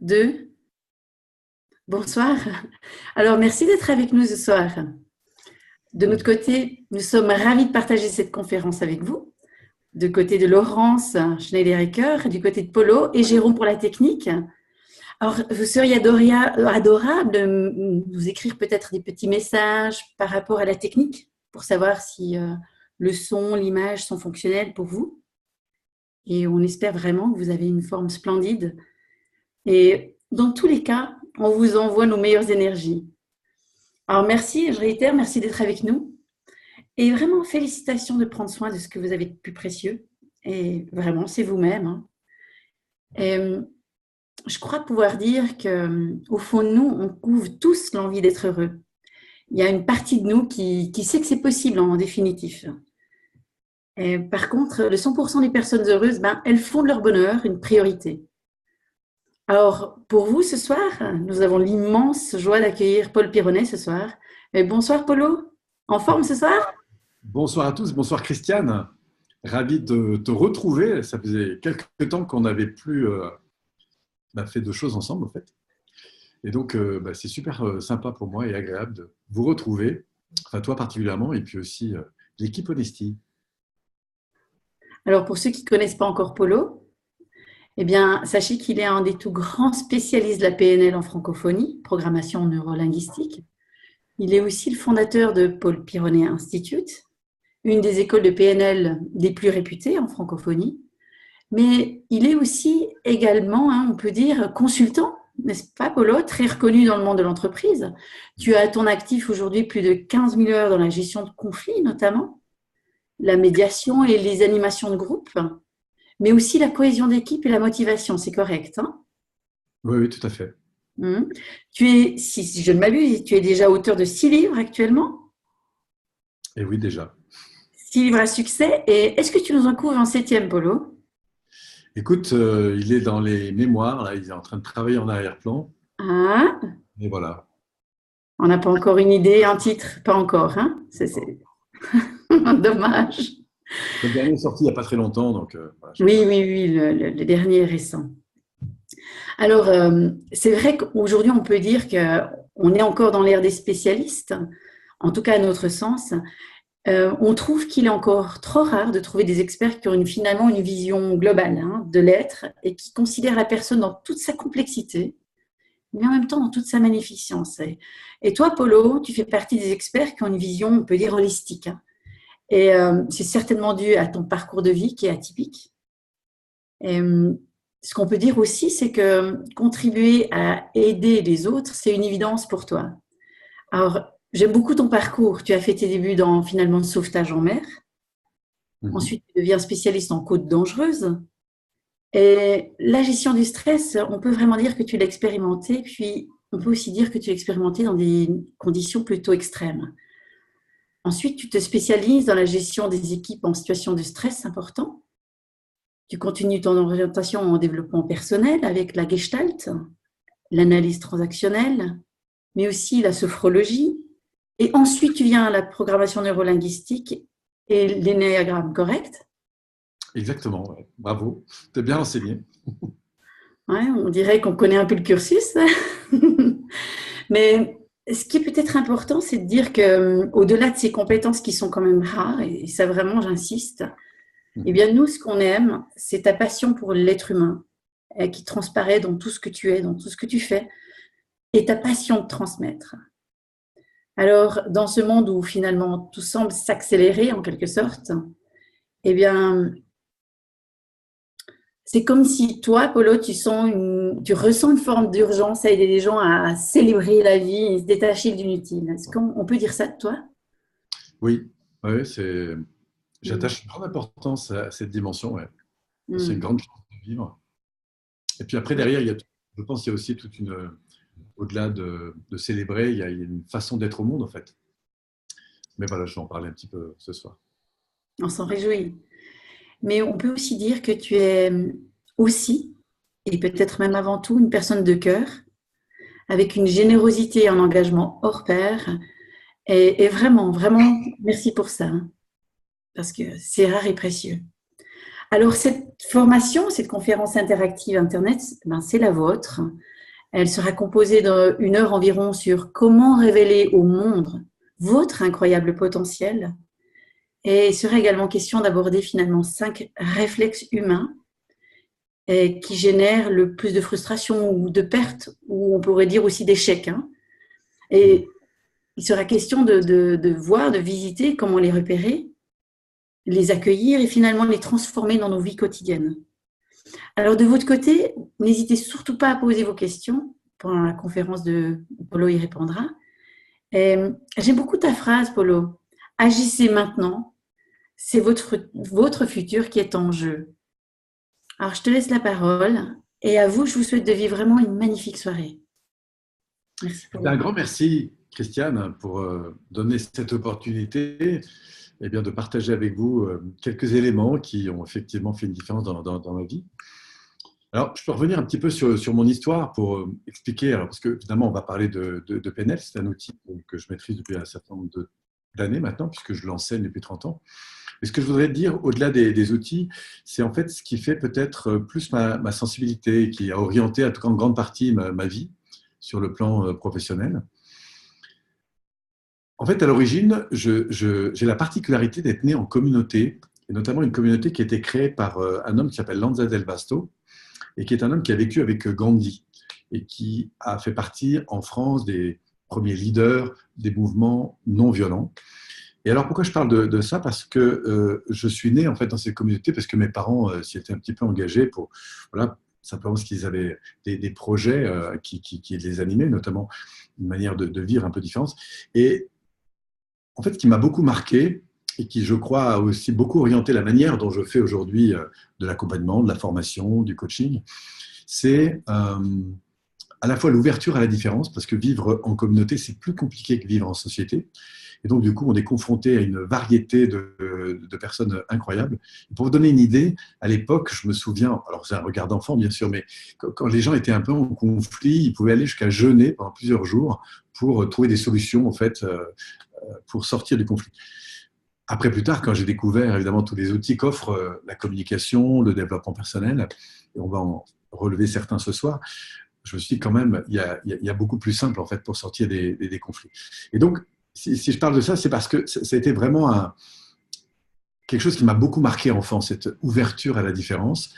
2. Bonsoir. Alors, merci d'être avec nous ce soir. De notre côté, nous sommes ravis de partager cette conférence avec vous. Du côté de Laurence Schneider-Ecker, du côté de Polo et Jérôme pour la technique. Alors, vous seriez adorable de nous écrire peut-être des petits messages par rapport à la technique pour savoir si le son, l'image sont fonctionnels pour vous. Et on espère vraiment que vous avez une forme splendide. Et dans tous les cas, on vous envoie nos meilleures énergies. Alors merci, je réitère, merci d'être avec nous. Et vraiment, félicitations de prendre soin de ce que vous avez de plus précieux. Et vraiment, c'est vous-même. Hein. Et je crois pouvoir dire qu'au fond de nous, on couvre tous l'envie d'être heureux. Il y a une partie de nous qui sait que c'est possible en définitif. Et par contre, le 100% des personnes heureuses, elles font de leur bonheur une priorité. Alors, pour vous, ce soir, nous avons l'immense joie d'accueillir Paul Pironnet ce soir. Et bonsoir, Polo. En forme ce soir? Bonsoir à tous, bonsoir Christiane. Ravi de te retrouver. Ça faisait quelques temps qu'on n'avait plus fait de choses ensemble, en fait. Et donc, c'est super sympa pour moi et agréable de vous retrouver, enfin toi particulièrement, et puis aussi l'équipe Honesty. Alors, pour ceux qui ne connaissent pas encore Polo, eh bien, sachez qu'il est un des tout grands spécialistes de la PNL en francophonie, programmation neurolinguistique. Il est aussi le fondateur de Paul Pironnet Institute, une des écoles de PNL des plus réputées en francophonie. Mais il est aussi également, on peut dire, consultant, n'est-ce pas, Polo, très reconnu dans le monde de l'entreprise. Tu as à ton actif aujourd'hui plus de 15 000 heures dans la gestion de conflits, notamment, la médiation et les animations de groupe, mais aussi la cohésion d'équipe et la motivation, c'est correct, hein? Oui, oui, tout à fait. Tu es, si je ne m'abuse, tu es déjà auteur de 6 livres actuellement? Et oui, déjà. 6 livres à succès. Et est-ce que tu nous en couvres un 7e, Polo? Écoute, il est dans les mémoires, là, il est en train de travailler en arrière-plan. Ah, Et voilà. on n'a pas encore une idée, un titre, pas encore, hein? C'est dommage. Le dernier est sorti il n'y a pas très longtemps, donc voilà, Oui, oui, oui, le dernier est récent. Alors, c'est vrai qu'aujourd'hui, on peut dire qu'on est encore dans l'ère des spécialistes, en tout cas à notre sens. On trouve qu'il est encore trop rare de trouver des experts qui ont finalement une vision globale de l'être et qui considèrent la personne dans toute sa complexité, mais en même temps dans toute sa magnificence. Et toi, Polo, tu fais partie des experts qui ont une vision, on peut dire, holistique. Hein. Et c'est certainement dû à ton parcours de vie qui est atypique. Et, ce qu'on peut dire aussi, c'est que contribuer à aider les autres, c'est une évidence pour toi. Alors, j'aime beaucoup ton parcours. Tu as fait tes débuts dans finalement le sauvetage en mer. Ensuite, tu deviens spécialiste en côtes dangereuses. Et la gestion du stress, on peut vraiment dire que tu l'as expérimenté, puis on peut aussi dire que tu l'as expérimenté dans des conditions plutôt extrêmes. Ensuite, tu te spécialises dans la gestion des équipes en situation de stress important. Tu continues ton orientation en développement personnel avec la Gestalt, l'analyse transactionnelle, mais aussi la sophrologie. Et ensuite, tu viens à la programmation neurolinguistique et l'énéagramme, correct? Exactement, ouais. Bravo, tu es bien renseigné. Ouais, on dirait qu'on connaît un peu le cursus. Mais ce qui est peut-être important, c'est de dire qu'au-delà de ces compétences qui sont quand même rares, et ça vraiment j'insiste, eh bien nous, ce qu'on aime, c'est ta passion pour l'être humain, qui transparaît dans tout ce que tu es, dans tout ce que tu fais, et ta passion de transmettre. Alors, dans ce monde où finalement tout semble s'accélérer en quelque sorte, eh bien, c'est comme si toi, Polo, tu ressens une forme d'urgence à aider les gens à célébrer la vie et se détacher de l'inutile. Est-ce qu'on peut dire ça de toi? Oui, ouais, j'attache une grande importance à cette dimension. Ouais. C'est une grande chance de vivre. Et puis après, derrière, je pense qu'il y a aussi au-delà de célébrer, il y a une façon d'être au monde, en fait. Mais voilà, je vais en parler un petit peu ce soir. On s'en réjouit. Mais on peut aussi dire que tu es aussi, et peut-être même avant tout, une personne de cœur, avec une générosité et un engagement hors pair. Et vraiment, vraiment, merci pour ça, hein, parce que c'est rare et précieux. Alors, cette formation, cette conférence interactive Internet, ben, c'est la vôtre. Elle sera composée d'une heure environ sur comment révéler au monde votre incroyable potentiel. Et il sera également question d'aborder finalement 5 réflexes humains qui génèrent le plus de frustration ou de perte, ou on pourrait dire aussi d'échec. Hein. Et il sera question de voir, de visiter comment les repérer, les accueillir et finalement les transformer dans nos vies quotidiennes. Alors de votre côté, n'hésitez surtout pas à poser vos questions pendant la conférence de Polo y répondra. J'aime beaucoup ta phrase, Polo. Agissez maintenant, c'est votre futur qui est en jeu. Alors je te laisse la parole et à vous, je vous souhaite de vivre vraiment une magnifique soirée. Merci. Un grand merci, Christiane, pour donner cette opportunité de partager avec vous quelques éléments qui ont effectivement fait une différence dans ma vie. Alors, je peux revenir un petit peu sur mon histoire pour expliquer, parce que finalement, on va parler de PNL, c'est un outil que je maîtrise depuis un certain nombre d'années maintenant, puisque je l'enseigne depuis 30 ans. Mais ce que je voudrais dire, au-delà des outils, c'est en fait ce qui fait peut-être plus ma sensibilité, qui a orienté en tout cas en grande partie ma vie sur le plan professionnel. En fait, à l'origine, j'ai la particularité d'être né en communauté, et notamment une communauté qui a été créée par un homme qui s'appelle Lanza Del Vasto, et qui est un homme qui a vécu avec Gandhi, et qui a fait partie en France des premiers leaders des mouvements non violents. Et alors, pourquoi je parle de ça? Parce que je suis né en fait dans cette communauté, parce que mes parents s'y étaient un petit peu engagés pour, voilà, simplement parce qu'ils avaient des projets qui les animaient, notamment une manière de vivre un peu différente. Et en fait, ce qui m'a beaucoup marqué et qui, je crois, a aussi beaucoup orienté la manière dont je fais aujourd'hui de l'accompagnement, de la formation, du coaching, c'est à la fois l'ouverture à la différence, parce que vivre en communauté, c'est plus compliqué que vivre en société. Et donc, du coup, on est confronté à une variété de personnes incroyables. Pour vous donner une idée, à l'époque, je me souviens, alors c'est un regard d'enfant, bien sûr, mais quand les gens étaient un peu en conflit, ils pouvaient aller jusqu'à jeûner pendant plusieurs jours pour trouver des solutions, en fait, pour sortir du conflit. Après, plus tard, quand j'ai découvert évidemment tous les outils qu'offre la communication, le développement personnel, et on va en relever certains ce soir, je me suis dit quand même, il y a beaucoup plus simple en fait pour sortir des conflits. Et donc, si je parle de ça, c'est parce que ça a été vraiment quelque chose qui m'a beaucoup marqué enfant, cette ouverture à la différence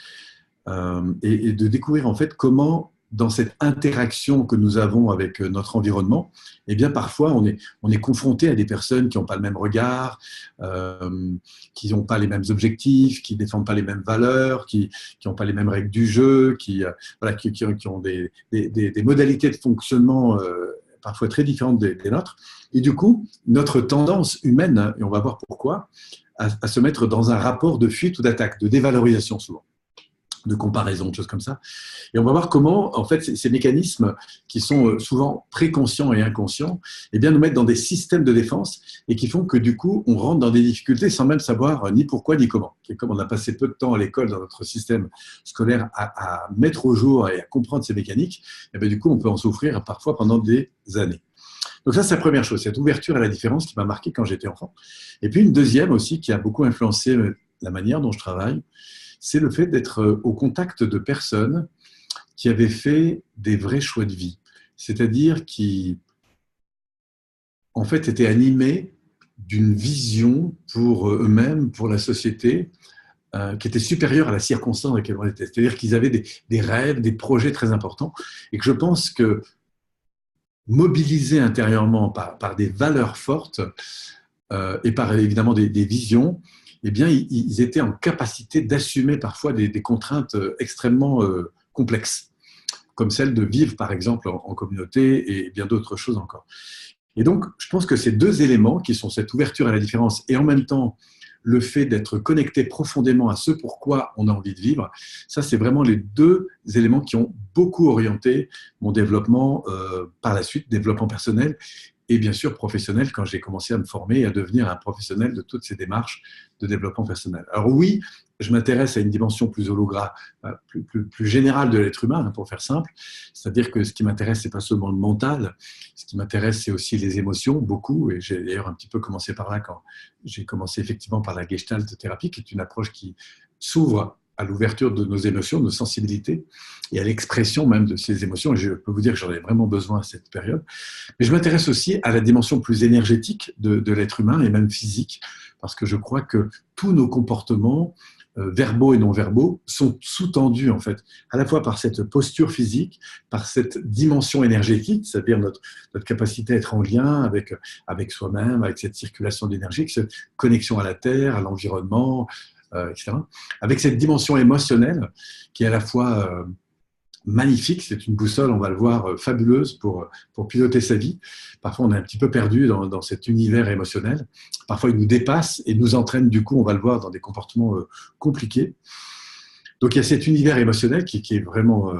et de découvrir en fait comment dans cette interaction que nous avons avec notre environnement, eh bien parfois on est confronté à des personnes qui n'ont pas le même regard, qui n'ont pas les mêmes objectifs, qui ne défendent pas les mêmes valeurs, qui n'ont pas les mêmes règles du jeu, qui ont des modalités de fonctionnement parfois très différentes des nôtres. Et du coup, notre tendance humaine, et on va voir pourquoi, à se mettre dans un rapport de fuite ou d'attaque, de dévalorisation souvent, de comparaison, de choses comme ça. Et on va voir comment, en fait, ces mécanismes qui sont souvent préconscients et inconscients, eh bien, nous mettent dans des systèmes de défense et qui font que, du coup, on rentre dans des difficultés sans même savoir ni pourquoi ni comment. Et comme on a passé peu de temps à l'école dans notre système scolaire à mettre au jour et à comprendre ces mécaniques, eh bien, du coup, on peut en souffrir parfois pendant des années. Donc ça, c'est la première chose, cette ouverture à la différence qui m'a marqué quand j'étais enfant. Et puis une deuxième aussi qui a beaucoup influencé la manière dont je travaille, c'est le fait d'être au contact de personnes qui avaient fait des vrais choix de vie, c'est-à-dire qui, en fait, étaient animés d'une vision pour eux-mêmes, pour la société, qui était supérieure à la circonstance dans laquelle on était. C'est-à-dire qu'ils avaient des rêves, des projets très importants, et que je pense que mobilisés intérieurement par des valeurs fortes et par évidemment des visions, eh bien, ils étaient en capacité d'assumer parfois des contraintes extrêmement complexes, comme celle de vivre, par exemple, en communauté et bien d'autres choses encore. Et donc, je pense que ces deux éléments, qui sont cette ouverture à la différence et en même temps le fait d'être connecté profondément à ce pourquoi on a envie de vivre, ça, c'est vraiment les deux éléments qui ont beaucoup orienté mon développement par la suite, développement personnel et bien sûr professionnel quand j'ai commencé à me former et à devenir un professionnel de toutes ces démarches de développement personnel. Alors oui, je m'intéresse à une dimension plus plus générale de l'être humain, pour faire simple. C'est-à-dire que ce qui m'intéresse, c'est pas seulement le mental. Ce qui m'intéresse, c'est aussi les émotions, beaucoup. Et j'ai d'ailleurs un petit peu commencé par là quand j'ai commencé effectivement par la Gestalt thérapie, qui est une approche qui s'ouvre à l'ouverture de nos émotions, de nos sensibilités et à l'expression même de ces émotions. Et je peux vous dire que j'en ai vraiment besoin à cette période. Mais je m'intéresse aussi à la dimension plus énergétique de l'être humain et même physique, parce que je crois que tous nos comportements, verbaux et non verbaux, sont sous-tendus en fait, à la fois par cette posture physique, par cette dimension énergétique, c'est-à-dire notre capacité à être en lien avec soi-même, avec cette circulation d'énergie, cette connexion à la terre, à l'environnement, etc. Avec cette dimension émotionnelle qui est à la fois magnifique, c'est une boussole, on va le voir, fabuleuse pour piloter sa vie. Parfois, on est un petit peu perdu dans cet univers émotionnel. Parfois, il nous dépasse et nous entraîne, du coup, on va le voir, dans des comportements compliqués. Donc, il y a cet univers émotionnel qui est vraiment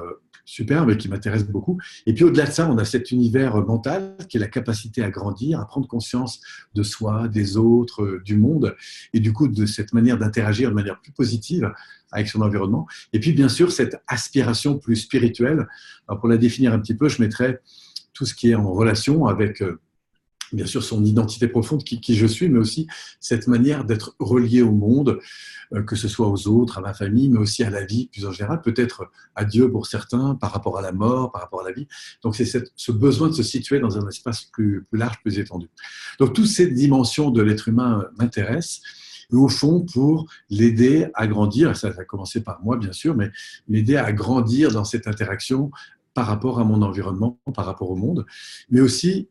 superbe et qui m'intéresse beaucoup. Et puis, au-delà de ça, on a cet univers mental qui est la capacité à grandir, à prendre conscience de soi, des autres, du monde, et du coup, de cette manière d'interagir de manière plus positive avec son environnement. Et puis, bien sûr, cette aspiration plus spirituelle. Alors, pour la définir un petit peu, je mettrais tout ce qui est en relation avec bien sûr son identité profonde, qui je suis, mais aussi cette manière d'être relié au monde, que ce soit aux autres, à ma famille, mais aussi à la vie plus en général, peut-être à Dieu pour certains, par rapport à la mort, par rapport à la vie. Donc c'est ce besoin de se situer dans un espace plus large, plus étendu. Donc toutes ces dimensions de l'être humain m'intéressent, et au fond pour l'aider à grandir, ça a commencé par moi bien sûr, mais l'aider à grandir dans cette interaction par rapport à mon environnement, par rapport au monde, mais aussi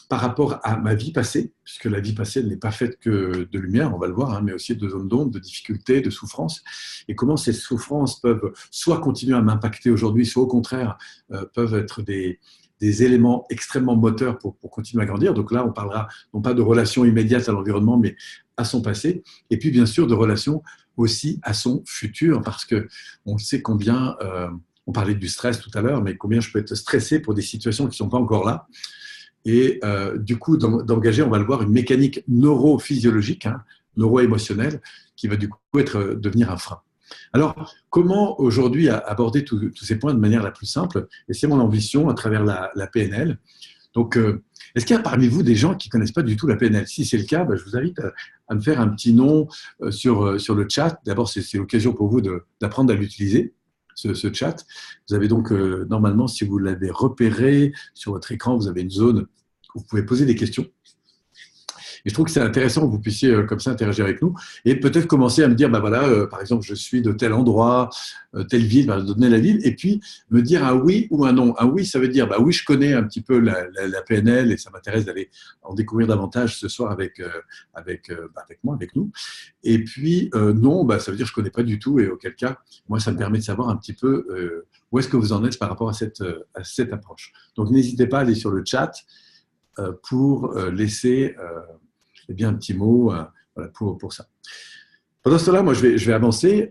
par rapport à ma vie passée, puisque la vie passée n'est pas faite que de lumière, on va le voir, hein, mais aussi de zones d'ombre, de difficultés, de souffrances, et comment ces souffrances peuvent soit continuer à m'impacter aujourd'hui, soit au contraire peuvent être des éléments extrêmement moteurs pour continuer à grandir. Donc là, on parlera non pas de relations immédiates à l'environnement, mais à son passé, et puis bien sûr de relations aussi à son futur, parce qu'on sait combien, on parlait du stress tout à l'heure, mais combien je peux être stressé pour des situations qui ne sont pas encore là, et du coup d'engager, on va le voir, une mécanique neurophysiologique, hein, neuro-émotionnelle, qui va du coup devenir un frein. Alors, comment aujourd'hui aborder tous ces points de manière la plus simple? Et c'est mon ambition à travers la PNL. Donc, est-ce qu'il y a parmi vous des gens qui ne connaissent pas du tout la PNL? Si c'est le cas, je vous invite à me faire un petit nom sur le chat. D'abord, c'est l'occasion pour vous d'apprendre à l'utiliser, ce chat. Vous avez donc, normalement, si vous l'avez repéré sur votre écran, vous avez une zone où vous pouvez poser des questions. Et je trouve que c'est intéressant que vous puissiez comme ça interagir avec nous et peut-être commencer à me dire, voilà, par exemple, je suis de tel endroit, telle ville, donner la ville, et puis me dire un oui ou un non. Un oui, ça veut dire, oui, je connais un petit peu la PNL et ça m'intéresse d'aller en découvrir davantage ce soir avec moi, avec nous. Et puis non, ça veut dire, je ne connais pas du tout, et auquel cas, moi, ça me permet de savoir un petit peu où est-ce que vous en êtes par rapport à cette approche. Donc, n'hésitez pas à aller sur le chat pour laisser un petit mot voilà, pour ça. Pendant ce temps-là, moi, je vais avancer.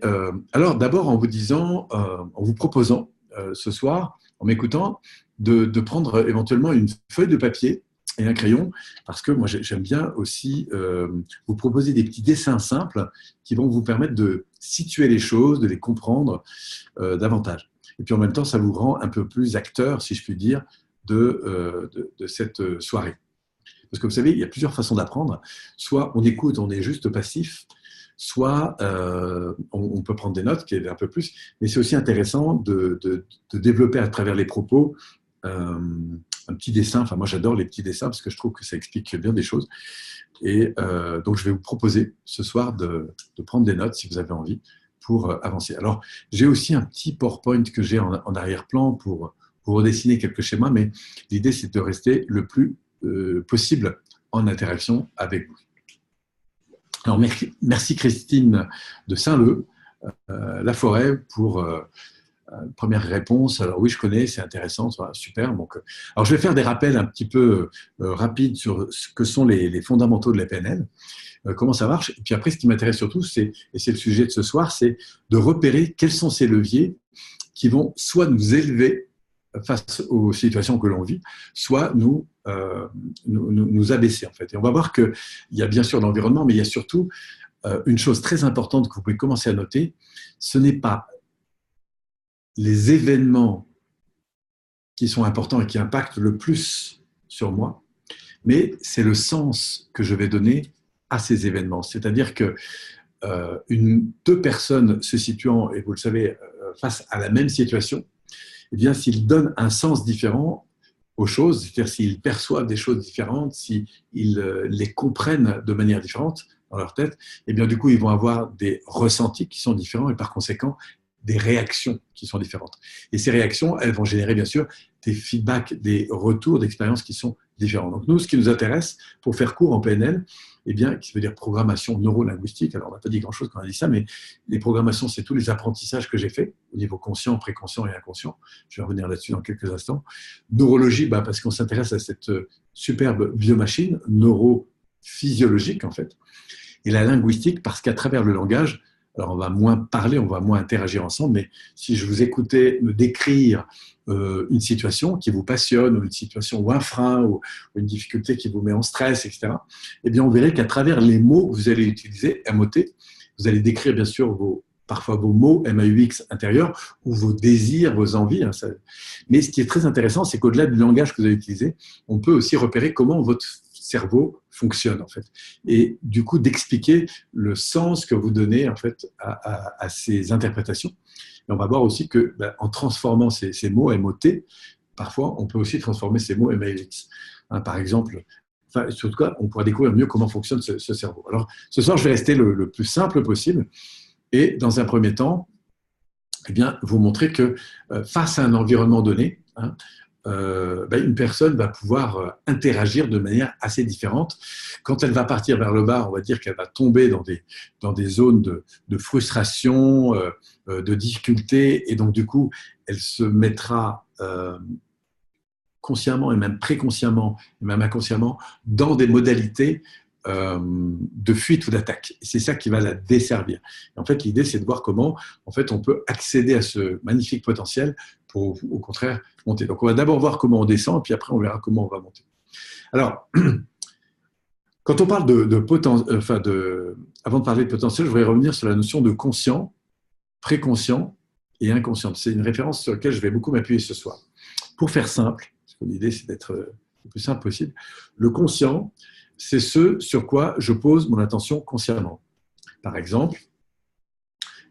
Alors, d'abord, en vous proposant ce soir, en m'écoutant, de prendre éventuellement une feuille de papier et un crayon, parce que moi, j'aime bien aussi vous proposer des petits dessins simples qui vont vous permettre de situer les choses, de les comprendre davantage. Et puis, en même temps, ça vous rend un peu plus acteur, si je puis dire, de cette soirée. Parce que vous savez, il y a plusieurs façons d'apprendre. Soit on écoute, on est juste passif, soit on peut prendre des notes, qui est un peu plus, mais c'est aussi intéressant de développer à travers les propos un petit dessin. Enfin, moi, j'adore les petits dessins parce que je trouve que ça explique bien des choses. Et donc, je vais vous proposer ce soir de prendre des notes, si vous avez envie, pour avancer. Alors, j'ai aussi un petit PowerPoint que j'ai en arrière-plan pour redessiner quelques schémas, mais l'idée, c'est de rester le plus possible en interaction avec vous. Alors, merci Christine de Saint-Leu, La Forêt, pour première réponse. Alors oui, je connais, c'est intéressant, super. Donc, alors, je vais faire des rappels un petit peu rapides sur ce que sont les fondamentaux de la PNL, comment ça marche. Et puis après, ce qui m'intéresse surtout, et c'est le sujet de ce soir, c'est de repérer quels sont ces leviers qui vont soit nous élever face aux situations que l'on vit, soit nous abaisser en fait. Et on va voir qu'il y a bien sûr l'environnement, mais il y a surtout une chose très importante que vous pouvez commencer à noter, ce n'est pas les événements qui sont importants et qui impactent le plus sur moi, mais c'est le sens que je vais donner à ces événements. C'est-à-dire que deux personnes se situant, et vous le savez, face à la même situation, eh bien, s'ils donnent un sens différent aux choses, c'est-à-dire s'ils perçoivent des choses différentes, s'ils les comprennent de manière différente dans leur tête, eh bien, du coup, ils vont avoir des ressentis qui sont différents et par conséquent, des réactions qui sont différentes. Et ces réactions, elles vont générer, bien sûr, des feedbacks, des retours d'expériences qui sont différents. Donc, nous, ce qui nous intéresse, pour faire court en PNL, eh bien, qui veut dire programmation neurolinguistique. Alors, on n'a pas dit grand-chose quand on a dit ça, mais les programmations, c'est tous les apprentissages que j'ai faits au niveau conscient, préconscient et inconscient. Je vais revenir là-dessus dans quelques instants. Neurologie, parce qu'on s'intéresse à cette superbe biomachine neurophysiologique, en fait. Et la linguistique, parce qu'à travers le langage, alors on va moins parler, on va moins interagir ensemble, mais si je vous écoutais me décrire une situation qui vous passionne, ou une situation ou un frein, ou une difficulté qui vous met en stress, etc., eh bien on verrait qu'à travers les mots que vous allez utiliser, MOT, vous allez décrire bien sûr parfois vos mots MAUX intérieurs, ou vos désirs, vos envies. Mais ce qui est très intéressant, c'est qu'au-delà du langage que vous allez utiliser, on peut aussi repérer comment votre cerveau fonctionne en fait, et du coup d'expliquer le sens que vous donnez en fait à ces interprétations. Et on va voir aussi que en transformant ces mots MOT, parfois on peut aussi transformer ces mots MAUX. Par exemple, surtout cas, on pourra découvrir mieux comment fonctionne ce cerveau. Alors ce soir, je vais rester le plus simple possible et dans un premier temps, eh bien, vous montrer que face à un environnement donné, une personne va pouvoir interagir de manière assez différente. Quand elle va partir vers le bas, on va dire qu'elle va tomber dans des zones de frustration, de difficulté, et donc du coup, elle se mettra consciemment et même préconsciemment et même inconsciemment dans des modalités de fuite ou d'attaque. Et c'est ça qui va la desservir. Et en fait, l'idée, c'est de voir comment en fait, on peut accéder à ce magnifique potentiel pour, au contraire, monter. Donc, on va d'abord voir comment on descend, et puis après, on verra comment on va monter. Alors, quand on parle avant de parler de potentiel, je voudrais revenir sur la notion de conscient, préconscient et inconscient. C'est une référence sur laquelle je vais beaucoup m'appuyer ce soir. Pour faire simple, parce que l'idée, c'est d'être le plus simple possible, le conscient, c'est ce sur quoi je pose mon attention consciemment. Par exemple,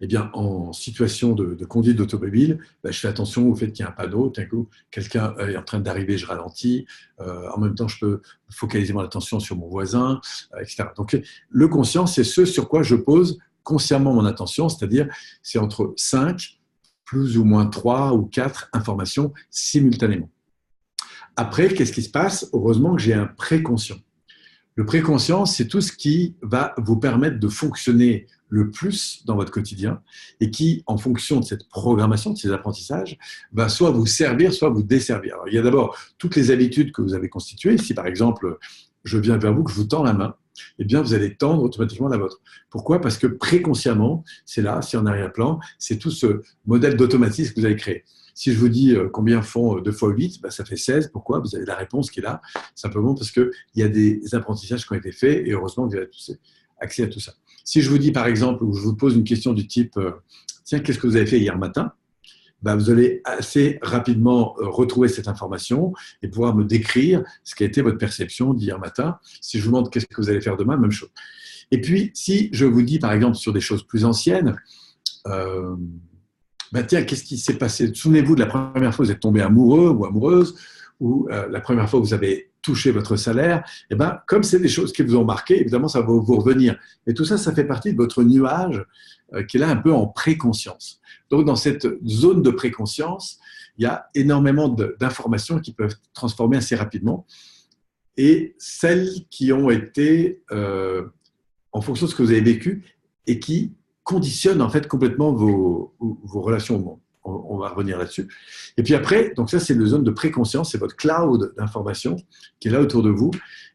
eh bien, en situation de conduite d'automobile, je fais attention au fait qu'il y a un panneau, d'un coup, quelqu'un est en train d'arriver, je ralentis, en même temps, je peux focaliser mon attention sur mon voisin, etc. Donc, le conscient, c'est ce sur quoi je pose consciemment mon attention, c'est-à-dire, c'est entre 5, plus ou moins 3 ou 4 informations simultanément. Après, qu'est-ce qui se passe? Heureusement que j'ai un préconscient. Le préconscient, c'est tout ce qui va vous permettre de fonctionner le plus dans votre quotidien et qui, en fonction de cette programmation, de ces apprentissages, va soit vous servir, soit vous desservir. Alors, il y a d'abord toutes les habitudes que vous avez constituées. Si, par exemple, je viens vers vous, que je vous tends la main, eh bien, vous allez tendre automatiquement la vôtre. Pourquoi? Parce que préconsciemment, c'est là, c'est en arrière-plan, c'est tout ce modèle d'automatisme que vous avez créé. Si je vous dis combien font 2 fois 8, ça fait 16. Pourquoi? Vous avez la réponse qui est là, simplement parce qu'il y a des apprentissages qui ont été faits et heureusement que vous avez accès à tout ça. Si je vous dis par exemple, ou je vous pose une question du type tiens, qu'est-ce que vous avez fait hier matin? Vous allez assez rapidement retrouver cette information et pouvoir me décrire ce qui a été votre perception d'hier matin. Si je vous demande qu'est-ce que vous allez faire demain, même chose. Et puis, si je vous dis par exemple sur des choses plus anciennes, tiens, qu'est-ce qui s'est passé? Souvenez-vous de la première fois que vous êtes tombé amoureux ou amoureuse, ou la première fois que vous avez touché votre salaire. Et comme c'est des choses qui vous ont marqué, évidemment, ça va vous revenir. Et tout ça, ça fait partie de votre nuage qui est là un peu en préconscience. Donc, dans cette zone de préconscience, il y a énormément d'informations qui peuvent être transformées assez rapidement. Et celles qui ont été en fonction de ce que vous avez vécu et qui conditionne en fait complètement vos relations au monde. On va revenir là-dessus. Et puis après, donc ça c'est le zone de préconscience, c'est votre cloud d'informations qui est là autour de vous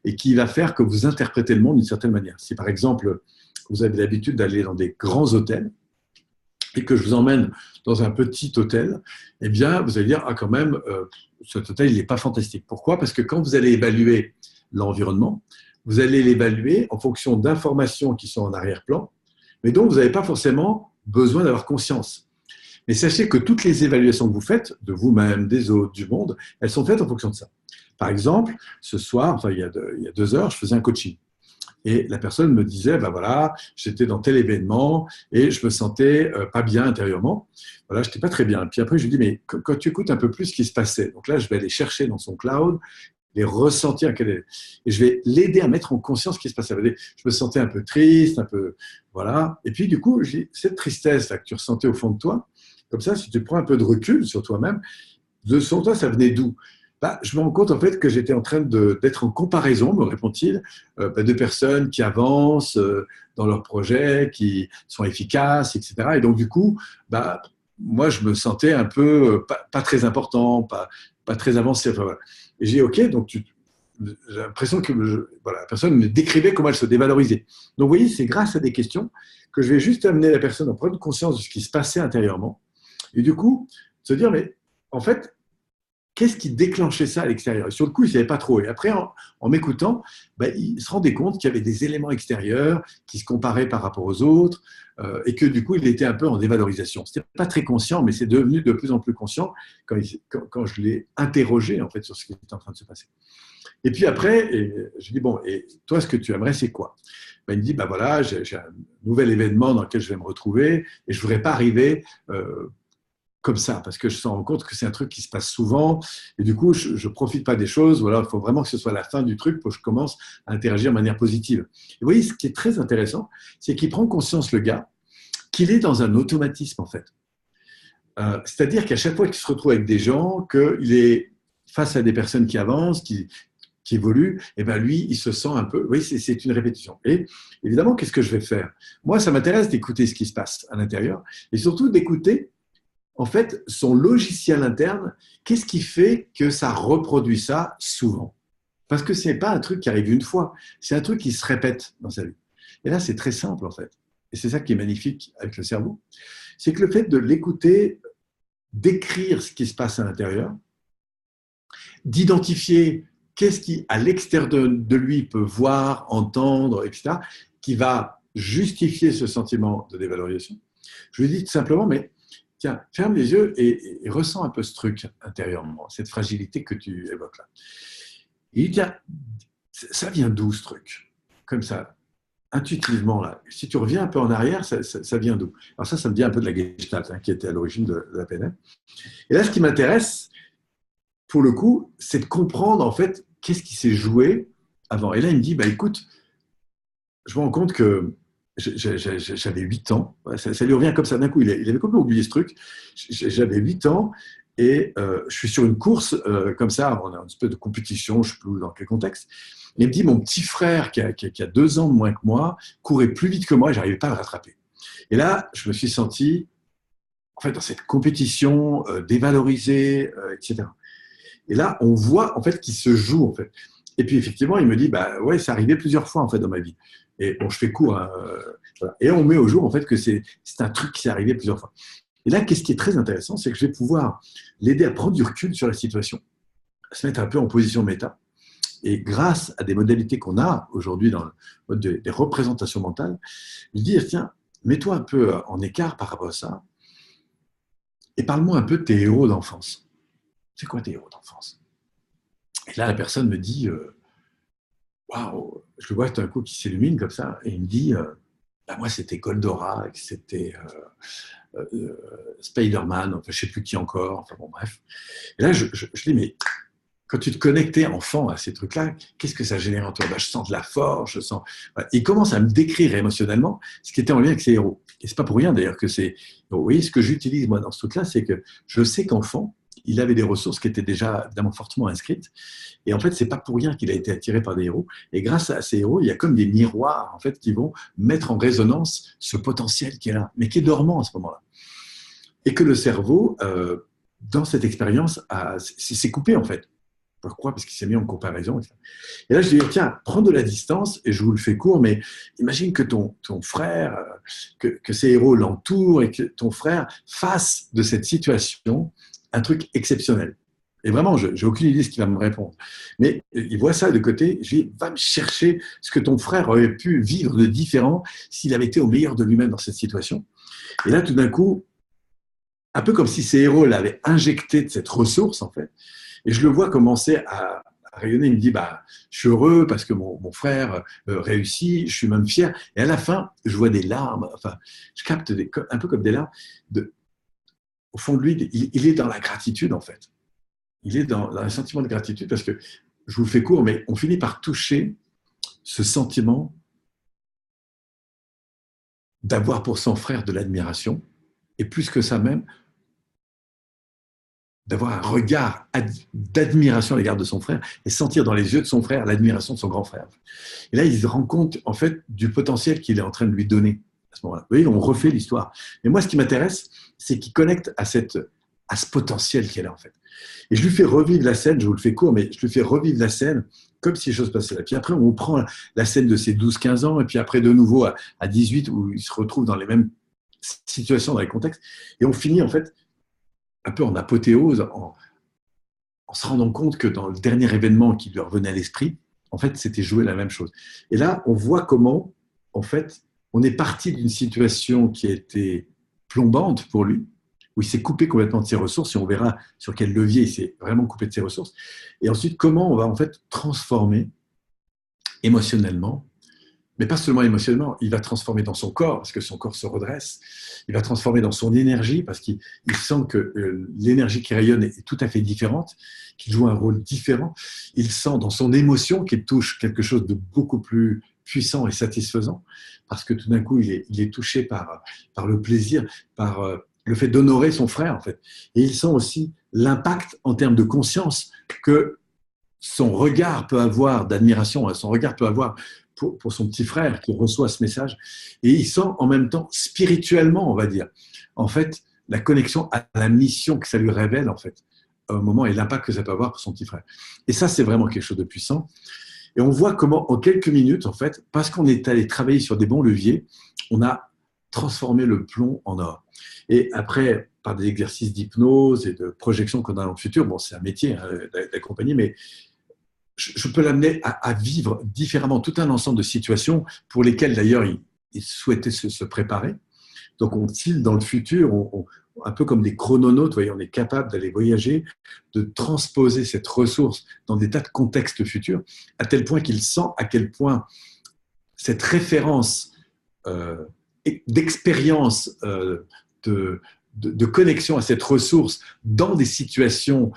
et qui va faire que vous interprétez le monde d'une certaine manière. Si par exemple, vous avez l'habitude d'aller dans des grands hôtels et que je vous emmène dans un petit hôtel, eh bien vous allez dire, quand même, cet hôtel il n'est pas fantastique. Pourquoi? Parce que quand vous allez évaluer l'environnement, vous allez l'évaluer en fonction d'informations qui sont en arrière-plan, mais dont vous n'avez pas forcément besoin d'avoir conscience. Mais sachez que toutes les évaluations que vous faites, de vous-même, des autres, du monde, elles sont faites en fonction de ça. Par exemple, ce soir, il y a 2 heures, je faisais un coaching. Et la personne me disait, ben voilà, j'étais dans tel événement et je me sentais pas bien intérieurement. Voilà, je n'étais pas très bien. Puis après, je lui dis, mais quand tu écoutes un peu plus ce qui se passait, donc là, je vais aller chercher dans son cloud, les ressentir, et je vais l'aider à mettre en conscience ce qui se passait. Je me sentais un peu triste, un peu, voilà. Et puis, du coup, je dis, cette tristesse-là que tu ressentais au fond de toi, comme ça, si tu prends un peu de recul sur toi-même, de sur toi, ça venait d'où? Bah, je me rends compte en fait que j'étais en train d'être en comparaison, me répond-il, de personnes qui avancent dans leurs projets, qui sont efficaces, etc. Et donc du coup, bah, moi je me sentais un peu pas très important, pas très avancé. Enfin, voilà. Et j'ai dit ok, donc j'ai l'impression que voilà, la personne me décrivait comment elle se dévalorisait. Donc vous voyez, c'est grâce à des questions que je vais juste amener la personne à prendre conscience de ce qui se passait intérieurement. Et du coup, se dire mais en fait, qu'est-ce qui déclenchait ça à l'extérieur? Et sur le coup, il ne savait pas trop. Et après, en m'écoutant, ben, il se rendait compte qu'il y avait des éléments extérieurs qui se comparaient par rapport aux autres et que du coup, il était un peu en dévalorisation. Ce n'était pas très conscient, mais c'est devenu de plus en plus conscient quand je l'ai interrogé en fait, sur ce qui était en train de se passer. Et puis après, je lui dis, bon, et toi, ce que tu aimerais, c'est quoi? Ben, il me dit, ben voilà, j'ai un nouvel événement dans lequel je vais me retrouver et je ne voudrais pas arriver comme ça, parce que je me rends compte que c'est un truc qui se passe souvent, et du coup, je ne profite pas des choses. Voilà, il faut vraiment que ce soit la fin du truc pour que je commence à interagir de manière positive. Et vous voyez, ce qui est très intéressant, c'est qu'il prend conscience, le gars, qu'il est dans un automatisme, en fait. C'est-à-dire qu'à chaque fois qu'il se retrouve avec des gens, qu'il est face à des personnes qui avancent, qui évoluent, et ben lui, il se sent un peu… Oui, c'est une répétition. Et évidemment, qu'est-ce que je vais faire? Moi, ça m'intéresse d'écouter ce qui se passe à l'intérieur, et surtout d'écouter en fait, son logiciel interne, qu'est-ce qui fait que ça reproduit ça souvent? Parce que ce n'est pas un truc qui arrive une fois, c'est un truc qui se répète dans sa vie. Et là, c'est très simple, en fait. Et c'est ça qui est magnifique avec le cerveau. C'est que le fait de l'écouter, d'écrire ce qui se passe à l'intérieur, d'identifier qu'est-ce qui, à l'extérieur de lui, peut voir, entendre, etc., qui va justifier ce sentiment de dévalorisation. Je lui dis tout simplement, mais tiens, ferme les yeux et ressens un peu ce truc intérieurement, cette fragilité que tu évoques là. Il dit, tiens, ça vient d'où ce truc? Comme ça, intuitivement, là. Si tu reviens un peu en arrière, ça vient d'où? Alors ça me vient un peu de la Gestalt, hein, qui était à l'origine de la PNL. Et là, ce qui m'intéresse, pour le coup, c'est de comprendre, en fait, qu'est-ce qui s'est joué avant. Et là, il me dit, bah, écoute, je me rends compte que j'avais 8 ans. Ça lui revient comme ça d'un coup. Il avait complètement oublié ce truc. J'avais 8 ans et je suis sur une course comme ça. On a une espèce de compétition, je ne sais plus dans quel contexte. Et il me dit, mon petit frère qui a 2 ans de moins que moi courait plus vite que moi et je n'arrivais pas à le rattraper. Et là, je me suis senti en fait, dans cette compétition dévalorisée, etc. Et là, on voit en fait qu'il se joue en fait. Et puis effectivement, il me dit, bah ouais, ça arrivait plusieurs fois en fait dans ma vie. Et bon, je fais court. Hein, voilà. Et on met au jour en fait que c'est un truc qui s'est arrivé plusieurs fois. Et là, qu'est-ce qui est très intéressant, c'est que je vais pouvoir l'aider à prendre du recul sur la situation, à se mettre un peu en position méta. Et grâce à des modalités qu'on a aujourd'hui dans le mode des représentations mentales, lui dire, tiens, mets-toi un peu en écart par rapport à ça et parle-moi un peu de tes héros d'enfance. C'est quoi tes héros d'enfance? Et là, la personne me dit, waouh, je le vois tout d'un coup qui s'illumine comme ça, et il me dit, bah, moi c'était Goldorak, c'était Spider-Man, enfin, je ne sais plus qui encore, enfin bon bref. Et là, je dis, mais quand tu te connectais enfant à ces trucs-là, qu'est-ce que ça génère en toi? Bah, je sens de la force, je sens… Voilà. Il commence à me décrire émotionnellement ce qui était en lien avec ses héros. Et c'est pas pour rien d'ailleurs que c'est… Bon, vous voyez, ce que j'utilise moi dans ce truc-là, c'est que je sais qu'enfant, il avait des ressources qui étaient déjà évidemment fortement inscrites. Et en fait, c'est pas pour rien qu'il a été attiré par des héros. Et grâce à ces héros, il y a comme des miroirs en fait qui vont mettre en résonance ce potentiel qui est là, mais qui est dormant à ce moment-là. Et que le cerveau, dans cette expérience, s'est coupé en fait. Pourquoi? Parce qu'il s'est mis en comparaison. Et là, je dis, tiens, prends de la distance, et je vous le fais court, mais imagine que ton frère, que ces héros l'entourent, et que ton frère fasse de cette situation un truc exceptionnel. Et vraiment, je n'ai aucune idée de ce qu'il va me répondre. Mais il voit ça de côté, je lui dis, va me chercher ce que ton frère aurait pu vivre de différent s'il avait été au meilleur de lui-même dans cette situation. Et là, tout d'un coup, un peu comme si ces héros l'avaient injecté de cette ressource, en fait, et je le vois commencer à rayonner. Il me dit, bah, je suis heureux parce que mon frère réussit, je suis même fier. Et à la fin, je vois des larmes, enfin, je capte un peu comme des larmes. Au fond de lui, il est dans la gratitude, en fait. Il est dans un sentiment de gratitude parce que, je vous fais court, mais on finit par toucher ce sentiment d'avoir pour son frère de l'admiration, et plus que ça même, d'avoir un regard d'admiration à l'égard de son frère et sentir dans les yeux de son frère l'admiration de son grand frère. Et là, il se rend compte en fait du potentiel qu'il est en train de lui donner à ce moment-là. Vous voyez, on refait l'histoire. Mais moi, ce qui m'intéresse, c'est qu'il connecte à ce potentiel qu'elle a en fait. Et je lui fais revivre la scène, je vous le fais court, mais je lui fais revivre la scène comme si les choses passaient là. Puis après, on prend la scène de ses 12-15 ans, et puis après de nouveau à 18, où il se retrouve dans les mêmes situations, dans les contextes, et on finit en fait un peu en apothéose, en se rendant compte que dans le dernier événement qui lui revenait à l'esprit, en fait, c'était jouer la même chose. Et là, on voit comment, en fait, on est parti d'une situation qui a été plombante pour lui, où il s'est coupé complètement de ses ressources, et on verra sur quel levier il s'est vraiment coupé de ses ressources. Et ensuite, comment on va en fait transformer émotionnellement, mais pas seulement émotionnellement, il va transformer dans son corps, parce que son corps se redresse, il va transformer dans son énergie, parce qu'il sent que l'énergie qui rayonne est tout à fait différente, qu'il joue un rôle différent, il sent dans son émotion qu'il touche quelque chose de beaucoup plus puissant et satisfaisant, parce que tout d'un coup, il est touché par le plaisir, par le fait d'honorer son frère, en fait. Et il sent aussi l'impact en termes de conscience que son regard peut avoir d'admiration, son regard peut avoir pour son petit frère qui reçoit ce message. Et il sent en même temps, spirituellement, on va dire, en fait, la connexion à la mission que ça lui révèle, en fait, au moment et l'impact que ça peut avoir pour son petit frère. Et ça, c'est vraiment quelque chose de puissant. Et on voit comment, en quelques minutes, en fait, parce qu'on est allé travailler sur des bons leviers, on a transformé le plomb en or. Et après, par des exercices d'hypnose et de projection qu'on a dans le futur, bon, c'est un métier hein, d'accompagner, mais je peux l'amener à vivre différemment tout un ensemble de situations pour lesquelles d'ailleurs il souhaitait se préparer. Donc on file dans le futur, un peu comme des chrononautes, voyez, on est capable d'aller voyager, de transposer cette ressource dans des tas de contextes futurs, à tel point qu'il sent à quel point cette référence d'expérience, de connexion à cette ressource dans des situations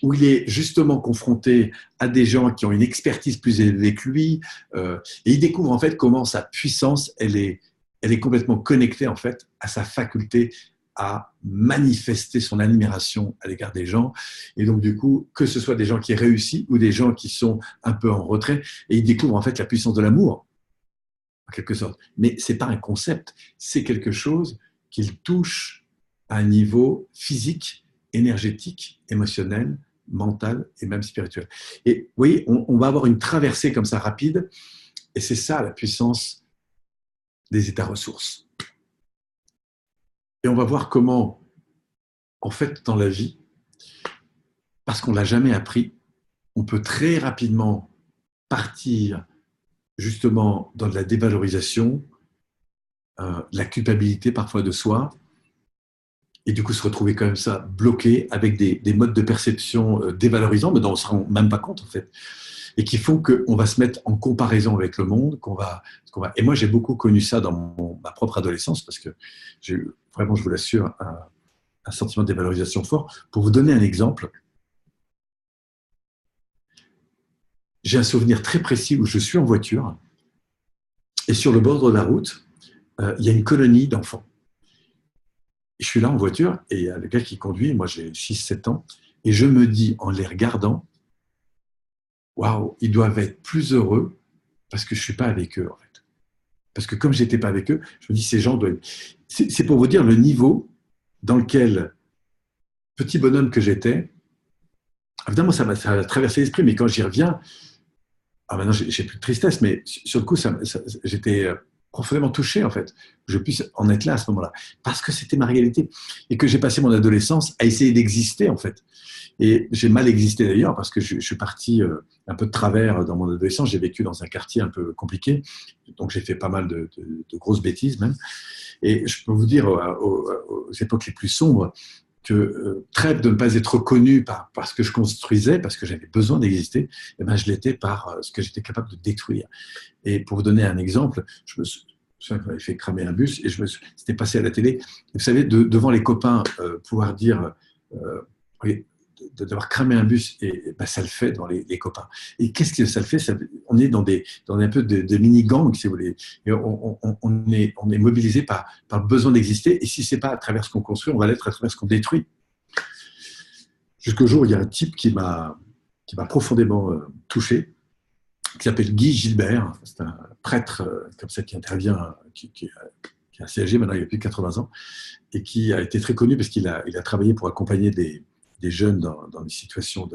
où il est justement confronté à des gens qui ont une expertise plus élevée que lui, et il découvre en fait comment sa puissance, elle est complètement connectée en fait à sa faculté à manifester son admiration à l'égard des gens. Et donc du coup, que ce soit des gens qui réussissent ou des gens qui sont un peu en retrait, et il découvre en fait la puissance de l'amour, en quelque sorte. Mais c'est pas un concept, c'est quelque chose qu'il touche à un niveau physique, énergétique, émotionnel, mental et même spirituel. Et vous voyez, on va avoir une traversée comme ça rapide, et c'est ça la puissance des états ressources. Et on va voir comment, en fait, dans la vie, parce qu'on ne l'a jamais appris, on peut très rapidement partir justement dans de la dévalorisation, la culpabilité parfois de soi, et du coup se retrouver comme ça bloqué avec des modes de perception dévalorisants, mais dont on ne se rend même pas compte en fait, et qui font qu'on va se mettre en comparaison avec le monde, Et moi j'ai beaucoup connu ça dans ma propre adolescence, parce que j'ai eu vraiment, je vous l'assure, un sentiment de dévalorisation fort. Pour vous donner un exemple, j'ai un souvenir très précis où je suis en voiture, et sur le bord de la route, il y a une colonie d'enfants. Je suis là en voiture, et il y a le gars qui conduit, moi j'ai 6-7 ans, et je me dis en les regardant, waouh, ils doivent être plus heureux parce que je ne suis pas avec eux en fait. Parce que comme je n'étais pas avec eux, je me dis ces gens doivent... C'est pour vous dire le niveau dans lequel, petit bonhomme que j'étais, évidemment ça a traversé l'esprit, mais quand j'y reviens, maintenant j'ai plus de tristesse, mais sur le coup j'étais profondément touché en fait, que je puisse en être là à ce moment-là, parce que c'était ma réalité, et que j'ai passé mon adolescence à essayer d'exister en fait. Et j'ai mal existé d'ailleurs, parce que je suis parti un peu de travers dans mon adolescence, j'ai vécu dans un quartier un peu compliqué, donc j'ai fait pas mal de grosses bêtises même, et je peux vous dire aux époques les plus sombres, trêve de ne pas être reconnu par ce que je construisais, parce que j'avais besoin d'exister, eh ben, je l'étais par ce que j'étais capable de détruire. Et pour vous donner un exemple, je me souviens qu'on avait fait cramer un bus et c'était passé à la télé. Et vous savez, devant les copains, pouvoir dire oui, d'avoir cramé un bus, et ben, ça le fait dans les copains. Et qu'est-ce que ça le fait? On est dans un peu de mini-gangs, si vous voulez. Et on est mobilisé par le besoin d'exister. Et si ce n'est pas à travers ce qu'on construit, on va l'être à travers ce qu'on détruit. Jusqu'au jour où il y a un type qui m'a profondément touché, qui s'appelle Guy Gilbert. C'est un prêtre comme ça qui intervient, qui est assez âgé, maintenant il a plus de 80 ans, et qui a été très connu parce qu'il a travaillé pour accompagner des jeunes dans des situations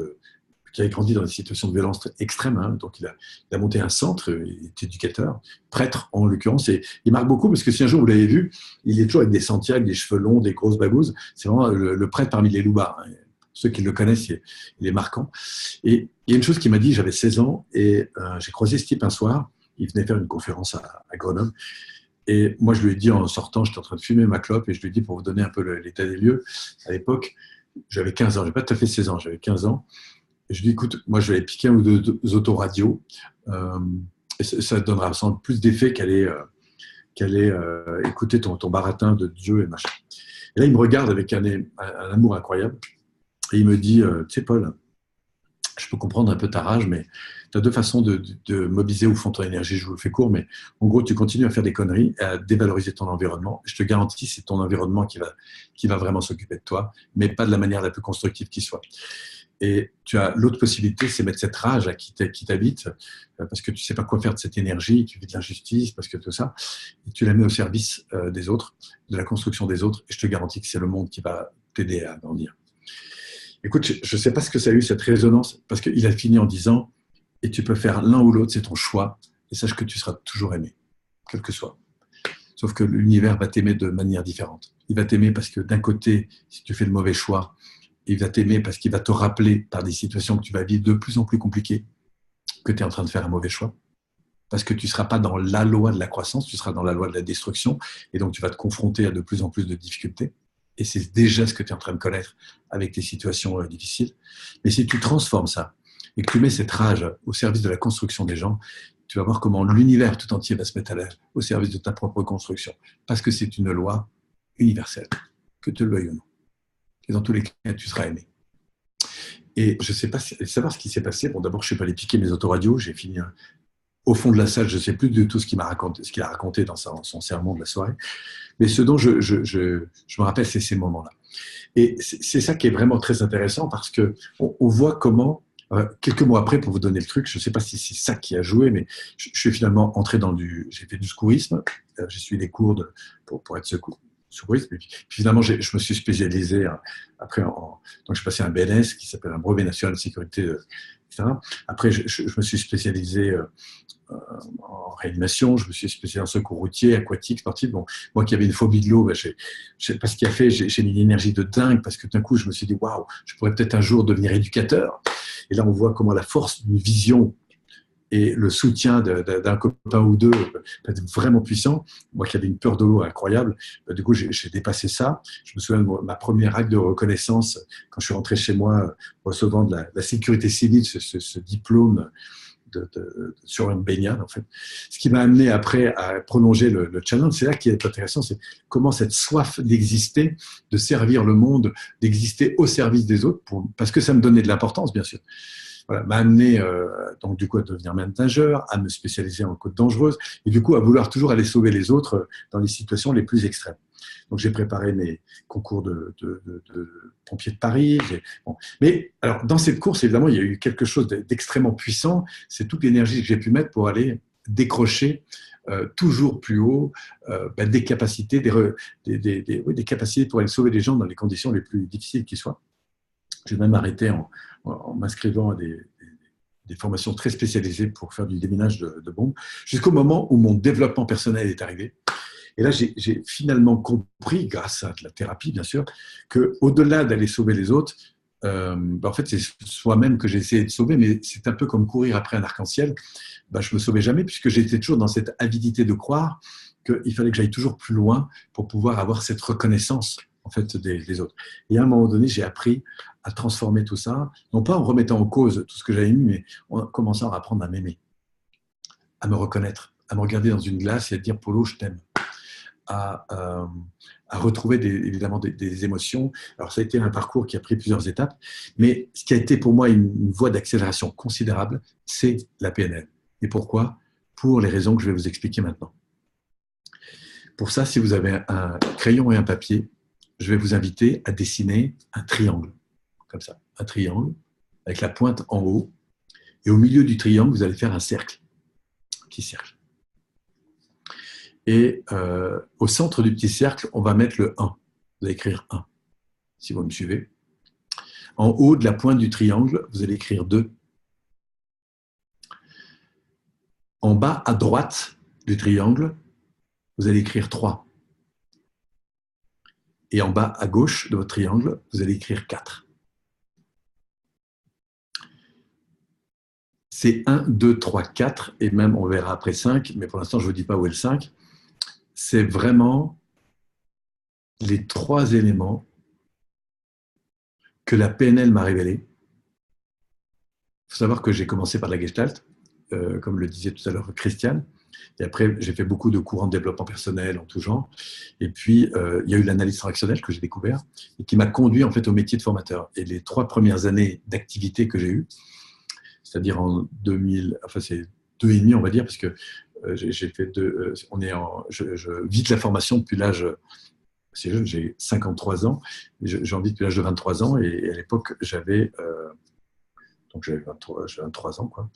qui avaient grandi dans des situations de violence extrême. Hein. Donc il a monté un centre, il est éducateur, prêtre en l'occurrence, et il marque beaucoup parce que si un jour vous l'avez vu, il est toujours avec des sentiers, avec des cheveux longs, des grosses bagouzes. C'est vraiment le prêtre parmi les loupards. Hein. Ceux qui le connaissent, il est marquant. Et il y a une chose qu'il m'a dit, j'avais 16 ans, et j'ai croisé ce type un soir, il venait faire une conférence à Grenoble, et moi je lui ai dit en sortant, j'étais en train de fumer ma clope, et je lui ai dit, pour vous donner un peu l'état des lieux, à l'époque, j'avais 15 ans, je n'avais pas tout à fait 16 ans, j'avais 15 ans, et je lui ai dit, écoute, moi je vais aller piquer un ou deux autoradios, et ça donnera sans doute plus d'effet qu'aller écouter ton baratin de Dieu et machin. Et là il me regarde avec un amour incroyable, et il me dit, tu sais Paul, je peux comprendre un peu ta rage, mais tu as deux façons de mobiliser au fond ton énergie. Je vous le fais court, mais en gros, tu continues à faire des conneries, à dévaloriser ton environnement. Je te garantis, c'est ton environnement qui va vraiment s'occuper de toi, mais pas de la manière la plus constructive qui soit. Et tu as l'autre possibilité, c'est mettre cette rage qui t'habite, parce que tu ne sais pas quoi faire de cette énergie, tu vis de l'injustice, parce que tout ça, et tu la mets au service des autres, de la construction des autres, et je te garantis que c'est le monde qui va t'aider à grandir. Écoute, je ne sais pas ce que ça a eu, cette résonance, parce qu'il a fini en disant « Et tu peux faire l'un ou l'autre, c'est ton choix, et sache que tu seras toujours aimé, quel que soit. » Sauf que l'univers va t'aimer de manière différente. Il va t'aimer parce que d'un côté, si tu fais le mauvais choix, il va t'aimer parce qu'il va te rappeler par des situations que tu vas vivre de plus en plus compliquées que tu es en train de faire un mauvais choix. Parce que tu ne seras pas dans la loi de la croissance, tu seras dans la loi de la destruction, et donc tu vas te confronter à de plus en plus de difficultés. Et c'est déjà ce que tu es en train de connaître avec tes situations difficiles. Mais si tu transformes ça et que tu mets cette rage au service de la construction des gens, tu vas voir comment l'univers tout entier va se mettre au service de ta propre construction. Parce que c'est une loi universelle, que tu le veuilles ou non. Et dans tous les cas, tu seras aimé. Et je ne sais pas savoir ce qui s'est passé. Bon, d'abord, je ne suis pas allé piquer mes autoradios. J'ai fini au fond de la salle. Je ne sais plus du tout ce qu'il a raconté dans son sermon de la soirée. Mais ce dont je me rappelle, c'est ces moments-là. Et c'est ça qui est vraiment très intéressant parce qu'on voit comment, quelques mois après, pour vous donner le truc, je ne sais pas si c'est ça qui a joué, mais je suis finalement entré j'ai fait du secourisme, j'ai suivi des cours pour être secouriste, puis finalement, je me suis spécialisé après, donc je suis passé à un BNS qui s'appelle un brevet national de sécurité, etc. Après, je me suis spécialisé en réanimation, je me suis spécialisé en secours routier, aquatique, sportif. Bon, moi qui avais une phobie de l'eau, je ne sais pas ce qu'il a fait, j'ai mis une énergie de dingue parce que d'un coup, je me suis dit, waouh, je pourrais peut-être un jour devenir éducateur. Et là, on voit comment la force d'une vision et le soutien d'un copain ou deux peut être vraiment puissant. Moi qui avais une peur de l'eau incroyable, du coup, j'ai dépassé ça. Je me souviens de ma première acte de reconnaissance quand je suis rentré chez moi, recevant de la sécurité civile, ce diplôme sur une baignade, en fait. Ce qui m'a amené après à prolonger le challenge, c'est là qui est intéressant, c'est comment cette soif d'exister, de servir le monde, d'exister au service des autres, parce que ça me donnait de l'importance, bien sûr. Voilà, m'a amené donc du coup à devenir nageur, à me spécialiser en côte dangereuse, et du coup à vouloir toujours aller sauver les autres dans les situations les plus extrêmes. Donc j'ai préparé mes concours de pompiers de Paris. Bon. Mais alors dans cette course, évidemment, il y a eu quelque chose d'extrêmement puissant. C'est toute l'énergie que j'ai pu mettre pour aller décrocher toujours plus haut des capacités, des capacités pour aller sauver les gens dans les conditions les plus difficiles qui soient. J'ai même arrêté en m'inscrivant à des formations très spécialisées pour faire du déminage de bombes, jusqu'au moment où mon développement personnel est arrivé. Et là, j'ai finalement compris, grâce à la thérapie, bien sûr, qu'au-delà d'aller sauver les autres, en fait, c'est soi-même que j'ai essayé de sauver, mais c'est un peu comme courir après un arc-en-ciel. Je ne me sauvais jamais, puisque j'étais toujours dans cette avidité de croire qu'il fallait que j'aille toujours plus loin pour pouvoir avoir cette reconnaissance en fait, des autres. Et à un moment donné, j'ai appris à transformer tout ça, non pas en remettant en cause tout ce que j'avais mis, mais en commençant à apprendre à m'aimer, à me reconnaître, à me regarder dans une glace et à dire « Polo, je t'aime ». À, à retrouver évidemment des émotions. Alors ça a été un parcours qui a pris plusieurs étapes, mais ce qui a été pour moi une voie d'accélération considérable, c'est la PNL. Et pourquoi? Pour les raisons que je vais vous expliquer maintenant. Pour ça, si vous avez un crayon et un papier, je vais vous inviter à dessiner un triangle, comme ça, un triangle avec la pointe en haut, et au milieu du triangle, vous allez faire un cercle, un petit cercle. Et au centre du petit cercle, on va mettre le 1. Vous allez écrire 1, si vous me suivez. En haut de la pointe du triangle, vous allez écrire 2. En bas à droite du triangle, vous allez écrire 3. Et en bas à gauche de votre triangle, vous allez écrire 4. C'est 1, 2, 3, 4, et même on verra après 5, mais pour l'instant je ne vous dis pas où est le 5. C'est vraiment les 3 éléments que la PNL m'a révélés. Il faut savoir que j'ai commencé par la Gestalt, comme le disait tout à l'heure Christiane, et après j'ai fait beaucoup de courants de développement personnel en tout genre, et puis il y a eu l'analyse transactionnelle que j'ai découvert, et qui m'a conduit en fait au métier de formateur. Et les 3 premières années d'activité que j'ai eues, c'est-à-dire en 2000, enfin c'est 2 et demi on va dire, parce que j'ai fait je vis de la formation depuis l'âge, c'est jeune, j'ai 53 ans, j'en vis depuis l'âge de 23 ans, et à l'époque j'avais 23 ans, quoi.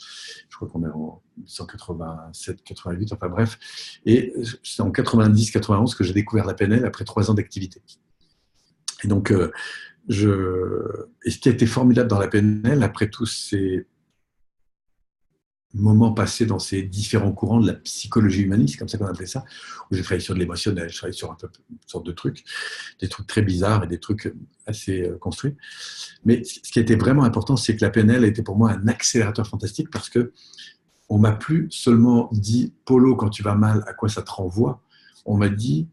Je crois qu'on est en 1987, 88, enfin bref. Et c'est en 90, 91 que j'ai découvert la PNL après 3 ans d'activité. Et donc, et ce qui a été formidable dans la PNL, après tous ces moments passés dans ces différents courants de la psychologie humaniste, comme ça qu'on appelait ça, où j'ai travaillé sur de l'émotionnel, je travaillé sur un peu une sorte de trucs, des trucs très bizarres et des trucs assez construits. Mais ce qui était vraiment important, c'est que la PNL était pour moi un accélérateur fantastique, parce que on m'a plus seulement dit « Polo, quand tu vas mal, à quoi ça te renvoie ?» On m'a dit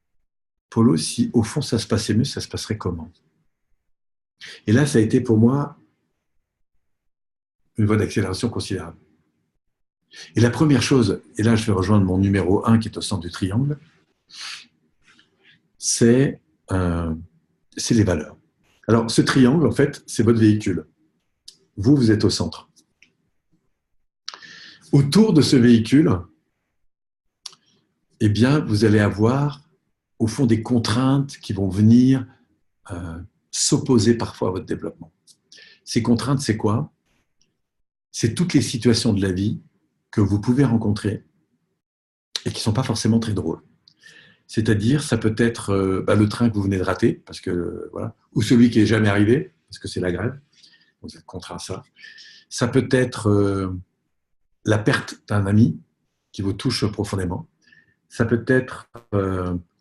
« Polo, si au fond ça se passait mieux, ça se passerait comment ?» Et là, ça a été pour moi une voie d'accélération considérable. Et la première chose, et là je vais rejoindre mon numéro 1 qui est au centre du triangle, c'est les valeurs. Alors ce triangle, en fait, c'est votre véhicule. Vous, vous êtes au centre. Autour de ce véhicule, eh bien, vous allez avoir, au fond, des contraintes qui vont venir s'opposer parfois à votre développement. Ces contraintes, c'est quoi? C'est toutes les situations de la vie que vous pouvez rencontrer et qui ne sont pas forcément très drôles. C'est-à-dire, ça peut être le train que vous venez de rater, parce que, voilà, ou celui qui n'est jamais arrivé, parce que c'est la grève, vous êtes contraint à ça. Ça peut être la perte d'un ami qui vous touche profondément. Ça peut être,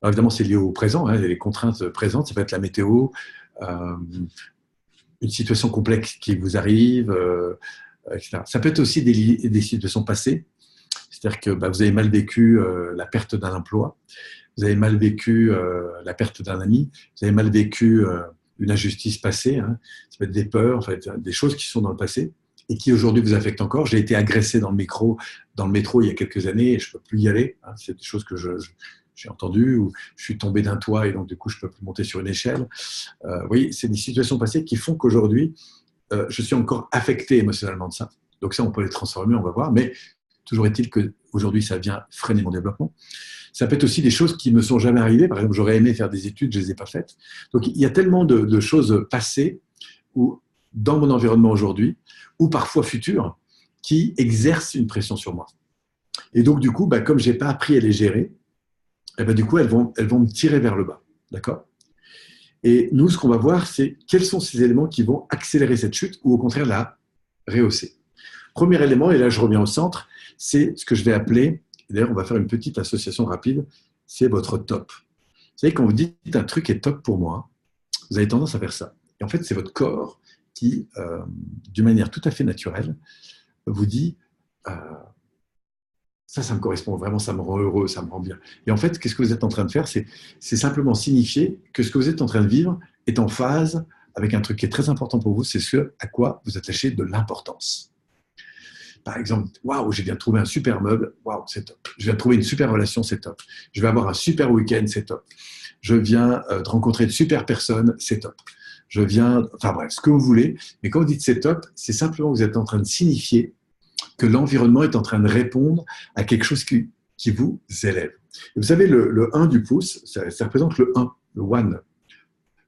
évidemment, c'est lié au présent, hein, les contraintes présentes, ça peut être la météo, une situation complexe qui vous arrive, etc. Ça peut être aussi des situations passées, c'est-à-dire que vous avez mal vécu la perte d'un emploi, vous avez mal vécu la perte d'un ami, vous avez mal vécu une injustice passée, hein. Ça peut être des peurs, en fait, des choses qui sont dans le passé et qui aujourd'hui vous affectent encore. J'ai été agressé dans le métro il y a quelques années et je ne peux plus y aller, hein. C'est des choses que j'ai entendues, ou je suis tombé d'un toit et donc du coup je ne peux plus monter sur une échelle. Vous voyez, c'est des situations passées qui font qu'aujourd'hui je suis encore affecté émotionnellement de ça. Donc ça, on peut les transformer, on va voir, mais toujours est-il qu'aujourd'hui, ça vient freiner mon développement. Ça peut être aussi des choses qui ne me sont jamais arrivées. Par exemple, j'aurais aimé faire des études, je ne les ai pas faites. Donc, il y a tellement de choses passées dans mon environnement aujourd'hui, ou parfois futures, qui exercent une pression sur moi. Et donc, du coup, comme je n'ai pas appris à les gérer, du coup, elles vont me tirer vers le bas. D'accord ? Et nous, ce qu'on va voir, c'est quels sont ces éléments qui vont accélérer cette chute ou au contraire la rehausser. Premier élément, et là je reviens au centre, c'est ce que je vais appeler, d'ailleurs on va faire une petite association rapide, c'est votre top. Vous savez, quand vous dites un truc est top pour moi, vous avez tendance à faire ça. Et en fait, c'est votre corps qui, d'une manière tout à fait naturelle, vous dit Ça me correspond vraiment, ça me rend heureux, ça me rend bien. Et en fait, qu'est-ce que vous êtes en train de faire? C'est simplement signifier que ce que vous êtes en train de vivre est en phase avec un truc qui est très important pour vous, c'est ce à quoi vous attachez de l'importance. Par exemple, waouh, je viens de trouver un super meuble, waouh, c'est top. Je viens de trouver une super relation, c'est top. Je vais avoir un super week-end, c'est top. Je viens de rencontrer de super personnes, c'est top. Je viens, enfin bref, ce que vous voulez. Mais quand vous dites c'est top, c'est simplement que vous êtes en train de signifier que l'environnement est en train de répondre à quelque chose qui vous élève. Et vous savez, le 1 du pouce, ça représente le 1, le one,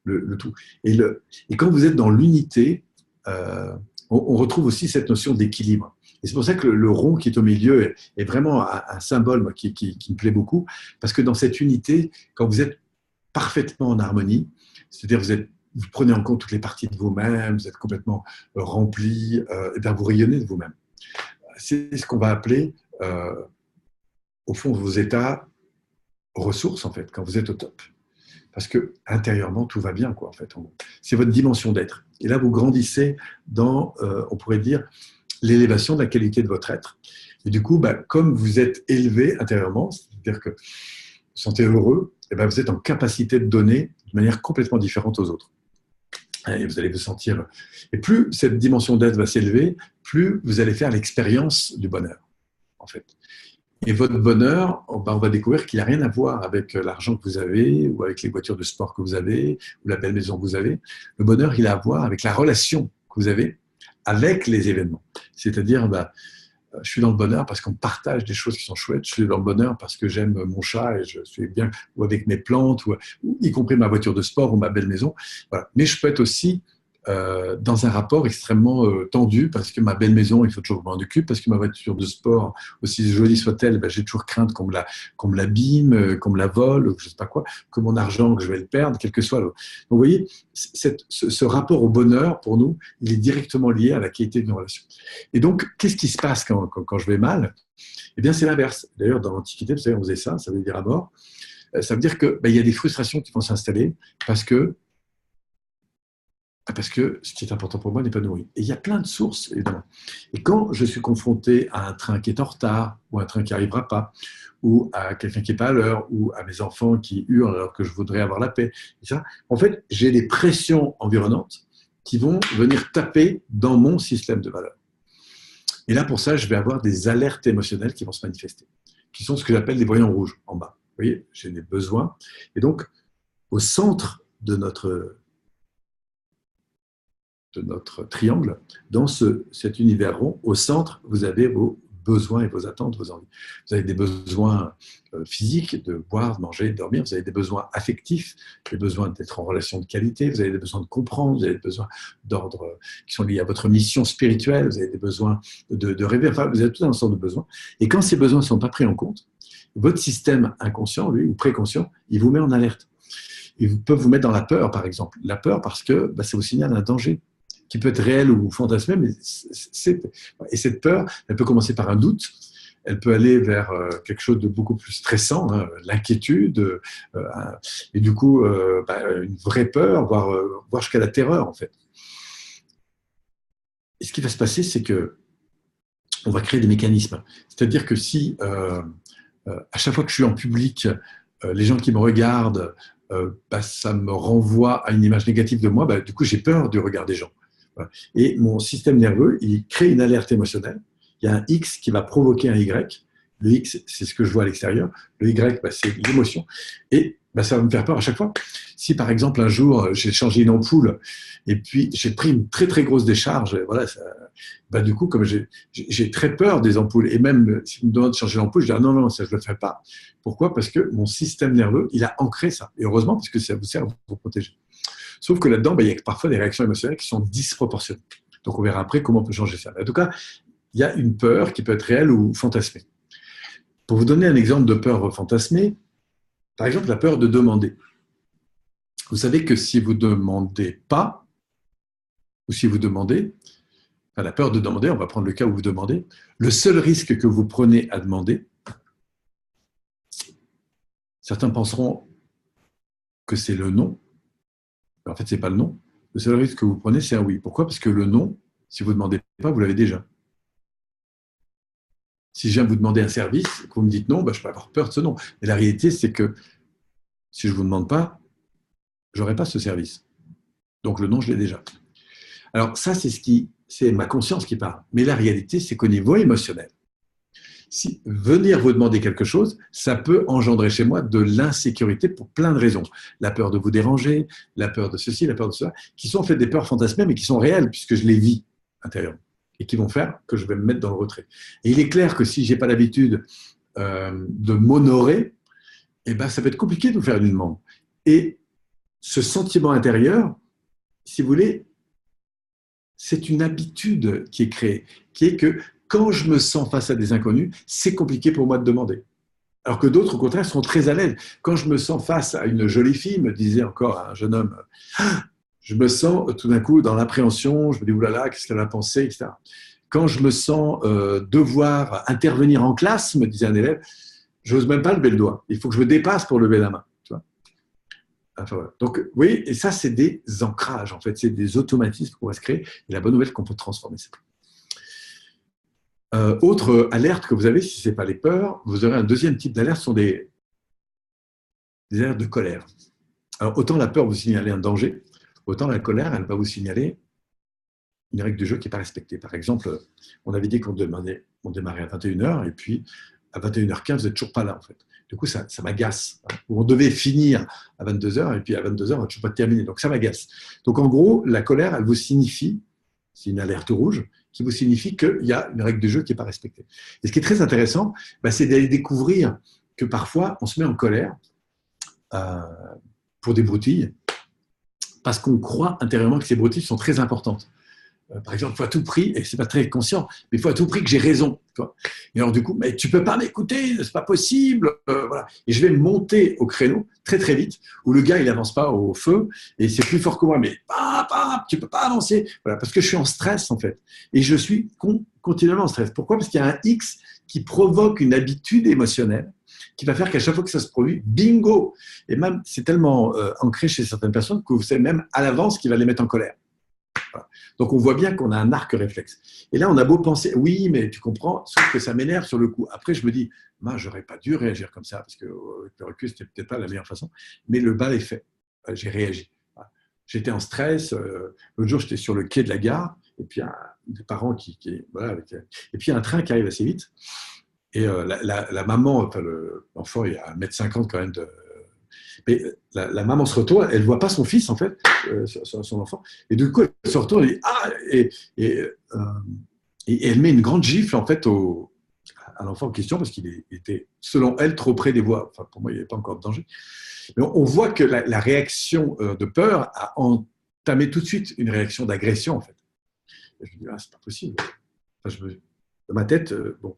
le tout. Et quand vous êtes dans l'unité, on retrouve aussi cette notion d'équilibre. Et c'est pour ça que le rond qui est au milieu est vraiment un symbole moi, qui me plaît beaucoup, parce que dans cette unité, quand vous êtes parfaitement en harmonie, c'est-à-dire vous prenez en compte toutes les parties de vous-même, vous êtes complètement rempli, et bien vous rayonnez de vous-même. C'est ce qu'on va appeler, au fond, vos états ressources, en fait, quand vous êtes au top. Parce que intérieurement, tout va bien, quoi, en fait. C'est votre dimension d'être. Et là, vous grandissez dans, on pourrait dire, l'élévation de la qualité de votre être. Et du coup, comme vous êtes élevé intérieurement, c'est-à-dire que vous vous sentez heureux, et vous êtes en capacité de donner de manière complètement différente aux autres. Et vous allez vous sentir. Et plus cette dimension d'être va s'élever, plus vous allez faire l'expérience du bonheur, en fait. Et votre bonheur, on va découvrir qu'il n'a rien à voir avec l'argent que vous avez, ou avec les voitures de sport que vous avez, ou la belle maison que vous avez. Le bonheur, il a à voir avec la relation que vous avez avec les événements. C'est-à-dire, je suis dans le bonheur parce qu'on partage des choses qui sont chouettes. Je suis dans le bonheur parce que j'aime mon chat et je suis bien, ou avec mes plantes, ou y compris ma voiture de sport ou ma belle maison. Voilà. Mais je peux être aussi dans un rapport extrêmement tendu parce que ma belle maison, il faut toujours que je m'en occupe, parce que ma voiture de sport, aussi jolie soit-elle, j'ai toujours crainte qu'on me l'abîme, qu'on me la vole, je ne sais pas quoi, que mon argent, que je vais le perdre, quel que soit le. Donc, vous voyez, ce rapport au bonheur, pour nous, il est directement lié à la qualité de nos relations. Et donc, qu'est-ce qui se passe quand je vais mal? Eh bien, c'est l'inverse. D'ailleurs, dans l'Antiquité, vous savez, on faisait ça veut dire à mort. Ça veut dire qu'il y a des frustrations qui vont s'installer parce que ce qui est important pour moi n'est pas nourri. Et il y a plein de sources, évidemment. Et quand je suis confronté à un train qui est en retard, ou un train qui n'arrivera pas, ou à quelqu'un qui n'est pas à l'heure, ou à mes enfants qui hurlent alors que je voudrais avoir la paix, et ça, en fait, j'ai des pressions environnantes qui vont venir taper dans mon système de valeurs. Et là, pour ça, je vais avoir des alertes émotionnelles qui vont se manifester, qui sont ce que j'appelle des voyants rouges en bas. Vous voyez, j'ai des besoins. Et donc, au centre de notre triangle, dans cet univers rond, au centre, vous avez vos besoins et vos attentes, vos envies. Vous avez des besoins physiques, de boire, de manger, de dormir. Vous avez des besoins affectifs, des besoins d'être en relation de qualité. Vous avez des besoins de comprendre. Vous avez des besoins d'ordre qui sont liés à votre mission spirituelle. Vous avez des besoins de rêver. Enfin, vous avez tout un ensemble de besoins. Et quand ces besoins ne sont pas pris en compte, votre système inconscient, lui, ou préconscient, il vous met en alerte. Ils peuvent vous mettre dans la peur, par exemple. La peur parce que ça vous signale un danger qui peut être réel ou fantasmé, mais et cette peur, elle peut commencer par un doute, elle peut aller vers quelque chose de beaucoup plus stressant, hein, l'inquiétude, et du coup, une vraie peur, voire jusqu'à la terreur, en fait. Et ce qui va se passer, c'est que on va créer des mécanismes. C'est-à-dire que si, à chaque fois que je suis en public, les gens qui me regardent, ça me renvoie à une image négative de moi, du coup, j'ai peur du regard des gens. Et mon système nerveux, il crée une alerte émotionnelle. Il y a un X qui va provoquer un Y. Le X, c'est ce que je vois à l'extérieur. Le Y, c'est l'émotion. Et ça va me faire peur à chaque fois. Si, par exemple, un jour, j'ai changé une ampoule et puis j'ai pris une très, très grosse décharge, voilà, du coup, comme j'ai très peur des ampoules, et même si on me demande de changer l'ampoule, je dis non, ça, je ne le ferai pas. Pourquoi? Parce que mon système nerveux, il a ancré ça. Et heureusement, parce que ça vous sert à vous protéger. Sauf que là-dedans, il y a parfois des réactions émotionnelles qui sont disproportionnées. Donc, on verra après comment on peut changer ça. En tout cas, il y a une peur qui peut être réelle ou fantasmée. Pour vous donner un exemple de peur fantasmée, par exemple, la peur de demander. Vous savez que si vous ne demandez pas, ou si vous demandez, la peur de demander, on va prendre le cas où vous demandez, le seul risque que vous prenez à demander, certains penseront que c'est le non. En fait, ce n'est pas le non. Le seul risque que vous prenez, c'est un oui. Pourquoi? Parce que le non, si vous ne demandez pas, vous l'avez déjà. Si je viens vous demander un service, que vous me dites non, je peux avoir peur de ce non. Mais la réalité, c'est que si je ne vous demande pas, je n'aurai pas ce service. Donc le non, je l'ai déjà. Alors ça, c'est ma conscience qui parle. Mais la réalité, c'est qu'au niveau émotionnel, si venir vous demander quelque chose, ça peut engendrer chez moi de l'insécurité pour plein de raisons. La peur de vous déranger, la peur de ceci, la peur de cela, qui sont en fait des peurs fantasmées, mais qui sont réelles, puisque je les vis intérieurement, et qui vont faire que je vais me mettre dans le retrait. Et il est clair que si je n'ai pas l'habitude de m'honorer, eh ben, ça peut être compliqué de vous faire une demande. Et ce sentiment intérieur, si vous voulez, c'est une habitude qui est créée, qui est que quand je me sens face à des inconnus, c'est compliqué pour moi de demander. Alors que d'autres, au contraire, sont très à l'aise. Quand je me sens face à une jolie fille, me disait encore un jeune homme, je me sens tout d'un coup dans l'appréhension, je me dis, oulala, qu'est-ce qu'elle va penser, etc. Quand je me sens devoir intervenir en classe, me disait un élève, je n'ose même pas lever le doigt. Il faut que je me dépasse pour lever la main. Tu vois, enfin, voilà. Donc, oui, et ça, c'est des ancrages, en fait. C'est des automatismes qu'on va se créer. Et la bonne nouvelle, c'est qu'on peut transformer ça. Autre alerte que vous avez, si ce n'est pas les peurs, vous aurez un deuxième type d'alerte, ce sont des alertes de colère. Alors, autant la peur vous signaler un danger, autant la colère, elle va vous signaler une règle du jeu qui n'est pas respectée. Par exemple, on avait dit qu'on démarrait à 21h, et puis à 21h15, vous n'êtes toujours pas là, en fait. Du coup, ça m'agace. On devait finir à 22h, et puis à 22h, on n'a toujours pas terminé. Donc, ça m'agace. Donc, en gros, la colère, elle vous signifie, c'est une alerte rouge, qui vous signifie qu'il y a une règle du jeu qui n'est pas respectée. Et ce qui est très intéressant, c'est d'aller découvrir que parfois, on se met en colère pour des broutilles, parce qu'on croit intérieurement que ces broutilles sont très importantes. Par exemple, il faut à tout prix, et ce n'est pas très conscient, mais il faut à tout prix que j'ai raison. Et alors du coup, mais tu ne peux pas m'écouter, ce n'est pas possible. Voilà. Et je vais monter au créneau très très vite, où le gars, il n'avance pas au feu, et c'est plus fort que moi, mais tu ne peux pas avancer. Voilà, parce que je suis en stress, en fait. Et je suis continuellement en stress. Pourquoi ? Parce qu'il y a un X qui provoque une habitude émotionnelle, qui va faire qu'à chaque fois que ça se produit, bingo. Et même, c'est tellement ancré chez certaines personnes que vous savez même à l'avance qu'il va les mettre en colère. Voilà. Donc, on voit bien qu'on a un arc réflexe. Et là, on a beau penser, oui, mais tu comprends, sauf que ça m'énerve sur le coup. Après, je me dis, j'aurais pas dû réagir comme ça, parce que le recul, c'était peut-être pas la meilleure façon. Mais le bal est fait. J'ai réagi. Voilà. J'étais en stress. L'autre jour, j'étais sur le quai de la gare, et puis des parents voilà, et puis il y a un train qui arrive assez vite. Et la maman, enfin, l'enfant, il y a 1m50 quand même de. Mais la maman se retourne, elle ne voit pas son fils, en fait, son enfant. Et du coup, elle se retourne, elle dit « et elle met une grande gifle, en fait, à l'enfant en question, parce qu'il était, selon elle, trop près des voies. Enfin, pour moi, il n'y avait pas encore de danger. Mais on voit que la réaction de peur a entamé tout de suite une réaction d'agression, en fait. Et je me dis, c'est pas possible. Enfin, dans ma tête, bon.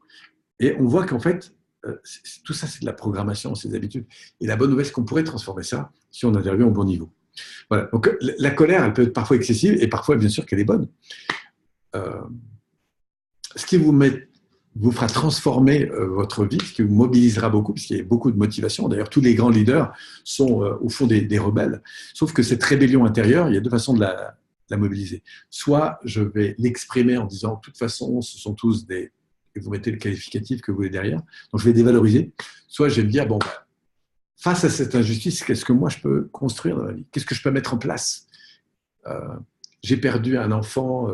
Et on voit qu'en fait, tout ça, c'est de la programmation, c'est des habitudes. Et la bonne nouvelle, c'est qu'on pourrait transformer ça si on intervient au bon niveau. Voilà. Donc, la colère, elle peut être parfois excessive et parfois, bien sûr, qu'elle est bonne. Ce qui vous fera transformer votre vie, ce qui vous mobilisera beaucoup, parce qu'il y a beaucoup de motivation. D'ailleurs, tous les grands leaders sont au fond des rebelles. Sauf que cette rébellion intérieure, il y a deux façons de la mobiliser. Soit je vais l'exprimer en disant, de toute façon, ce sont tous des... et vous mettez le qualificatif que vous voulez derrière. Donc, je vais dévaloriser. Soit je vais me dire, bon, face à cette injustice, qu'est-ce que moi, je peux construire dans la vie ? Qu'est-ce que je peux mettre en place ? J'ai perdu un enfant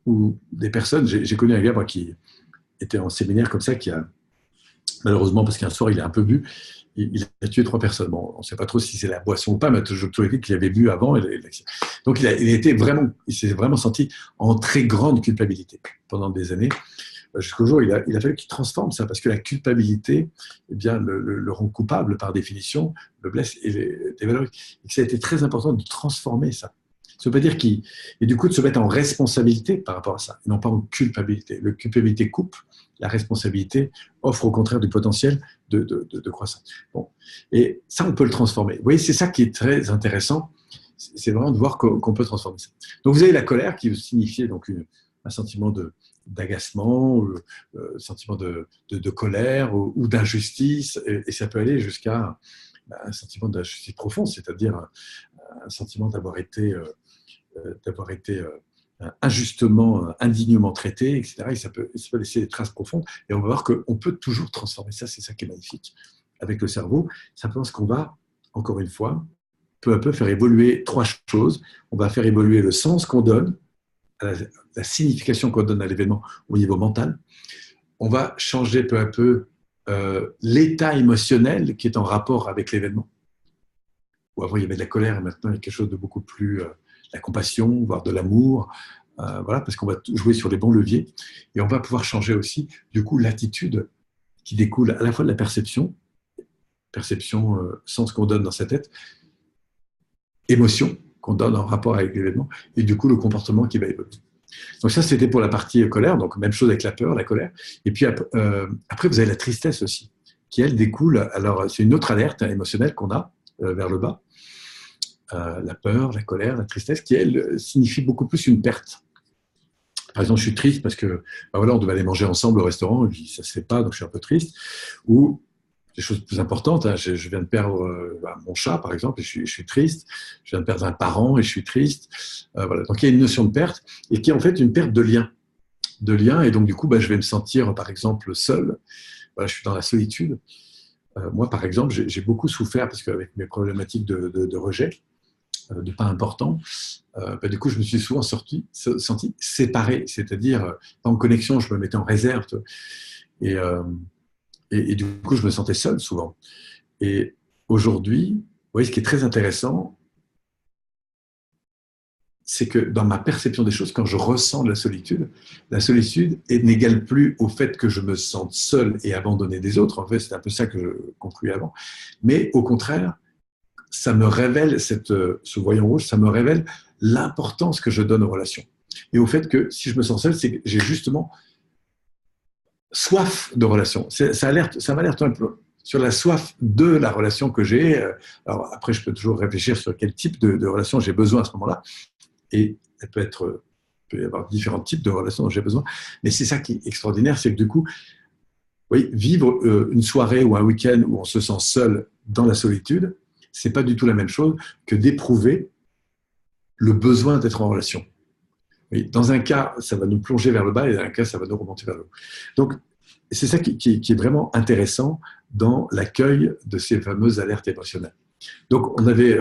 ou des personnes. J'ai connu un gars moi, qui était en séminaire comme ça, qui a, malheureusement, parce qu'un soir, il a un peu bu, il a tué 3 personnes. Bon, on ne sait pas trop si c'est la boisson ou pas, mais toujours été qu'il avait bu avant. Donc, il s'est vraiment senti en très grande culpabilité pendant des années. Jusqu'au jour, il a fallu qu'il transforme ça, parce que la culpabilité, eh bien, le rend coupable par définition, le blesse et dévalorise. Et que ça a été très important de transformer ça. Ça ne veut pas dire et du coup de se mettre en responsabilité par rapport à ça, et non pas en culpabilité. La culpabilité coupe, la responsabilité offre au contraire du potentiel de croissance. Bon. Et ça, on peut le transformer. Vous voyez, c'est ça qui est très intéressant, c'est vraiment de voir qu'on peut transformer ça. Donc vous avez la colère qui signifie donc un sentiment d'agacement, sentiment de colère ou d'injustice, et ça peut aller jusqu'à un sentiment d'injustice profonde, c'est-à-dire un sentiment d'avoir été injustement, indignement traité, etc. Et ça peut laisser des traces profondes. Et on va voir qu'on peut toujours transformer ça. C'est ça qui est magnifique avec le cerveau. Simplement, ce qu'on va, encore une fois, peu à peu faire évoluer trois choses. On va faire évoluer le sens qu'on donne, la signification qu'on donne à l'événement au niveau mental. On va changer peu à peu l'état émotionnel qui est en rapport avec l'événement. Où avant, il y avait de la colère et maintenant, il y a quelque chose de beaucoup plus la compassion, voire de l'amour, voilà, parce qu'on va jouer sur les bons leviers. Et on va pouvoir changer aussi, du coup, l'attitude qui découle à la fois de la perception, sens qu'on donne dans sa tête, émotion qu'on donne en rapport avec l'événement, et du coup, le comportement qui va évoluer. Donc ça, c'était pour la partie colère, donc même chose avec la peur, la colère. Et puis après, vous avez la tristesse aussi, qui, elle, découle, alors c'est une autre alerte émotionnelle qu'on a vers le bas, la peur, la colère, la tristesse, qui, elle, signifie beaucoup plus une perte. Par exemple, je suis triste parce que ben voilà, on devait aller manger ensemble au restaurant, et puis ça ne se fait pas, donc je suis un peu triste. Ou des choses plus importantes, hein, je viens de perdre mon chat, par exemple, et je suis triste. Je viens de perdre un parent et je suis triste. Voilà. Donc il y a une notion de perte, et qui est en fait une perte de lien. Et donc du coup, ben, je vais me sentir, par exemple, seul. Voilà, je suis dans la solitude. Moi, par exemple, j'ai beaucoup souffert, parce qu'avec mes problématiques de rejet, de pas important, ben, du coup, je me suis souvent senti séparé, c'est-à-dire pas en connexion, je me mettais en réserve. Et du coup, je me sentais seul souvent. Et aujourd'hui, vous voyez, ce qui est très intéressant, c'est que dans ma perception des choses, quand je ressens de la solitude n'égale plus au fait que je me sente seul et abandonné des autres. En fait, c'est un peu ça que je concluais avant. Mais au contraire, ça me révèle, ce voyant rouge, ça me révèle l'importance que je donne aux relations. Et au fait que si je me sens seul, c'est que j'ai justement soif de relations. Ça m'alerte un peu sur la soif de la relation que j'ai. Alors après, je peux toujours réfléchir sur quel type de relation j'ai besoin à ce moment-là. Et il peut y avoir différents types de relations dont j'ai besoin. Mais c'est ça qui est extraordinaire, c'est que du coup, oui, vivre une soirée ou un week-end où on se sent seul dans la solitude, c'est pas du tout la même chose que d'éprouver le besoin d'être en relation. Oui, dans un cas, ça va nous plonger vers le bas et dans un cas, ça va nous remonter vers le haut. Donc, c'est ça qui est vraiment intéressant dans l'accueil de ces fameuses alertes émotionnelles. Donc, on avait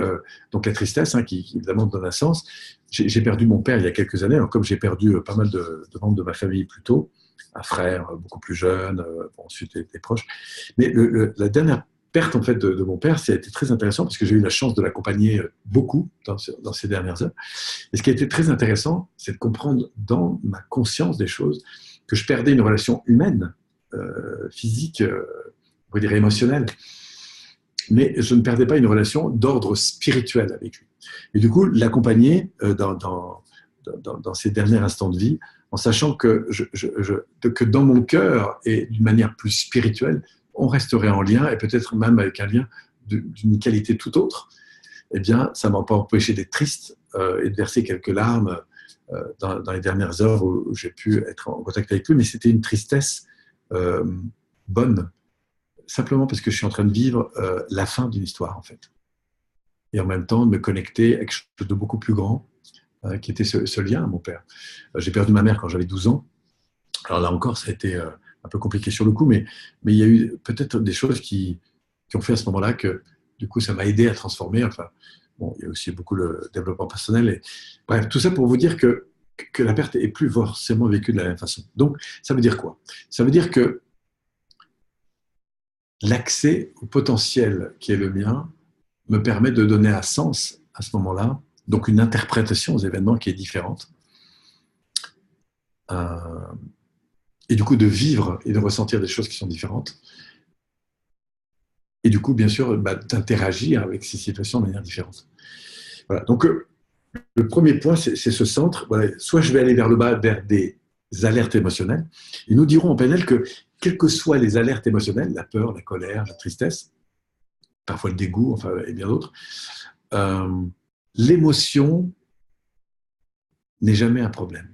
donc la tristesse, hein, qui évidemment donne un sens. J'ai perdu mon père il y a quelques années, alors comme j'ai perdu pas mal de membres de ma famille plus tôt, un frère beaucoup plus jeune, ensuite des proches. Mais la dernière perte en fait de mon père, ça a été très intéressant parce que j'ai eu la chance de l'accompagner beaucoup dans ces dernières heures. Et ce qui a été très intéressant, c'est de comprendre dans ma conscience des choses que je perdais une relation humaine, physique, on va dire émotionnelle, mais je ne perdais pas une relation d'ordre spirituel avec lui. Et du coup, l'accompagner dans ces derniers instants de vie, en sachant que dans mon cœur et d'une manière plus spirituelle, on resterait en lien, et peut-être même avec un lien d'une qualité tout autre, eh bien, ça ne m'a pas empêché d'être triste et de verser quelques larmes dans les dernières heures où j'ai pu être en contact avec lui, mais c'était une tristesse bonne, simplement parce que je suis en train de vivre la fin d'une histoire, en fait. Et en même temps, de me connecter à quelque chose de beaucoup plus grand, qui était ce lien à mon père. J'ai perdu ma mère quand j'avais 12 ans. Alors là encore, ça a été un peu compliqué sur le coup, mais il y a eu peut-être des choses qui ont fait à ce moment-là que, du coup, ça m'a aidé à transformer. Enfin, bon, il y a aussi beaucoup le développement personnel. Et, bref, tout ça pour vous dire que la perte est plus forcément vécue de la même façon. Donc, ça veut dire quoi? Ça veut dire que l'accès au potentiel qui est le mien me permet de donner un sens à ce moment-là, donc une interprétation aux événements qui est différente. Et du coup, de vivre et de ressentir des choses qui sont différentes. Et du coup, bien sûr, d'interagir avec ces situations de manière différente. Voilà. Donc, le premier point, c'est ce centre. Voilà. Soit je vais aller vers le bas, vers des alertes émotionnelles. Et nous dirons en PNL que, quelles que soient les alertes émotionnelles, la peur, la colère, la tristesse, parfois le dégoût, enfin, et bien d'autres, l'émotion n'est jamais un problème.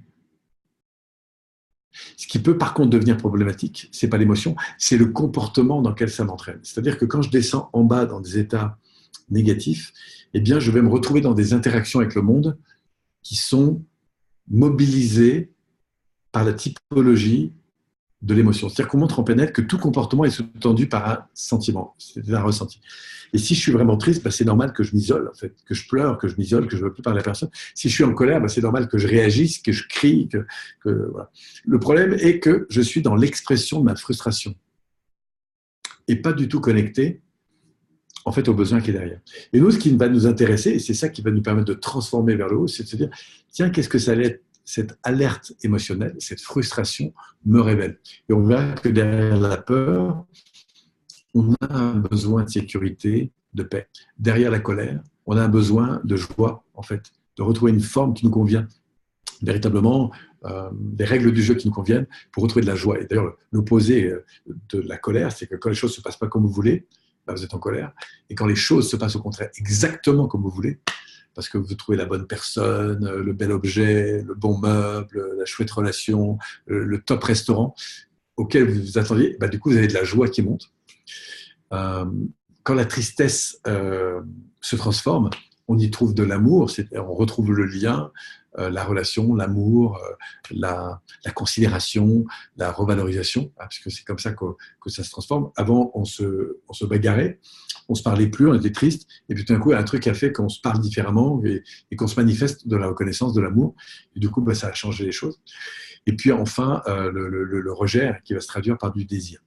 Ce qui peut par contre devenir problématique, ce n'est pas l'émotion, c'est le comportement dans lequel ça m'entraîne. C'est-à-dire que quand je descends en bas dans des états négatifs, eh bien, je vais me retrouver dans des interactions avec le monde qui sont mobilisé par la typologie de l'émotion. C'est-à-dire qu'on montre en PNL que tout comportement est sous-tendu par un sentiment, c'est un ressenti. Et si je suis vraiment triste, c'est normal que je m'isole, en fait, que je pleure, que je m'isole, que je ne veux plus parler à personne. Si je suis en colère, c'est normal que je réagisse, que je crie. Voilà. Le problème est que je suis dans l'expression de ma frustration et pas du tout connecté en fait, au besoin qui est derrière. Et nous, ce qui va nous intéresser, et c'est ça qui va nous permettre de transformer vers le haut, c'est de se dire, tiens, qu'est-ce que ça allait être, cette alerte émotionnelle, cette frustration me révèle. Et on verra que derrière la peur, on a un besoin de sécurité, de paix. Derrière la colère, on a un besoin de joie, en fait, de retrouver une forme qui nous convient, véritablement des règles du jeu qui nous conviennent pour retrouver de la joie. Et d'ailleurs, l'opposé de la colère, c'est que quand les choses ne se passent pas comme vous voulez, vous êtes en colère. Et quand les choses se passent au contraire exactement comme vous voulez, parce que vous trouvez la bonne personne, le bel objet, le bon meuble, la chouette relation, le top restaurant auquel vous vous attendiez, du coup, vous avez de la joie qui monte. Quand la tristesse se transforme, on y trouve de l'amour, on retrouve le lien, la relation, l'amour, la considération, la revalorisation, puisque c'est comme ça que ça se transforme. Avant, on se bagarrait, on se parlait plus, on était triste, et puis tout d'un coup, il y a un truc qui a fait qu'on se parle différemment et qu'on se manifeste de la reconnaissance, de l'amour, et du coup, ça a changé les choses. Et puis enfin, le rejet qui va se traduire par du désir.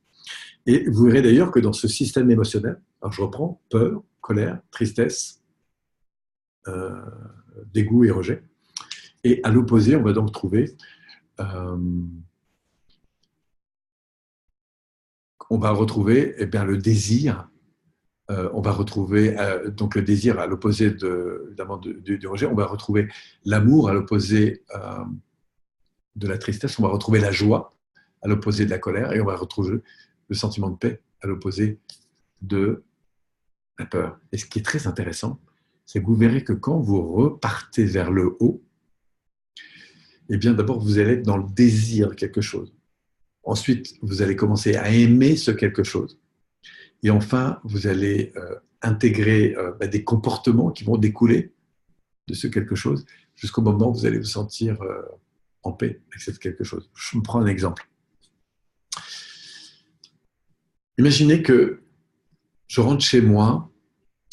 Et vous verrez d'ailleurs que dans ce système émotionnel, alors je reprends, peur, colère, tristesse, dégoût et rejet. Et à l'opposé, on va donc trouver, on va retrouver le désir. On va retrouver donc le désir à l'opposé évidemment du rejet. On va retrouver l'amour à l'opposé de la tristesse. On va retrouver la joie à l'opposé de la colère. Et on va retrouver le sentiment de paix à l'opposé de la peur. Et ce qui est très intéressant, c'est que vous verrez que quand vous repartez vers le haut, eh bien d'abord vous allez être dans le désir de quelque chose. Ensuite, vous allez commencer à aimer ce quelque chose. Et enfin, vous allez intégrer des comportements qui vont découler de ce quelque chose jusqu'au moment où vous allez vous sentir en paix avec ce quelque chose. Je me prends un exemple. Imaginez que je rentre chez moi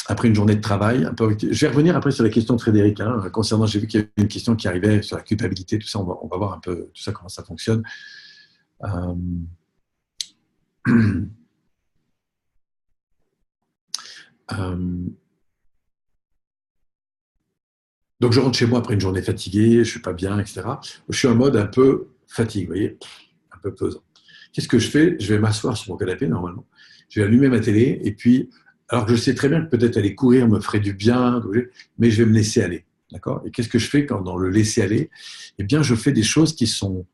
après une journée de travail. Je vais revenir après sur la question de Frédéric. Concernant, j'ai vu qu'il y avait une question qui arrivait sur la culpabilité, tout ça. On va voir un peu tout ça, comment ça fonctionne. Donc je rentre chez moi après une journée fatiguée, je ne suis pas bien, etc. Je suis en mode un peu fatigue, vous voyez, un peu pesant. Qu'est-ce que je fais? Je vais m'asseoir sur mon canapé, normalement. Je vais allumer ma télé, et puis, alors que je sais très bien que peut-être aller courir me ferait du bien, mais je vais me laisser aller. D'accord? Et qu'est-ce que je fais quand dans le laisser aller? Eh bien, je fais des choses qui sont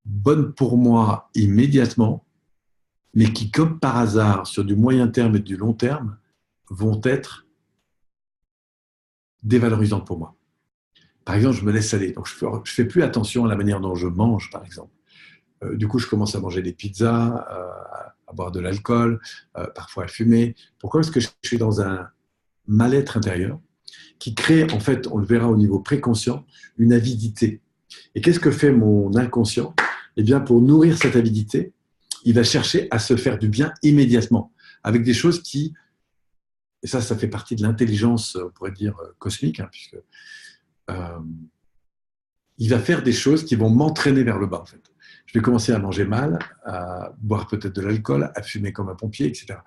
bonnes pour moi immédiatement, mais qui, comme par hasard, sur du moyen terme et du long terme, vont être dévalorisantes pour moi. Par exemple, je me laisse aller. Donc, je ne fais plus attention à la manière dont je mange, par exemple. Du coup, je commence à manger des pizzas, à boire de l'alcool, parfois à fumer. Pourquoi? Parce que je suis dans un mal-être intérieur qui crée, en fait, on le verra au niveau préconscient, une avidité. Et qu'est-ce que fait mon inconscient? Eh bien, pour nourrir cette avidité, il va chercher à se faire du bien immédiatement, avec des choses qui, et ça fait partie de l'intelligence, on pourrait dire, cosmique, puisque il va faire des choses qui vont m'entraîner vers le bas, en fait. Je vais commencer à manger mal, à boire peut-être de l'alcool, à fumer comme un pompier, etc.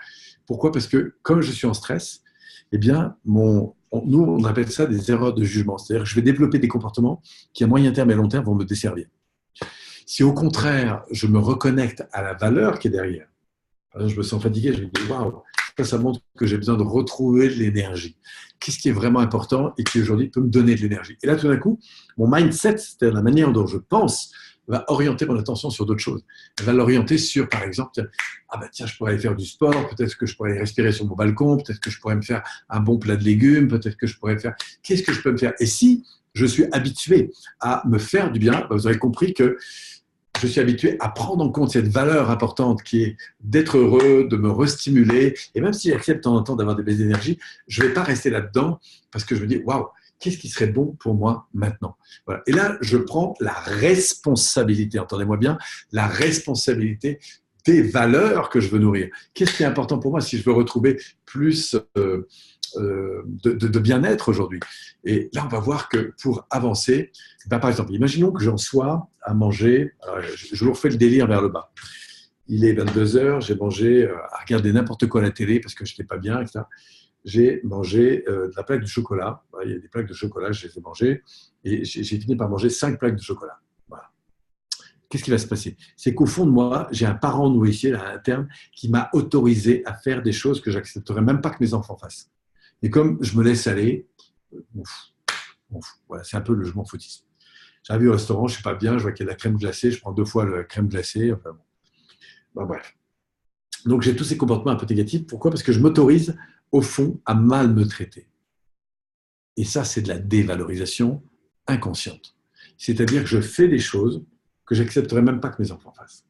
Pourquoi? Parce que comme je suis en stress, eh bien, nous, on appelle ça des erreurs de jugement. C'est-à-dire que je vais développer des comportements qui, à moyen terme et à long terme, vont me desservir. Si au contraire, je me reconnecte à la valeur qui est derrière, par exemple, je me sens fatigué, je me dis, waouh, ça montre que j'ai besoin de retrouver de l'énergie. Qu'est-ce qui est vraiment important et qui aujourd'hui peut me donner de l'énergie? Et là, tout d'un coup, mon mindset, c'est-à-dire la manière dont je pense, va orienter mon attention sur d'autres choses. Elle va l'orienter sur, par exemple, tiens, je pourrais aller faire du sport, peut-être que je pourrais aller respirer sur mon balcon, peut-être que je pourrais me faire un bon plat de légumes, peut-être que je pourrais faire… Qu'est-ce que je peux me faire? Et si je suis habitué à me faire du bien, vous aurez compris que je suis habitué à prendre en compte cette valeur importante qui est d'être heureux, de me restimuler. Et même si j'accepte de temps en temps d'avoir des baisses d'énergie, je ne vais pas rester là-dedans parce que je me dis, waouh, qu'est-ce qui serait bon pour moi maintenant? Voilà. Et là, je prends la responsabilité, entendez-moi bien, la responsabilité des valeurs que je veux nourrir. Qu'est-ce qui est important pour moi si je veux retrouver plus de bien-être aujourd'hui? Et là, on va voir que pour avancer, ben, par exemple, imaginons que j'en sois à manger, je vous refais le délire vers le bas. Il est 22 heures, j'ai mangé, à regarder n'importe quoi à la télé parce que je n'étais pas bien, etc. J'ai mangé de la plaque de chocolat. Il y a des plaques de chocolat, je les ai mangées. Et j'ai fini par manger 5 plaques de chocolat. Voilà. Qu'est-ce qui va se passer? C'est qu'au fond de moi, j'ai un parent nourricier, à l'interne, qui m'a autorisé à faire des choses que j'accepterais même pas que mes enfants fassent. Et comme je me laisse aller, voilà, c'est un peu le je m'en foutisme. J'arrive au restaurant, je ne suis pas bien, je vois qu'il y a de la crème glacée, je prends 2 fois la crème glacée. Enfin, bon, bref. Donc j'ai tous ces comportements un peu négatifs. Pourquoi? Parce que je m'autorise, au fond, à mal me traiter. Et ça, c'est de la dévalorisation inconsciente. C'est-à-dire que je fais des choses que j'accepterais même pas que mes enfants fassent.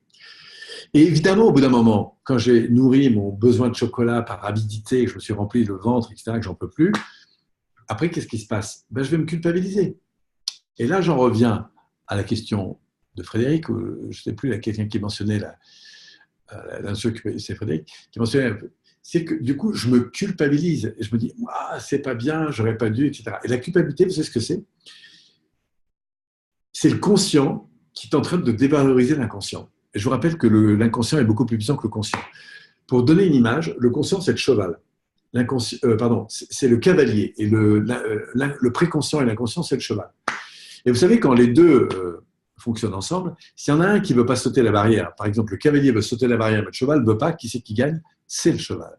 Et évidemment, au bout d'un moment, quand j'ai nourri mon besoin de chocolat par avidité, que je me suis rempli le ventre, etc., que j'en peux plus, après, qu'est-ce qui se passe? Ben, je vais me culpabiliser. Et là, j'en reviens à la question de Frédéric, ou je ne sais plus, il y a quelqu'un qui mentionnait, c'est Frédéric, qui mentionnait, c'est que du coup, je me culpabilise. Et je me dis, ah, c'est pas bien, j'aurais pas dû, etc. Et la culpabilité, vous savez ce que c'est? C'est le conscient qui est en train de dévaloriser l'inconscient. Et je vous rappelle que l'inconscient est beaucoup plus puissant que le conscient. Pour donner une image, le conscient, c'est le cheval. C'est le cavalier. Et le préconscient et l'inconscient, c'est le cheval. Et vous savez, quand les deux fonctionnent ensemble, s'il y en a un qui ne veut pas sauter la barrière, par exemple, le cavalier veut sauter la barrière, mais le cheval ne veut pas, qui c'est qui gagne? C'est le cheval.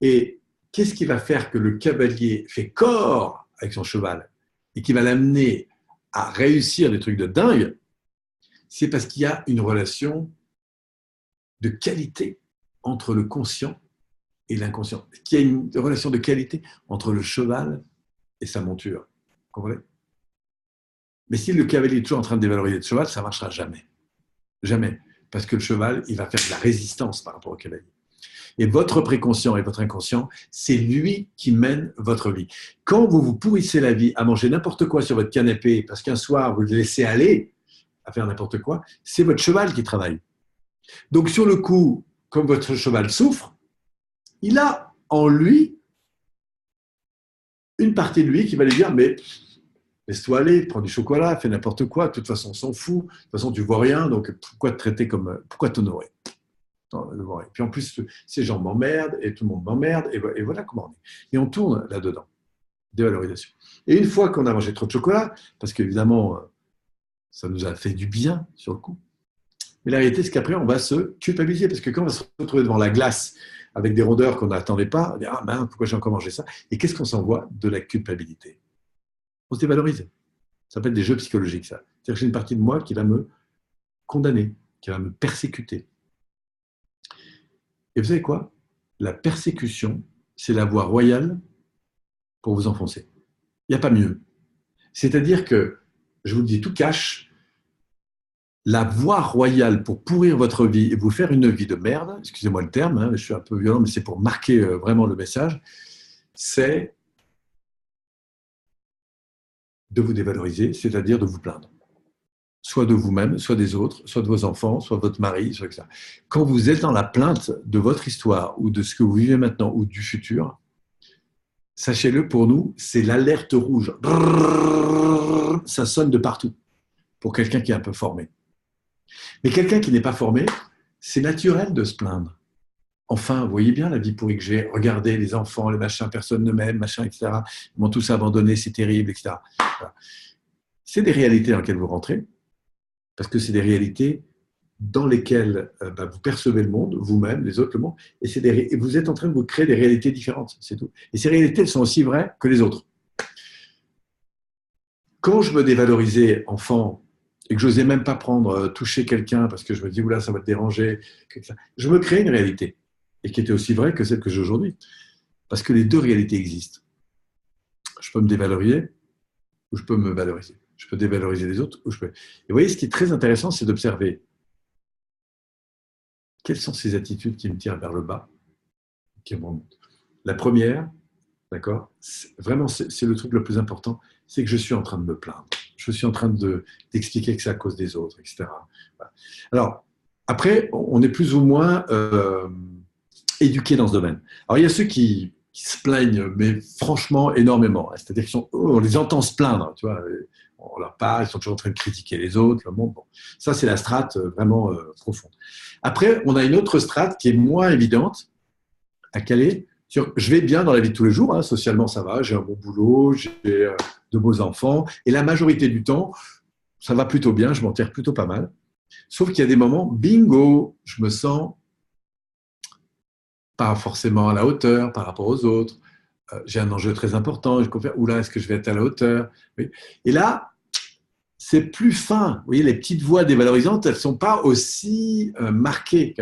Et qu'est-ce qui va faire que le cavalier fait corps avec son cheval et qui va l'amener à réussir des trucs de dingue? C'est parce qu'il y a une relation de qualité entre le conscient et l'inconscient. Qu'il y a une relation de qualité entre le cheval et sa monture. Vous comprenez? Mais si le cavalier est toujours en train de dévaloriser le cheval, ça ne marchera jamais. Jamais. Parce que le cheval, il va faire de la résistance par rapport au cavalier. Et votre préconscient et votre inconscient, c'est lui qui mène votre vie. Quand vous vous pourrissez la vie à manger n'importe quoi sur votre canapé, parce qu'un soir, vous le laissez aller à faire n'importe quoi, c'est votre cheval qui travaille. Donc, sur le coup, comme votre cheval souffre, il a en lui une partie de lui qui va lui dire, mais laisse-toi aller, prends du chocolat, fais n'importe quoi, de toute façon, on s'en fout, de toute façon, tu ne vois rien, donc pourquoi te traiter comme, pourquoi t'honorer? Et puis en plus, ces gens m'emmerdent et tout le monde m'emmerde, et voilà comment on est. Et on tourne là-dedans, dévalorisation. Et une fois qu'on a mangé trop de chocolat, parce qu'évidemment, ça nous a fait du bien sur le coup, mais la réalité, c'est qu'après, on va se culpabiliser, parce que quand on va se retrouver devant la glace avec des rondeurs qu'on n'attendait pas, on va dire, ah ben, pourquoi j'ai encore mangé ça? Et qu'est-ce qu'on s'envoie? De la culpabilité. On se dévalorise. Ça s'appelle des jeux psychologiques, ça. C'est-à-dire que j'ai une partie de moi qui va me condamner, qui va me persécuter. Et vous savez quoi? La persécution, c'est la voie royale pour vous enfoncer. Il n'y a pas mieux. C'est-à-dire que, je vous le dis tout cash, la voie royale pour pourrir votre vie et vous faire une vie de merde, excusez-moi le terme, hein, je suis un peu violent, mais c'est pour marquer vraiment le message, c'est de vous dévaloriser, c'est-à-dire de vous plaindre. Soit de vous-même, soit des autres, soit de vos enfants, soit de votre mari, soit que ça. Quand vous êtes dans la plainte de votre histoire ou de ce que vous vivez maintenant ou du futur, sachez-le, pour nous, c'est l'alerte rouge. Ça sonne de partout pour quelqu'un qui est un peu formé. Mais quelqu'un qui n'est pas formé, c'est naturel de se plaindre. Enfin, vous voyez bien la vie pourrie que j'ai. Regardez les enfants, les machins, personne ne m'aime, machin, etc. Ils m'ont tous abandonné, c'est terrible, etc. Voilà. C'est des réalités dans lesquelles vous rentrez, parce que c'est des réalités dans lesquelles vous percevez le monde, vous-même, les autres, le monde, et vous êtes en train de vous créer des réalités différentes, c'est tout. Et ces réalités, elles sont aussi vraies que les autres. Quand je me dévalorisais enfant et que je n'osais même pas toucher quelqu'un parce que je me dis, oula, ça va te déranger, je me crée une réalité, et qui était aussi vraie que celle que j'ai aujourd'hui. Parce que les deux réalités existent. Je peux me dévaloriser ou je peux me valoriser. Je peux dévaloriser les autres ou je peux... Et vous voyez, ce qui est très intéressant, c'est d'observer quelles sont ces attitudes qui me tirent vers le bas, qui me remontent. La première, d'accord? Vraiment, c'est le truc le plus important, c'est que je suis en train de me plaindre. Je suis en train d'expliquer que c'est à cause des autres, etc. Voilà. Alors, après, on est plus ou moins éduqués dans ce domaine. Alors, il y a ceux qui se plaignent, mais franchement, énormément. C'est-à-dire qu'on les entend se plaindre, tu vois. On leur parle, ils sont toujours en train de critiquer les autres. Le monde, bon. Ça, c'est la strate vraiment profonde. Après, on a une autre strate qui est moins évidente à caler. Je vais bien dans la vie de tous les jours, hein, socialement ça va, j'ai un bon boulot, j'ai de beaux enfants, et la majorité du temps, ça va plutôt bien, je m'en tire plutôt pas mal. Sauf qu'il y a des moments, bingo, je me sens pas forcément à la hauteur par rapport aux autres. J'ai un enjeu très important, je confère, oula, est-ce que je vais être à la hauteur? Oui. Et là, c'est plus fin. Vous voyez, les petites voix dévalorisantes, elles ne sont pas aussi marquées.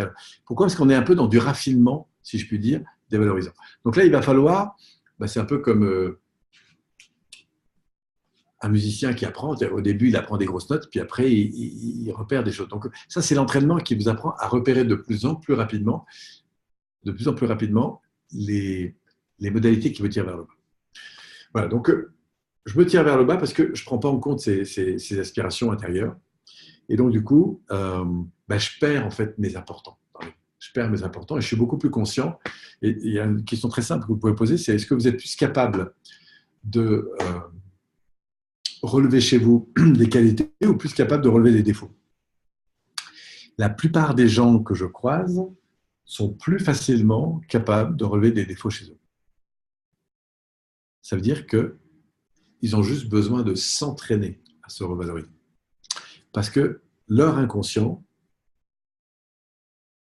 Pourquoi? Parce qu'on est un peu dans du raffinement, si je puis dire, dévalorisant. Donc là, il va falloir, c'est un peu comme un musicien qui apprend. Au début, il apprend des grosses notes, puis après, il repère des choses. Donc ça, c'est l'entraînement qui vous apprend à repérer de plus en plus rapidement les modalités qui vous tirent vers le bas. Voilà, donc je me tire vers le bas parce que je ne prends pas en compte ces aspirations intérieures. Et donc, du coup, je perds en fait mes importants. Je perds mes importants et je suis beaucoup plus conscient. Et il y a une question très simple que vous pouvez poser, c'est est-ce que vous êtes plus capable de relever chez vous des qualités ou plus capable de relever des défauts? La plupart des gens que je croise sont plus facilement capables de relever des défauts chez eux. Ça veut dire qu'ils ont juste besoin de s'entraîner à se revaloriser. Parce que leur inconscient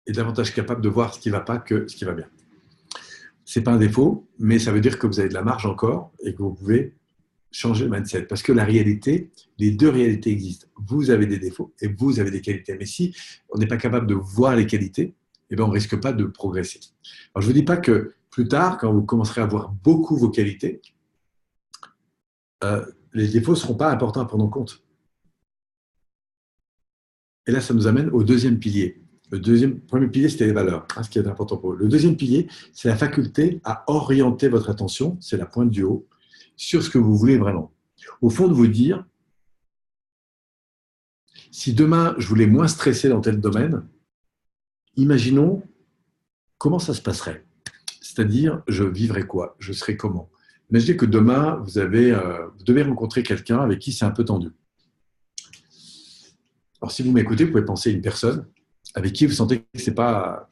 est davantage capable de voir ce qui ne va pas que ce qui va bien. Ce n'est pas un défaut, mais ça veut dire que vous avez de la marge encore et que vous pouvez changer le mindset. Parce que la réalité, les deux réalités existent. Vous avez des défauts et vous avez des qualités. Mais si on n'est pas capable de voir les qualités, eh bien on ne risque pas de progresser. Alors, je ne vous dis pas que plus tard, quand vous commencerez à voir beaucoup vos qualités, les défauts ne seront pas importants à prendre en compte. Et là, ça nous amène au deuxième pilier. Premier pilier, c'était les valeurs, ce qui est important pour eux. Le deuxième pilier, c'est la faculté à orienter votre attention, c'est la pointe du haut, sur ce que vous voulez vraiment. Au fond, de vous dire, si demain, je voulais moins stresser dans tel domaine, imaginons comment ça se passerait. C'est-à-dire, je vivrais quoi? Je serais comment? Imaginez que demain, vous devez rencontrer quelqu'un avec qui c'est un peu tendu. Alors, si vous m'écoutez, vous pouvez penser à une personne avec qui vous sentez que c'est pas...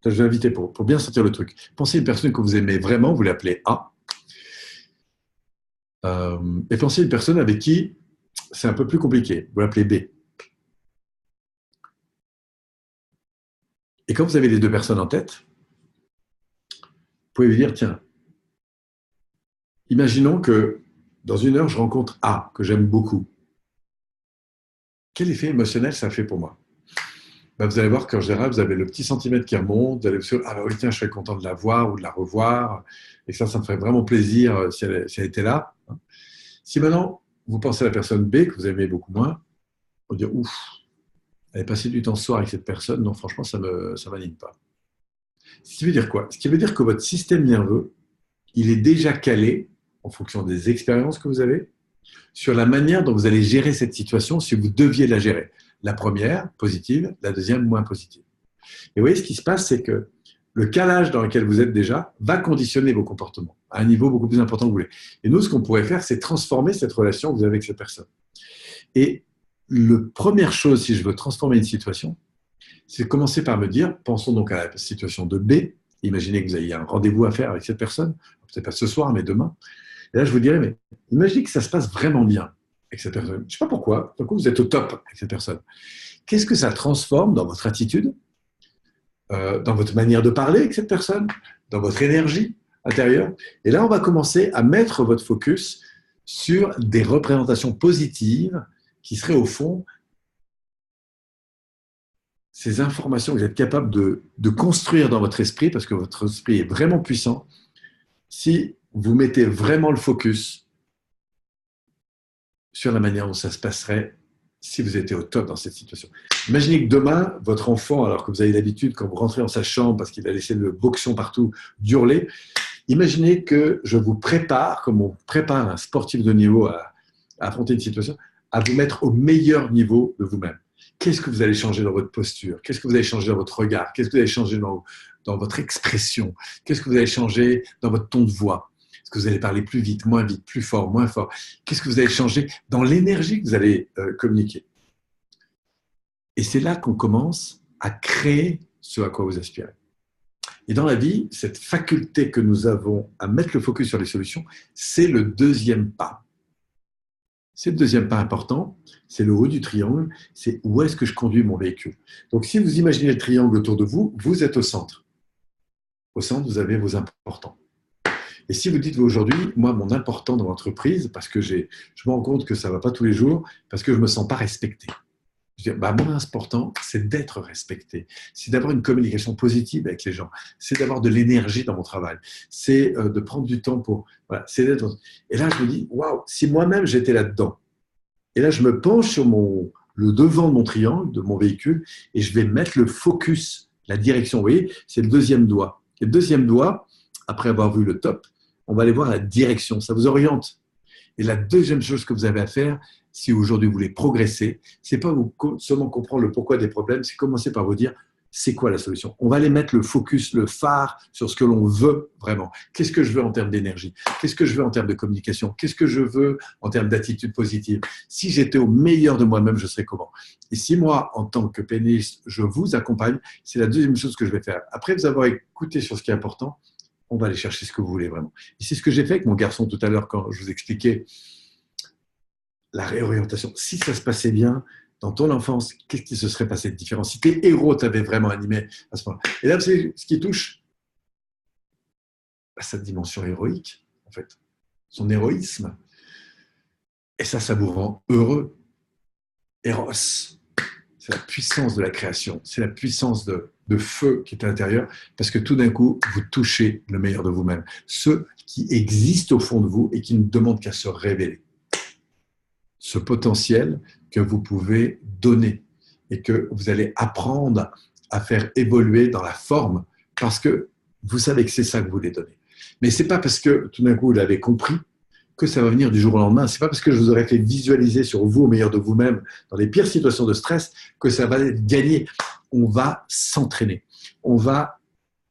Je vais inviter pour bien sentir le truc. Pensez à une personne que vous aimez vraiment, vous l'appelez A. Et pensez à une personne avec qui c'est un peu plus compliqué, vous l'appelez B. Et quand vous avez les deux personnes en tête, vous pouvez vous dire, tiens, imaginons que dans une heure, je rencontre A, que j'aime beaucoup. Quel effet émotionnel ça fait pour moi? Vous allez voir qu'en général, vous avez le petit centimètre qui remonte, vous allez vous dire, ah oui, tiens, je serais content de la voir ou de la revoir, et ça me ferait vraiment plaisir si elle était là. Si maintenant, vous pensez à la personne B, que vous aimez beaucoup moins, vous dire, ouf, elle est passée du temps ce soir avec cette personne, non, franchement, ça ne m'anime pas. Ce qui veut dire quoi? Ce qui veut dire que votre système nerveux, il est déjà calé, en fonction des expériences que vous avez, sur la manière dont vous allez gérer cette situation si vous deviez la gérer. La première, positive, la deuxième, moins positive. Et vous voyez, ce qui se passe, c'est que le calage dans lequel vous êtes déjà va conditionner vos comportements à un niveau beaucoup plus important que vous voulez. Et nous, ce qu'on pourrait faire, c'est transformer cette relation que vous avez avec cette personne. Et la première chose, si je veux transformer une situation, c'est de commencer par me dire, pensons donc à la situation de B, imaginez que vous ayez un rendez-vous à faire avec cette personne, peut-être pas ce soir, mais demain. Et là, je vous dirais, mais imaginez que ça se passe vraiment bien avec cette personne. Je ne sais pas pourquoi, d'un coup, vous êtes au top avec cette personne. Qu'est-ce que ça transforme dans votre attitude, dans votre manière de parler avec cette personne, dans votre énergie intérieure? Et là, on va commencer à mettre votre focus sur des représentations positives qui seraient au fond ces informations que vous êtes capable de construire dans votre esprit, parce que votre esprit est vraiment puissant, si vous mettez vraiment le focus sur la manière dont ça se passerait si vous étiez au top dans cette situation. Imaginez que demain, votre enfant, alors que vous avez l'habitude, quand vous rentrez dans sa chambre, parce qu'il a laissé le boxon partout, d'hurler, Imaginez que je vous prépare, comme on prépare un sportif de niveau à affronter une situation, à vous mettre au meilleur niveau de vous-même. Qu'est-ce que vous allez changer dans votre posture? Qu'est-ce que vous allez changer dans votre regard? Qu'est-ce que vous allez changer dans votre expression? Qu'est-ce que vous allez changer dans votre ton de voix? Est-ce que vous allez parler plus vite, plus fort, moins fort? Qu'est-ce que vous allez changer dans l'énergie que vous allez communiquer? Et c'est là qu'on commence à créer ce à quoi vous aspirez. Et dans la vie, cette faculté que nous avons à mettre le focus sur les solutions, c'est le deuxième pas. C'est le deuxième pas important, c'est le haut du triangle, c'est où est-ce que je conduis mon véhicule. Donc si vous imaginez le triangle autour de vous, vous êtes au centre. Au centre, vous avez vos importants. Et si vous dites aujourd'hui, moi, mon important dans l'entreprise, parce que je me rends compte que ça ne va pas tous les jours, parce que je ne me sens pas respecté. Je dis, mon important, c'est d'être respecté. C'est d'avoir une communication positive avec les gens. C'est d'avoir de l'énergie dans mon travail. C'est de prendre du temps pour... Voilà, c'est d'être... Et là, je me dis, waouh, si moi-même j'étais là-dedans. Et là, je me penche sur le devant de mon triangle, de mon véhicule, et je vais mettre le focus, la direction. Vous voyez, c'est le deuxième doigt. Et le deuxième doigt, après avoir vu le top, on va aller voir la direction. Ça vous oriente. Et la deuxième chose que vous avez à faire, si aujourd'hui vous voulez progresser, c'est pas seulement comprendre le pourquoi des problèmes, c'est commencer par vous dire c'est quoi la solution. On va aller mettre le focus, le phare sur ce que l'on veut vraiment. Qu'est-ce que je veux en termes d'énergie? Qu'est-ce que je veux en termes de communication? Qu'est-ce que je veux en termes d'attitude positive? Si j'étais au meilleur de moi-même, je serais comment? Et si moi, en tant que péniste, je vous accompagne, c'est la deuxième chose que je vais faire. Après vous avoir écouté sur ce qui est important, on va aller chercher ce que vous voulez vraiment. Et c'est ce que j'ai fait avec mon garçon tout à l'heure quand je vous expliquais la réorientation. Si ça se passait bien dans ton enfance, qu'est-ce qui se serait passé de différent? Si tes héros t'avaient vraiment animé à ce moment-là. Et là, c'est ce qui touche à sa dimension héroïque, en fait, son héroïsme. Et ça vous rend heureux. Eros, c'est la puissance de la création, c'est la puissance de feu qui est à l'intérieur, parce que tout d'un coup, vous touchez le meilleur de vous-même. Ce qui existe au fond de vous et qui ne demande qu'à se révéler. Ce potentiel que vous pouvez donner et que vous allez apprendre à faire évoluer dans la forme parce que vous savez que c'est ça que vous voulez donner. Mais ce n'est pas parce que tout d'un coup vous l'avez compris que ça va venir du jour au lendemain. Ce n'est pas parce que je vous aurais fait visualiser sur vous au meilleur de vous-même dans les pires situations de stress que ça va gagner. On va s'entraîner. On va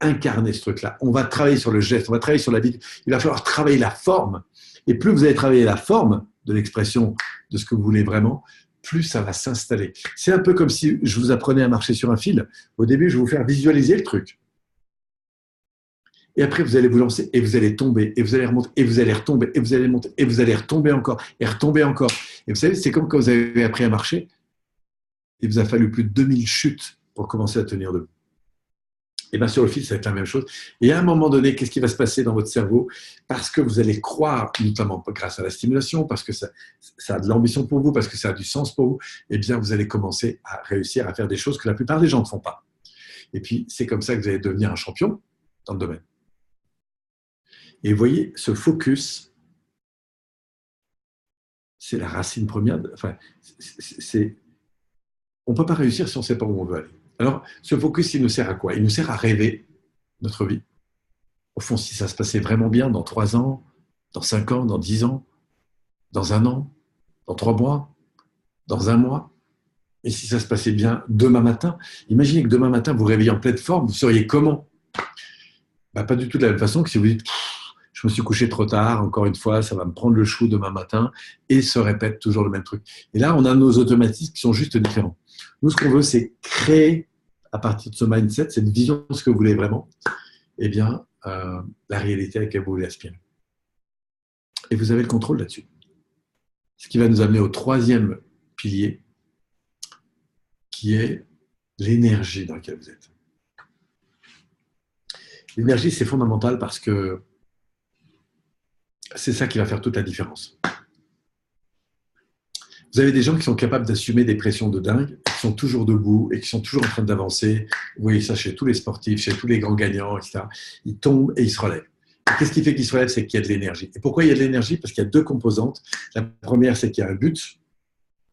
incarner ce truc-là. On va travailler sur le geste. On va travailler sur la vie. Il va falloir travailler la forme. Et plus vous allez travailler la forme de l'expression de ce que vous voulez vraiment, plus ça va s'installer. C'est un peu comme si je vous apprenais à marcher sur un fil. Au début, je vais vous faire visualiser le truc. Et après, vous allez vous lancer et vous allez tomber, et vous allez remonter, et vous allez retomber, et vous allez monter, et vous allez retomber encore, et retomber encore. Et vous savez, c'est comme quand vous avez appris à marcher, il vous a fallu plus de 2000 chutes pour commencer à tenir debout. Et bien sur le fil, ça va être la même chose. Et à un moment donné, qu'est-ce qui va se passer dans votre cerveau? Parce que vous allez croire, notamment grâce à la stimulation, parce que ça a de l'ambition pour vous, parce que ça a du sens pour vous, eh bien vous allez commencer à réussir à faire des choses que la plupart des gens ne font pas. Et puis, c'est comme ça que vous allez devenir un champion dans le domaine. Et vous voyez, ce focus, c'est la racine première. On ne peut pas réussir si on ne sait pas où on veut aller. Alors, ce focus, il nous sert à quoi? Il nous sert à rêver notre vie. Au fond, si ça se passait vraiment bien dans 3 ans, dans 5 ans, dans 10 ans, dans 1 an, dans 3 mois, dans 1 mois, et si ça se passait bien demain matin, imaginez que demain matin, vous réveillez en pleine forme, vous seriez comment? Pas du tout de la même façon que si vous dites je me suis couché trop tard, encore une fois, ça va me prendre le chou demain matin, et se répète toujours le même truc. Et là, on a nos automatismes qui sont juste différents. Nous, ce qu'on veut, c'est créer, à partir de ce mindset, cette vision de ce que vous voulez vraiment, eh bien, la réalité à laquelle vous voulez aspirer. Et vous avez le contrôle là-dessus. Ce qui va nous amener au 3e pilier, qui est l'énergie dans laquelle vous êtes. L'énergie, c'est fondamental parce que c'est ça qui va faire toute la différence. Vous avez des gens qui sont capables d'assumer des pressions de dingue, qui sont toujours debout et qui sont toujours en train d'avancer. Vous voyez ça chez tous les sportifs, chez tous les grands gagnants, etc. Ils tombent et ils se relèvent. Qu'est-ce qui fait qu'ils se relèvent? C'est qu'il y a de l'énergie. Et pourquoi il y a de l'énergie? Parce qu'il y a 2 composantes. La première, c'est qu'il y a un but.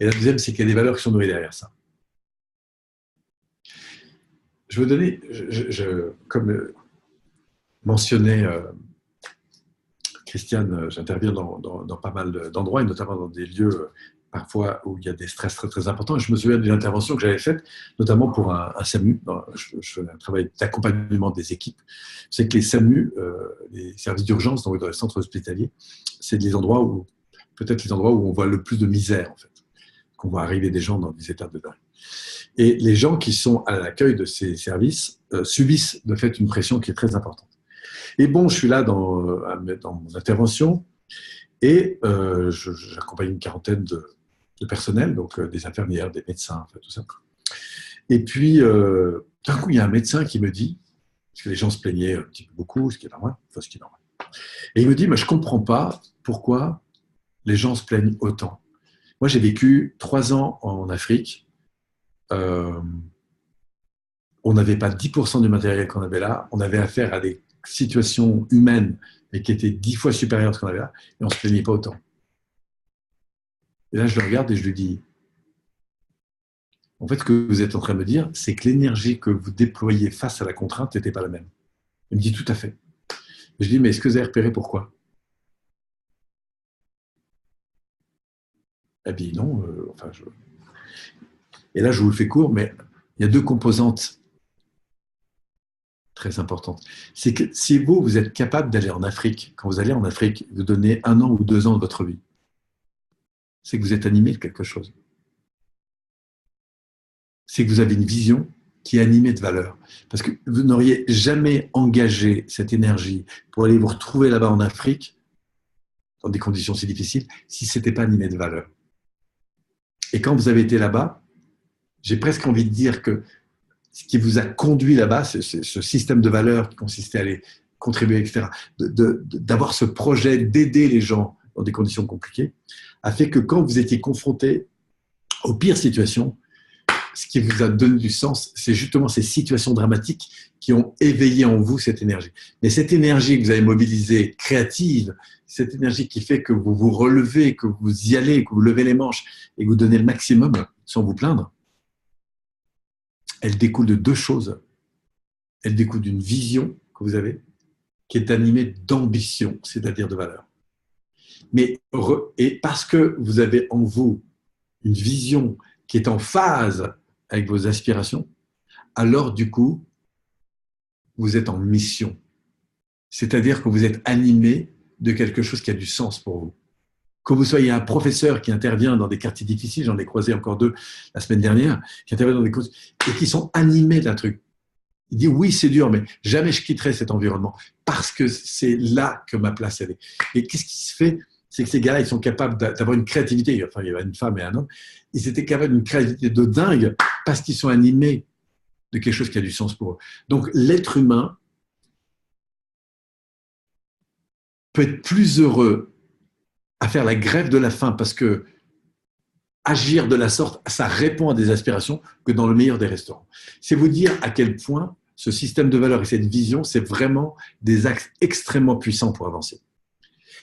Et la deuxième, c'est qu'il y a des valeurs qui sont nourries derrière ça. Je veux donner, comme mentionnait Christiane, j'interviens dans pas mal d'endroits, et notamment dans des lieux parfois où il y a des stress très, très importants. Et je me souviens d'une intervention que j'avais faite, notamment pour un SAMU. Je fais un travail d'accompagnement des équipes. C'est que les SAMU, les services d'urgence dans les centres hospitaliers, c'est les endroits où, peut-être les endroits où on voit le plus de misère, en fait, qu'on voit arriver des gens dans des états de dingue. Et les gens qui sont à l'accueil de ces services subissent de fait une pression qui est très importante. Et bon, je suis là dans mon intervention et j'accompagne une quarantaine de personnel, donc des infirmières, des médecins, enfin, tout ça. Et puis, d'un coup, il y a un médecin qui me dit, parce que les gens se plaignaient un petit peu beaucoup, ce qui est normal, et il me dit, mais je ne comprends pas pourquoi les gens se plaignent autant. Moi, j'ai vécu 3 ans en Afrique. On n'avait pas 10% du matériel qu'on avait là. On avait affaire à des situations humaines, mais qui étaient 10 fois supérieures à ce qu'on avait là, et on ne se plaignait pas autant. Et là, je le regarde et je lui dis, en fait, ce que vous êtes en train de me dire, c'est que l'énergie que vous déployez face à la contrainte n'était pas la même. Il me dit, tout à fait. Et je lui dis, mais est-ce que vous avez repéré pourquoi? Elle dit, non. Et là, je vous le fais court, mais il y a 2 composantes très importante. C'est que si vous êtes capable d'aller en Afrique, quand vous allez en Afrique, vous donnez 1 an ou 2 ans de votre vie, c'est que vous êtes animé de quelque chose. C'est que vous avez une vision qui est animée de valeur. Parce que vous n'auriez jamais engagé cette énergie pour aller vous retrouver là-bas en Afrique, dans des conditions si difficiles, si ce n'était pas animé de valeur. Et quand vous avez été là-bas, j'ai presque envie de dire que ce qui vous a conduit là-bas, c'est ce système de valeurs qui consistait à aller contribuer, etc., d'avoir ce projet d'aider les gens dans des conditions compliquées, a fait que quand vous étiez confronté aux pires situations, ce qui vous a donné du sens, c'est justement ces situations dramatiques qui ont éveillé en vous cette énergie. Mais cette énergie que vous avez mobilisée, créative, cette énergie qui fait que vous vous relevez, que vous y allez, que vous levez les manches et que vous donnez le maximum sans vous plaindre, elle découle de 2 choses. Elle découle d'une vision que vous avez qui est animée d'ambition, c'est-à-dire de valeur. Et parce que vous avez en vous une vision qui est en phase avec vos aspirations, alors du coup, vous êtes en mission. C'est-à-dire que vous êtes animé de quelque chose qui a du sens pour vous. Que vous soyez un professeur qui intervient dans des quartiers difficiles, j'en ai croisé encore 2 la semaine dernière, qui interviennent dans des causes et qui sont animés d'un truc. Il dit oui, c'est dur, mais jamais je quitterai cet environnement parce que c'est là que ma place elle est. Et qu'est-ce qui se fait? C'est que ces gars-là, ils sont capables d'avoir une créativité. Enfin, il y avait une femme et un homme. Ils étaient capables d'une créativité de dingue parce qu'ils sont animés de quelque chose qui a du sens pour eux. Donc, l'être humain peut être plus heureux à faire la grève de la faim parce que agir de la sorte, ça répond à des aspirations que dans le meilleur des restaurants. C'est vous dire à quel point ce système de valeurs et cette vision, c'est vraiment des axes extrêmement puissants pour avancer.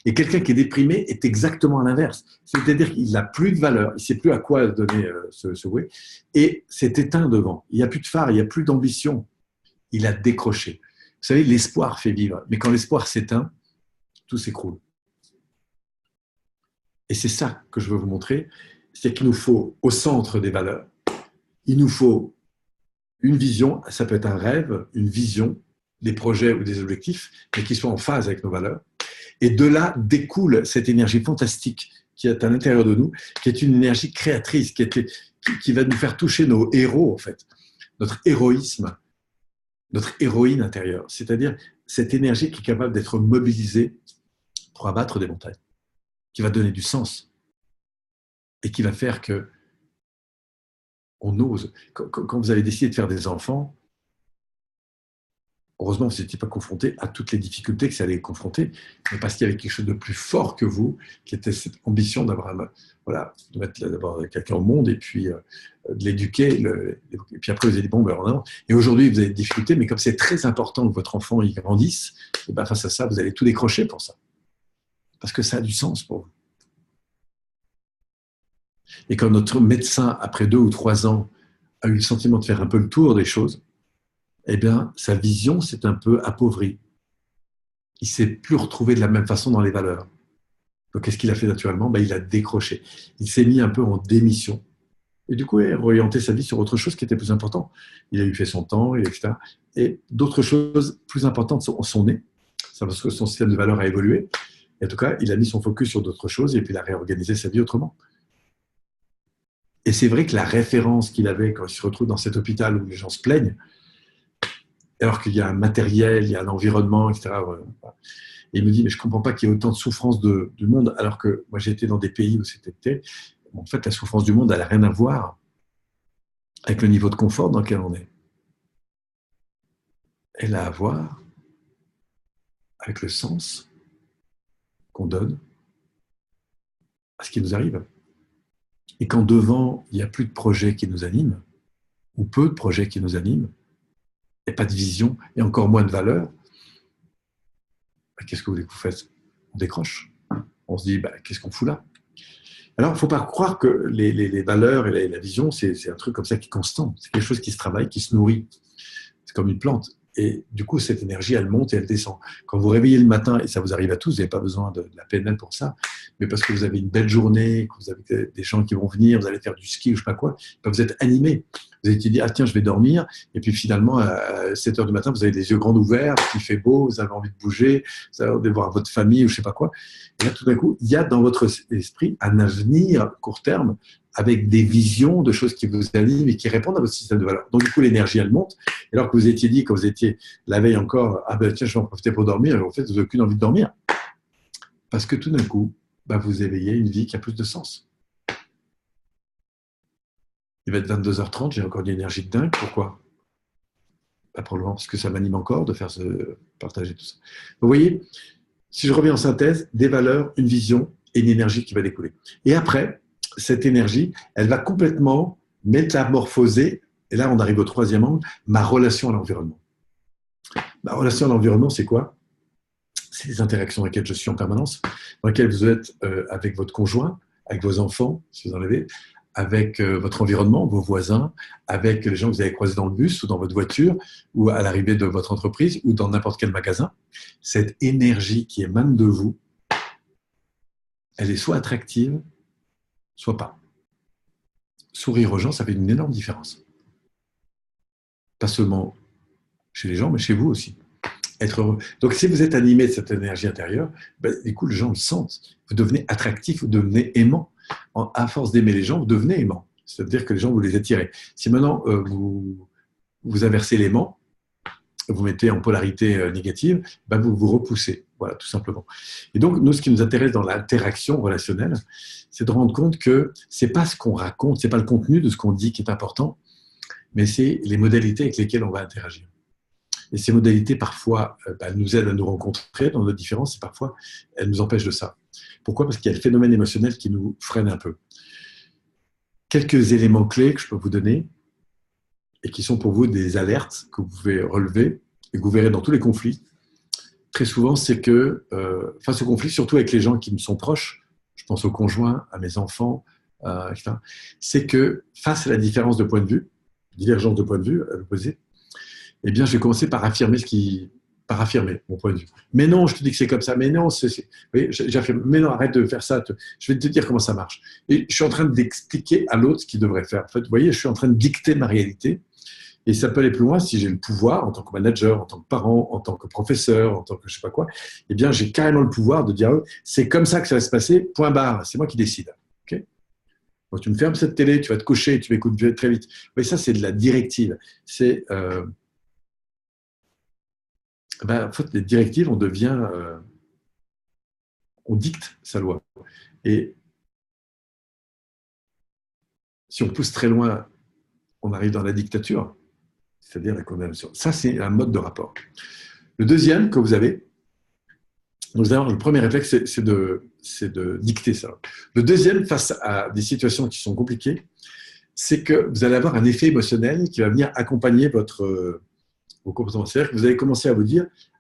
Et quelqu'un qui est déprimé est exactement à l'inverse. C'est-à-dire qu'il n'a plus de valeur, il ne sait plus à quoi donner ce ouais, et c'est éteint devant. Il n'y a plus de phare, il n'y a plus d'ambition. Il a décroché. Vous savez, l'espoir fait vivre, mais quand l'espoir s'éteint, tout s'écroule. Et c'est ça que je veux vous montrer, c'est qu'il nous faut, au centre des valeurs, il nous faut une vision, ça peut être un rêve, une vision, des projets ou des objectifs, mais qui soient en phase avec nos valeurs. Et de là découle cette énergie fantastique qui est à l'intérieur de nous, qui est une énergie créatrice, qui va nous faire toucher nos héros, en fait, notre héroïsme, notre héroïne intérieure, c'est-à-dire cette énergie qui est capable d'être mobilisée pour abattre des montagnes, qui va donner du sens et qui va faire que on ose. Quand vous avez décidé de faire des enfants, heureusement, vous n'étiez pas confronté à toutes les difficultés que ça allait confronter, mais parce qu'il y avait quelque chose de plus fort que vous, qui était cette ambition d'avoir, voilà, de mettre d'abord quelqu'un au monde et puis de l'éduquer. Et puis après, vous avez dit, bon, ben, non. Et aujourd'hui, vous avez des difficultés, mais comme c'est très important que votre enfant y grandisse, et ben, face à ça, vous allez tout décrocher pour ça. Parce que ça a du sens pour vous. Et quand notre médecin, après 2 ou 3 ans, a eu le sentiment de faire un peu le tour des choses, eh bien, sa vision s'est un peu appauvrie. il ne s'est plus retrouvé de la même façon dans les valeurs. Donc, qu'est-ce qu'il a fait naturellement? Il a décroché. Il s'est mis un peu en démission. Et du coup, il a orienté sa vie sur autre chose qui était plus important. Il a eu fait son temps, etc. Et d'autres choses plus importantes sont nées. C'est parce que son système de valeurs a évolué. Et en tout cas, il a mis son focus sur d'autres choses et puis il a réorganisé sa vie autrement. Et c'est vrai que la référence qu'il avait quand il se retrouve dans cet hôpital où les gens se plaignent, alors qu'il y a un matériel, il y a un environnement, etc. Et il me dit, mais je ne comprends pas qu'il y ait autant de souffrance du monde, alors que moi j'ai été dans des pays où c'était. En fait, la souffrance du monde, elle n'a rien à voir avec le niveau de confort dans lequel on est. Elle a à voir avec le sens qu'on donne à ce qui nous arrive. Et quand devant, il n'y a plus de projets qui nous animent, ou peu de projets qui nous animent, et pas de vision, et encore moins de valeur, qu'est-ce que vous voulez que vous fassiez? On décroche. On se dit, qu'est-ce qu'on fout là? Alors, il ne faut pas croire que les valeurs et la vision, c'est un truc comme ça qui est constant. C'est quelque chose qui se travaille, qui se nourrit. C'est comme une plante. Et du coup, cette énergie, elle monte et elle descend. Quand vous réveillez le matin, et ça vous arrive à tous, vous n'avez pas besoin de la PNL pour ça, mais parce que vous avez une belle journée, que vous avez des gens qui vont venir, vous allez faire du ski ou je ne sais pas quoi, vous êtes animé. Vous avez dit, tiens, je vais dormir. Et puis finalement, à 7 heures du matin, vous avez les yeux grands ouverts, il fait beau, vous avez envie de bouger, vous avez envie de voir votre famille ou je ne sais pas quoi. Et là, tout d'un coup, il y a dans votre esprit un avenir court terme avec des visions de choses qui vous animent et qui répondent à votre système de valeurs. Donc, du coup, l'énergie, elle monte. Et alors que vous étiez dit, quand vous étiez la veille encore, tiens, je vais en profiter pour dormir, et en fait, vous n'avez aucune envie de dormir. Parce que tout d'un coup, vous éveillez une vie qui a plus de sens. Il va être 22h30, j'ai encore une énergie de dingue. Pourquoi? Probablement parce que ça m'anime encore de faire partager tout ça. Vous voyez, si je reviens en synthèse, des valeurs, une vision et une énergie qui va découler. Et après, cette énergie, elle va complètement métamorphoser, et là on arrive au troisième angle, ma relation à l'environnement. Ma relation à l'environnement, c'est quoi? C'est les interactions dans lesquelles je suis en permanence, dans lesquelles vous êtes avec votre conjoint, avec vos enfants, si vous en avez, avec votre environnement, vos voisins, avec les gens que vous avez croisés dans le bus ou dans votre voiture ou à l'arrivée de votre entreprise ou dans n'importe quel magasin. Cette énergie qui émane de vous, elle est soit attractive, soit pas. Sourire aux gens, ça fait une énorme différence. Pas seulement chez les gens, mais chez vous aussi. Être heureux. Donc, si vous êtes animé de cette énergie intérieure, du coup, les gens le sentent. Vous devenez attractif, vous devenez aimant. À force d'aimer les gens, vous devenez aimant. C'est-à-dire que les gens, vous les attirez. Si maintenant, vous inversez l'aimant, vous mettez en polarité négative, vous vous repoussez. Voilà, tout simplement. Et donc, nous, ce qui nous intéresse dans l'interaction relationnelle, c'est de rendre compte que ce n'est pas ce qu'on raconte, ce n'est pas le contenu de ce qu'on dit qui est important, mais c'est les modalités avec lesquelles on va interagir. Et ces modalités, parfois, elles nous aident à nous rencontrer dans notre différence et parfois, elles nous empêchent de ça. Pourquoi? Parce qu'il y a le phénomène émotionnel qui nous freine un peu. Quelques éléments clés que je peux vous donner et qui sont pour vous des alertes que vous pouvez relever et que vous verrez dans tous les conflits. Très souvent, c'est que face aux conflits, surtout avec les gens qui me sont proches, je pense aux conjoints, à mes enfants, etc., c'est que face à la différence de point de vue, divergence de point de vue à l'opposé, eh bien, je vais commencer par affirmer mon point de vue. Mais non, je te dis que c'est comme ça. Mais non, oui, j'affirme. Mais non, arrête de faire ça. Je vais te dire comment ça marche. Et je suis en train d'expliquer à l'autre ce qu'il devrait faire. En fait, vous voyez, je suis en train de dicter ma réalité. Et ça peut aller plus loin si j'ai le pouvoir, en tant que manager, en tant que parent, en tant que professeur, en tant que je sais pas quoi. Eh bien, j'ai carrément le pouvoir de dire, c'est comme ça que ça va se passer, point barre. C'est moi qui décide. Okay? Quand tu me fermes cette télé, tu vas te coucher, tu m'écoutes très vite. Oui, ça, c'est de la directive. C'est... en fait, les directives, on dicte sa loi. Et si on pousse très loin, on arrive dans la dictature, c'est-à-dire la condamnation. Ça, c'est un mode de rapport. Le deuxième que vous avez, donc le premier réflexe, c'est de dicter ça. Le deuxième, face à des situations qui sont compliquées, c'est que vous allez avoir un effet émotionnel qui va venir accompagner vos comportements. C'est-à-dire que vous allez commencer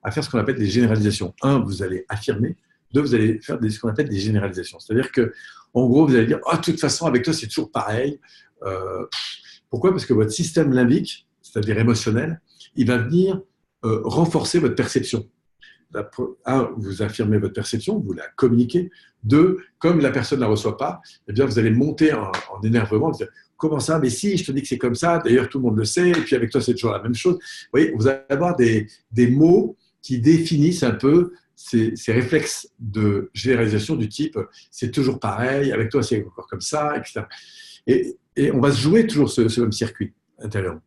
à faire ce qu'on appelle des généralisations. Un, vous allez affirmer. Deux, vous allez faire ce qu'on appelle des généralisations. C'est-à-dire que, en gros, vous allez dire, de toute façon, avec toi, c'est toujours pareil. Pourquoi? Parce que votre système limbique, c'est-à-dire émotionnel, il va venir renforcer votre perception. vous affirmez votre perception, vous la communiquez. Deux, comme la personne ne la reçoit pas, eh bien, vous allez monter en énervement, dire comment ça, mais si, je te dis que c'est comme ça, d'ailleurs tout le monde le sait, et puis avec toi c'est toujours la même chose. Vous voyez, vous allez avoir des mots qui définissent un peu ces réflexes de généralisation du type c'est toujours pareil, avec toi c'est encore comme ça, etc. Et on va se jouer toujours ce même circuit intérieurement.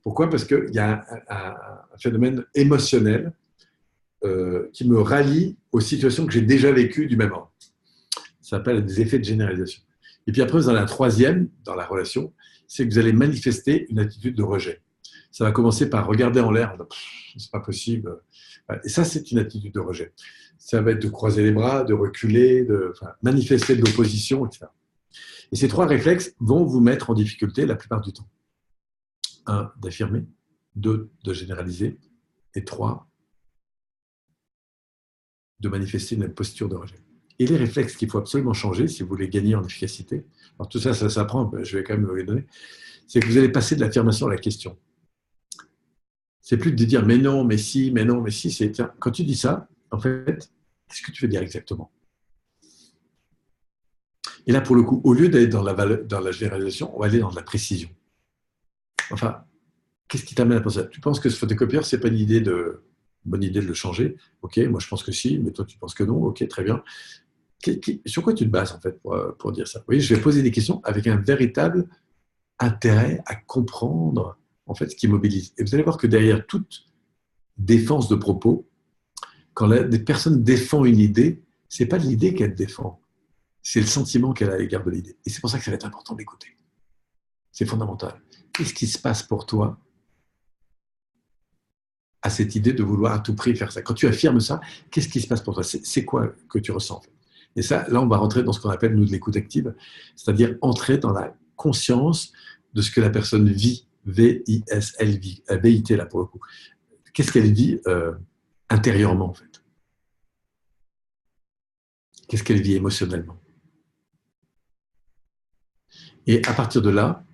Pourquoi? Parce qu'il y a un phénomène émotionnel qui me rallie aux situations que j'ai déjà vécues du même ordre. Ça s'appelle des effets de généralisation. Et puis après, vous en avez un troisième dans la relation, c'est que vous allez manifester une attitude de rejet. Ça va commencer par regarder en l'air, c'est pas possible. Et ça, c'est une attitude de rejet. Ça va être de croiser les bras, de reculer, manifester de l'opposition, etc. Et ces trois réflexes vont vous mettre en difficulté la plupart du temps. 1, d'affirmer. 2, de généraliser. Et 3, de manifester une posture de rejet. Et les réflexes qu'il faut absolument changer si vous voulez gagner en efficacité, alors tout ça, ça s'apprend, je vais quand même vous les donner, c'est que vous allez passer de l'affirmation à la question. C'est plus de dire mais non, mais si, mais non, mais si, c'est tiens, quand tu dis ça, en fait, qu'est-ce que tu veux dire exactement? Et là, pour le coup, au lieu d'aller dans la généralisation, on va aller dans de la précision. Enfin, qu'est-ce qui t'amène à penser ça? Tu penses que ce photocopieur, c'est pas une bonne idée de le changer? Ok, moi je pense que si, mais toi tu penses que non. Ok, très bien. Sur quoi tu te bases en fait pour dire ça? Vous voyez, je vais poser des questions avec un véritable intérêt à comprendre en fait ce qui mobilise. Et vous allez voir que derrière toute défense de propos, quand des personnes défendent une idée, c'est pas l'idée qu'elle défend, c'est le sentiment qu'elle a à l'égard de l'idée. Et c'est pour ça que ça va être important d'écouter. C'est fondamental. Qu'est-ce qui se passe pour toi à cette idée de vouloir à tout prix faire ça? Quand tu affirmes ça, qu'est-ce qui se passe pour toi? C'est quoi que tu ressens? Et ça, là, on va rentrer dans ce qu'on appelle, nous, de l'écoute active, c'est-à-dire entrer dans la conscience de ce que la personne vit, V-I-S-L-V, V-I-T, là, pour le coup. Qu'est-ce qu'elle vit intérieurement, en fait? Qu'est-ce qu'elle vit émotionnellement? Et à partir de là,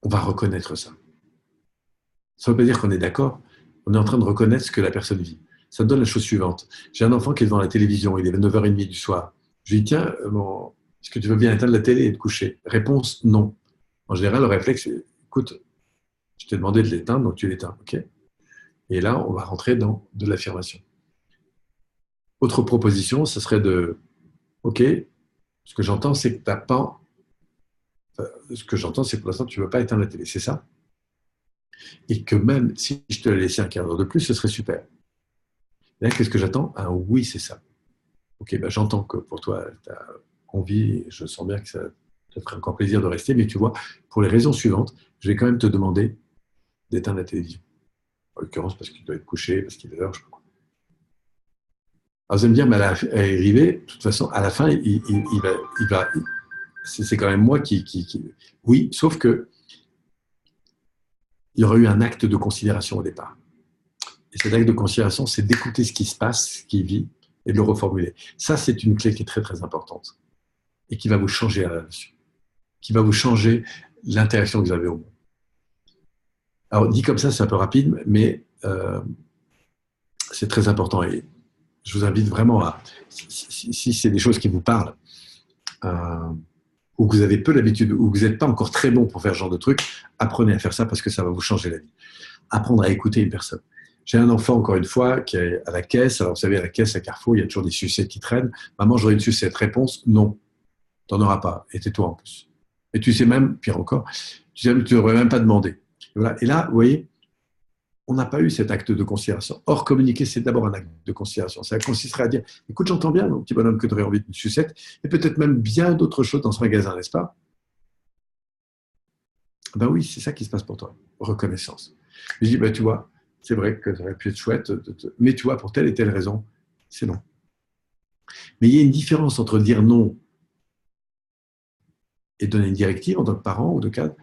on va reconnaître ça. Ça ne veut pas dire qu'on est d'accord, on est en train de reconnaître ce que la personne vit. Ça me donne la chose suivante. J'ai un enfant qui est devant la télévision, il est 9h30 du soir. Je lui dis, tiens, est-ce que tu veux bien éteindre la télé et te coucher? Réponse, non. En général, le réflexe, c'est, écoute, je t'ai demandé de l'éteindre, donc tu l'éteins. Ok. Et là, on va rentrer dans de l'affirmation. Autre proposition, ce serait de, ok, ce que j'entends, c'est que tu n'as pas... ce que j'entends, c'est que pour l'instant, tu ne veux pas éteindre la télé, c'est ça? Et que même si je te laissais un quart d'heure de plus, ce serait super. Et là, qu'est-ce que j'attends? Un oui, c'est ça. Ok, ben j'entends que pour toi, tu as envie, je sens bien que ça te ferait encore plaisir de rester, mais tu vois, pour les raisons suivantes, je vais quand même te demander d'éteindre la télévision. En l'occurrence, parce qu'il doit être couché, parce qu'il est l'heure, je sais pas quoi. Alors vous allez me dire, mais à l'arrivée, de toute façon, à la fin, il va c'est quand même moi qui... Oui, sauf que il y aurait eu un acte de considération au départ. Et cet acte de considération, c'est d'écouter ce qui se passe, ce qu'il vit, et de le reformuler. Ça, c'est une clé qui est très, très importante et qui va vous changer la relation, qui va vous changer l'interaction que vous avez au monde. Alors, dit comme ça, c'est un peu rapide, mais c'est très important. Et je vous invite vraiment à, si c'est des choses qui vous parlent, ou que vous avez peu l'habitude, ou que vous n'êtes pas encore très bon pour faire ce genre de truc, apprenez à faire ça parce que ça va vous changer la vie. Apprendre à écouter une personne. J'ai un enfant, encore une fois, qui est à la caisse. Alors, vous savez, à la caisse, à Carrefour, il y a toujours des sucettes qui traînent. Maman, j'aurais une sucette. Réponse, non. Tu n'en auras pas. Et tais-toi en plus. Et tu sais même, pire encore, tu ne devrais même pas demander. Et, voilà. Et là, vous voyez, on n'a pas eu cet acte de considération. Or, communiquer, c'est d'abord un acte de considération. Ça consisterait à dire, écoute, j'entends bien, mon petit bonhomme, que tu aurais envie d'une sucette, et peut-être même bien d'autres choses dans ce magasin, n'est-ce pas? Ben oui, c'est ça qui se passe pour toi. Reconnaissance. Je dis, ben, tu vois, c'est vrai que ça aurait pu être chouette, mais tu vois, pour telle et telle raison, c'est non. Mais il y a une différence entre dire non et donner une directive en tant que parent ou de cadre,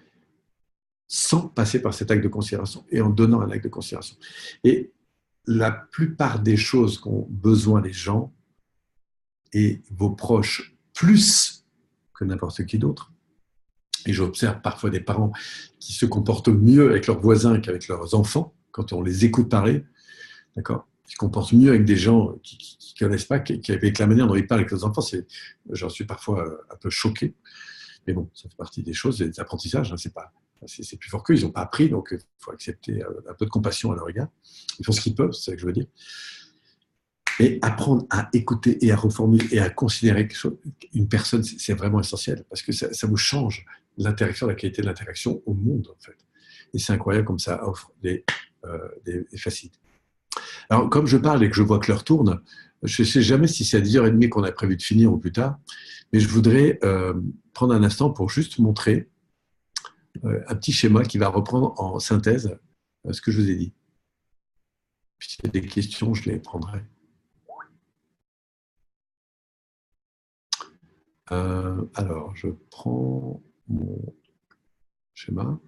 sans passer par cet acte de considération et en donnant un acte de considération. Et la plupart des choses qu'ont besoin les gens et vos proches, plus que n'importe qui d'autre, et j'observe parfois des parents qui se comportent mieux avec leurs voisins qu'avec leurs enfants, quand on les écoute parler, D'accord? Ils se comportent mieux avec des gens qui ne connaissent pas, avec la manière dont ils parlent avec les enfants. J'en suis parfois un peu choqué. Mais bon, ça fait partie des choses, des apprentissages. Hein, c'est plus fort qu'eux, ils n'ont pas appris, donc il faut accepter un peu de compassion à leur égard. Ils font ce qu'ils peuvent, c'est ça que je veux dire. Et apprendre à écouter et à reformuler et à considérer une personne, c'est vraiment essentiel, parce que ça vous change l'interaction, la qualité de l'interaction au monde, en fait. Et c'est incroyable comme ça offre des facilités. Alors, comme je parle et que je vois que l'heure tourne, je ne sais jamais si c'est à 10h30 qu'on a prévu de finir ou plus tard, mais je voudrais prendre un instant pour juste montrer un petit schéma qui va reprendre en synthèse ce que je vous ai dit. Puis s'il y a des questions, je les prendrai. Alors, je prends mon schéma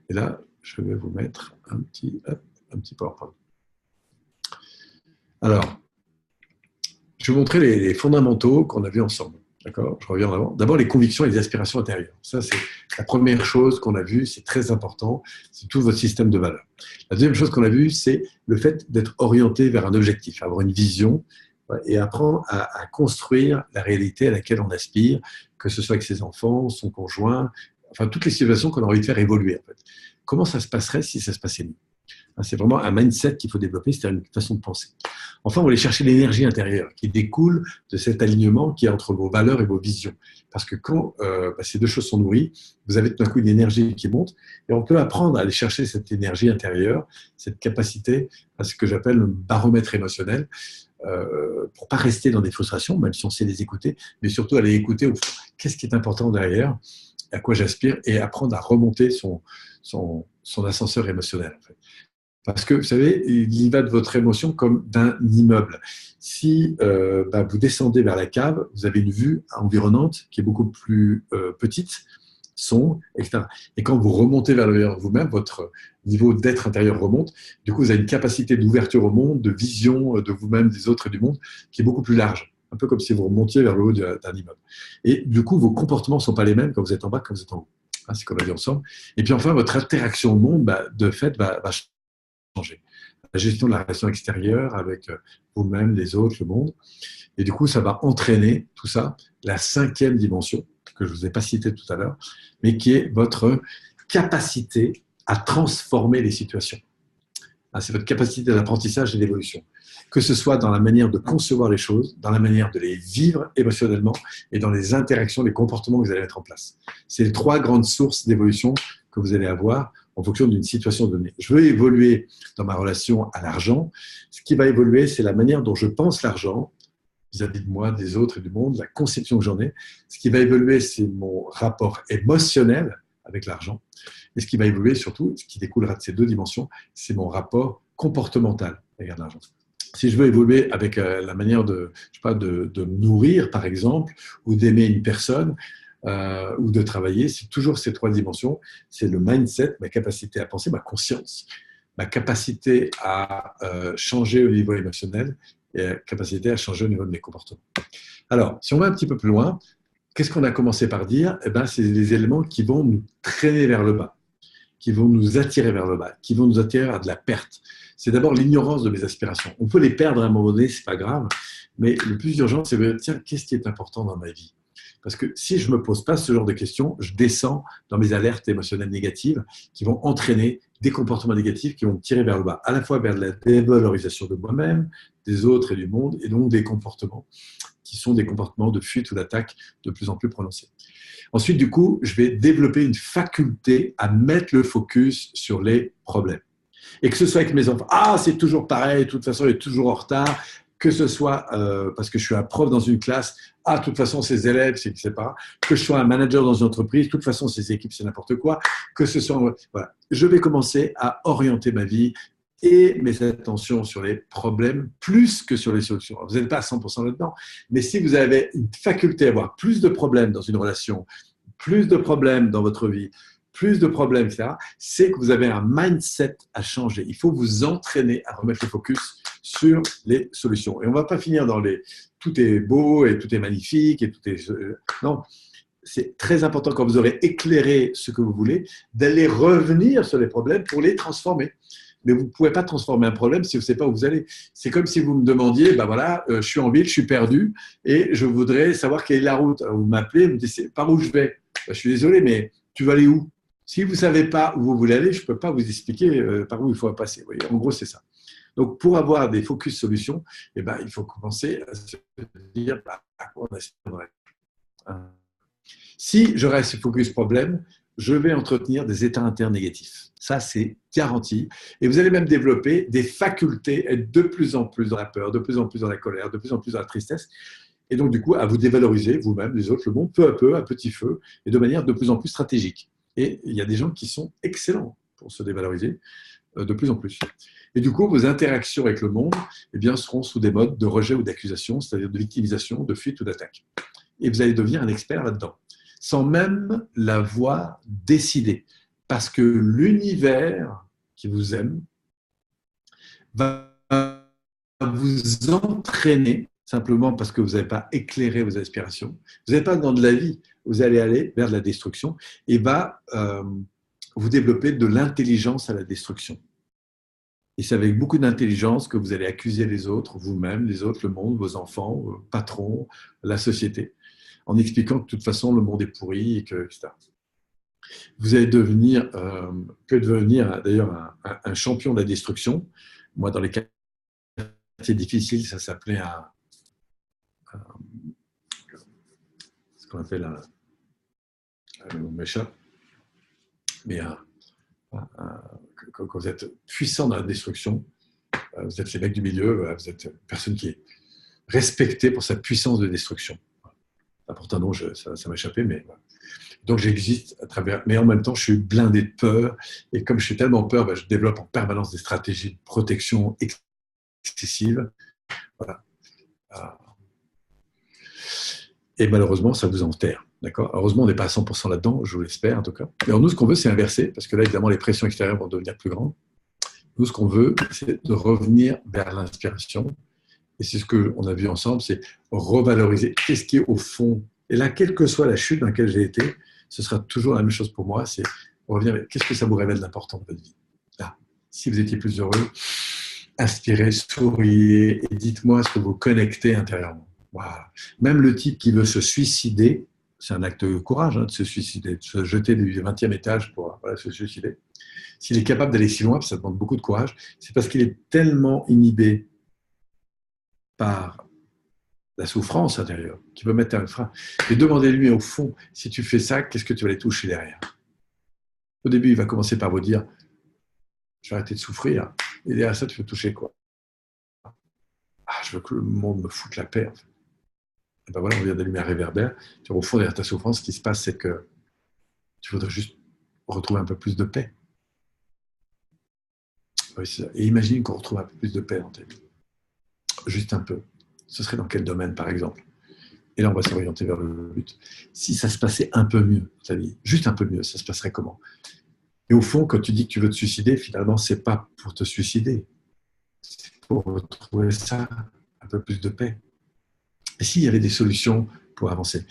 et là, je vais vous mettre un petit PowerPoint. Alors, je vais vous montrer les fondamentaux qu'on a vus ensemble. D'accord? Je reviens en avant. D'abord, les convictions et les aspirations intérieures. Ça, c'est la première chose qu'on a vue. C'est très important. C'est tout votre système de valeurs. La deuxième chose qu'on a vue, c'est le fait d'être orienté vers un objectif, avoir une vision et apprendre à construire la réalité à laquelle on aspire, que ce soit avec ses enfants, son conjoint, enfin, toutes les situations qu'on a envie de faire évoluer. En fait. Comment ça se passerait si ça se passait mieux? C'est vraiment un mindset qu'il faut développer, c'est-à-dire une façon de penser. Enfin, on va aller chercher l'énergie intérieure qui découle de cet alignement qui est entre vos valeurs et vos visions. Parce que quand ces deux choses sont nourries, vous avez tout d'un coup une énergie qui monte et on peut apprendre à aller chercher cette énergie intérieure, cette capacité à ce que j'appelle le baromètre émotionnel, pour ne pas rester dans des frustrations, même si on sait les écouter, mais surtout aller écouter au fond, qu'est-ce qui est important derrière, à quoi j'aspire, et apprendre à remonter son ascenseur émotionnel. En fait. Parce que, vous savez, il y va de votre émotion comme d'un immeuble. Si vous descendez vers la cave, vous avez une vue environnante qui est beaucoup plus petite, son, etc. Et quand vous remontez vers le vous-même, votre niveau d'être intérieur remonte. Du coup, vous avez une capacité d'ouverture au monde, de vision de vous-même, des autres et du monde qui est beaucoup plus large. Un peu comme si vous remontiez vers le haut d'un immeuble. Et du coup, vos comportements ne sont pas les mêmes quand vous êtes en bas que quand vous êtes en haut. C'est ce qu'on a vu ensemble. Et puis enfin, votre interaction au monde, de fait, va changer. La gestion de la relation extérieure avec vous-même, les autres, le monde. Et du coup, ça va entraîner tout ça, la 5e dimension, que je ne vous ai pas citée tout à l'heure, mais qui est votre capacité à transformer les situations. C'est votre capacité d'apprentissage et d'évolution. Que ce soit dans la manière de concevoir les choses, dans la manière de les vivre émotionnellement et dans les interactions, les comportements que vous allez mettre en place. C'est les 3 grandes sources d'évolution que vous allez avoir en fonction d'une situation donnée. Je veux évoluer dans ma relation à l'argent. Ce qui va évoluer, c'est la manière dont je pense l'argent vis-à-vis de moi, des autres et du monde, la conception que j'en ai. Ce qui va évoluer, c'est mon rapport émotionnel avec l'argent. Et ce qui va évoluer surtout, ce qui découlera de ces 2 dimensions, c'est mon rapport comportemental avec l'argent. Si je veux évoluer avec la manière de me nourrir, par exemple, ou d'aimer une personne, ou de travailler, c'est toujours ces 3 dimensions. C'est le mindset, ma capacité à penser, ma conscience, ma capacité à changer au niveau émotionnel et la capacité à changer au niveau de mes comportements. Alors, si on va un petit peu plus loin, qu'est-ce qu'on a commencé par dire? C'est les éléments qui vont nous traîner vers le bas, qui vont nous attirer vers le bas, qui vont nous attirer à de la perte. C'est d'abord l'ignorance de mes aspirations. On peut les perdre à un moment donné, c'est pas grave, mais le plus urgent, c'est de dire, tiens, qu'est-ce qui est important dans ma vie? Parce que si je ne me pose pas ce genre de questions, je descends dans mes alertes émotionnelles négatives qui vont entraîner des comportements négatifs qui vont me tirer vers le bas, à la fois vers la dévalorisation de moi-même, des autres et du monde, et donc des comportements qui sont des comportements de fuite ou d'attaque de plus en plus prononcés. Ensuite, du coup, je vais développer une faculté à mettre le focus sur les problèmes. Et que ce soit avec mes enfants, c'est toujours pareil, de toute façon, il est toujours en retard. Que ce soit parce que je suis un prof dans une classe, de toute façon, ses élèves, c'est pas. Que je sois un manager dans une entreprise, de toute façon, ses équipes, c'est n'importe quoi. Que ce soit, voilà. Je vais commencer à orienter ma vie et mes attentions sur les problèmes plus que sur les solutions. Vous n'êtes pas à 100% là-dedans, mais si vous avez une faculté à avoir plus de problèmes dans une relation, plus de problèmes dans votre vie, plus de problèmes, etc., c'est que vous avez un mindset à changer. Il faut vous entraîner à remettre le focus sur les solutions. Et on ne va pas finir dans les « tout est beau et tout est magnifique » et tout est… Non, c'est très important quand vous aurez éclairé ce que vous voulez, d'aller revenir sur les problèmes pour les transformer. mais vous ne pouvez pas transformer un problème si vous ne savez pas où vous allez. C'est comme si vous me demandiez, ben voilà, je suis en ville, je suis perdu et je voudrais savoir quelle est la route. Alors, vous m'appelez, vous me dites par où je vais. Ben, je suis désolé, mais tu vas aller où? Si vous ne savez pas où vous voulez aller, je ne peux pas vous expliquer par où il faut passer. Vous voyez, en gros, c'est ça. Donc, pour avoir des focus solutions, eh ben, il faut commencer à se dire à quoi on aspirerait. Si je reste focus problème, je vais entretenir des états internes négatifs. Ça, c'est garanti. Et vous allez même développer des facultés, être de plus en plus dans la peur, de plus en plus dans la colère, de plus en plus dans la tristesse. Et donc, du coup, à vous dévaloriser, vous-même, les autres, le monde, peu à peu, à petit feu, et de manière de plus en plus stratégique. Et il y a des gens qui sont excellents pour se dévaloriser de plus en plus. Et du coup, vos interactions avec le monde eh bien, seront sous des modes de rejet ou d'accusation, c'est-à-dire de victimisation, de fuite ou d'attaque. Et vous allez devenir un expert là-dedans, sans même l'avoir décidé. Parce que l'univers qui vous aime va vous entraîner, simplement parce que vous n'avez pas éclairé vos aspirations. Vous n'êtes pas dans de la vie, vous allez aller vers de la destruction et va vous développer de l'intelligence à la destruction. Et c'est avec beaucoup d'intelligence que vous allez accuser les autres, vous-même, les autres, le monde, vos enfants, vos patrons, la société, en expliquant que de toute façon, le monde est pourri, et que, etc. Vous allez devenir, d'ailleurs un champion de la destruction. Moi, dans les quartiers difficiles, ça s'appelait ce qu'on appelle le nom m'échappe, mais quand vous êtes puissant dans la destruction, vous êtes les mecs du milieu, vous êtes une personne qui est respectée pour sa puissance de destruction. Ça porte un nom, ça m'a échappé, mais voilà. Donc j'existe à travers, mais en même temps je suis blindé de peur, et comme je suis tellement peur, je développe en permanence des stratégies de protection excessives. Voilà. Et malheureusement, ça vous enterre. D'accord ? Heureusement, on n'est pas à 100% là-dedans, je l'espère en tout cas. Mais nous, ce qu'on veut, c'est inverser, parce que là, évidemment, les pressions extérieures vont devenir plus grandes. Nous, ce qu'on veut, c'est de revenir vers l'inspiration. Et c'est ce qu'on a vu ensemble, c'est revaloriser. Qu'est-ce qui est au fond ? Et là, quelle que soit la chute dans laquelle j'ai été, ce sera toujours la même chose pour moi, c'est revenir vers qu'est-ce que ça vous révèle d'important dans votre vie ? Là, si vous étiez plus heureux, inspirez, souriez et dites-moi ce que vous connectez intérieurement. Voilà. Même le type qui veut se suicider, c'est un acte de courage de se suicider, de se jeter du 20e étage pour se suicider. S'il est capable d'aller si loin, ça demande beaucoup de courage, c'est parce qu'il est tellement inhibé par la souffrance intérieure qu'il peut mettre un frein. Et demandez-lui au fond, si tu fais ça, qu'est-ce que tu vas aller toucher derrière ? Au début, il va commencer par vous dire, je vais arrêter de souffrir. Et derrière ça, tu veux toucher quoi ? Je veux que le monde me foute la paix. En fait. Et ben voilà, on vient d'allumer un réverbère. Au fond, derrière ta souffrance, ce qui se passe, c'est que tu voudrais juste retrouver un peu plus de paix. Oui, c'est ça. Et imagine qu'on retrouve un peu plus de paix dans ta vie. Juste un peu. Ce serait dans quel domaine, par exemple ? Et là, on va s'orienter vers le but. Si ça se passait un peu mieux, ta vie, juste un peu mieux, ça se passerait comment ? Et au fond, quand tu dis que tu veux te suicider, finalement, c'est pas pour te suicider. C'est pour retrouver ça, un peu plus de paix. Et s'il y avait des solutions pour avancer ?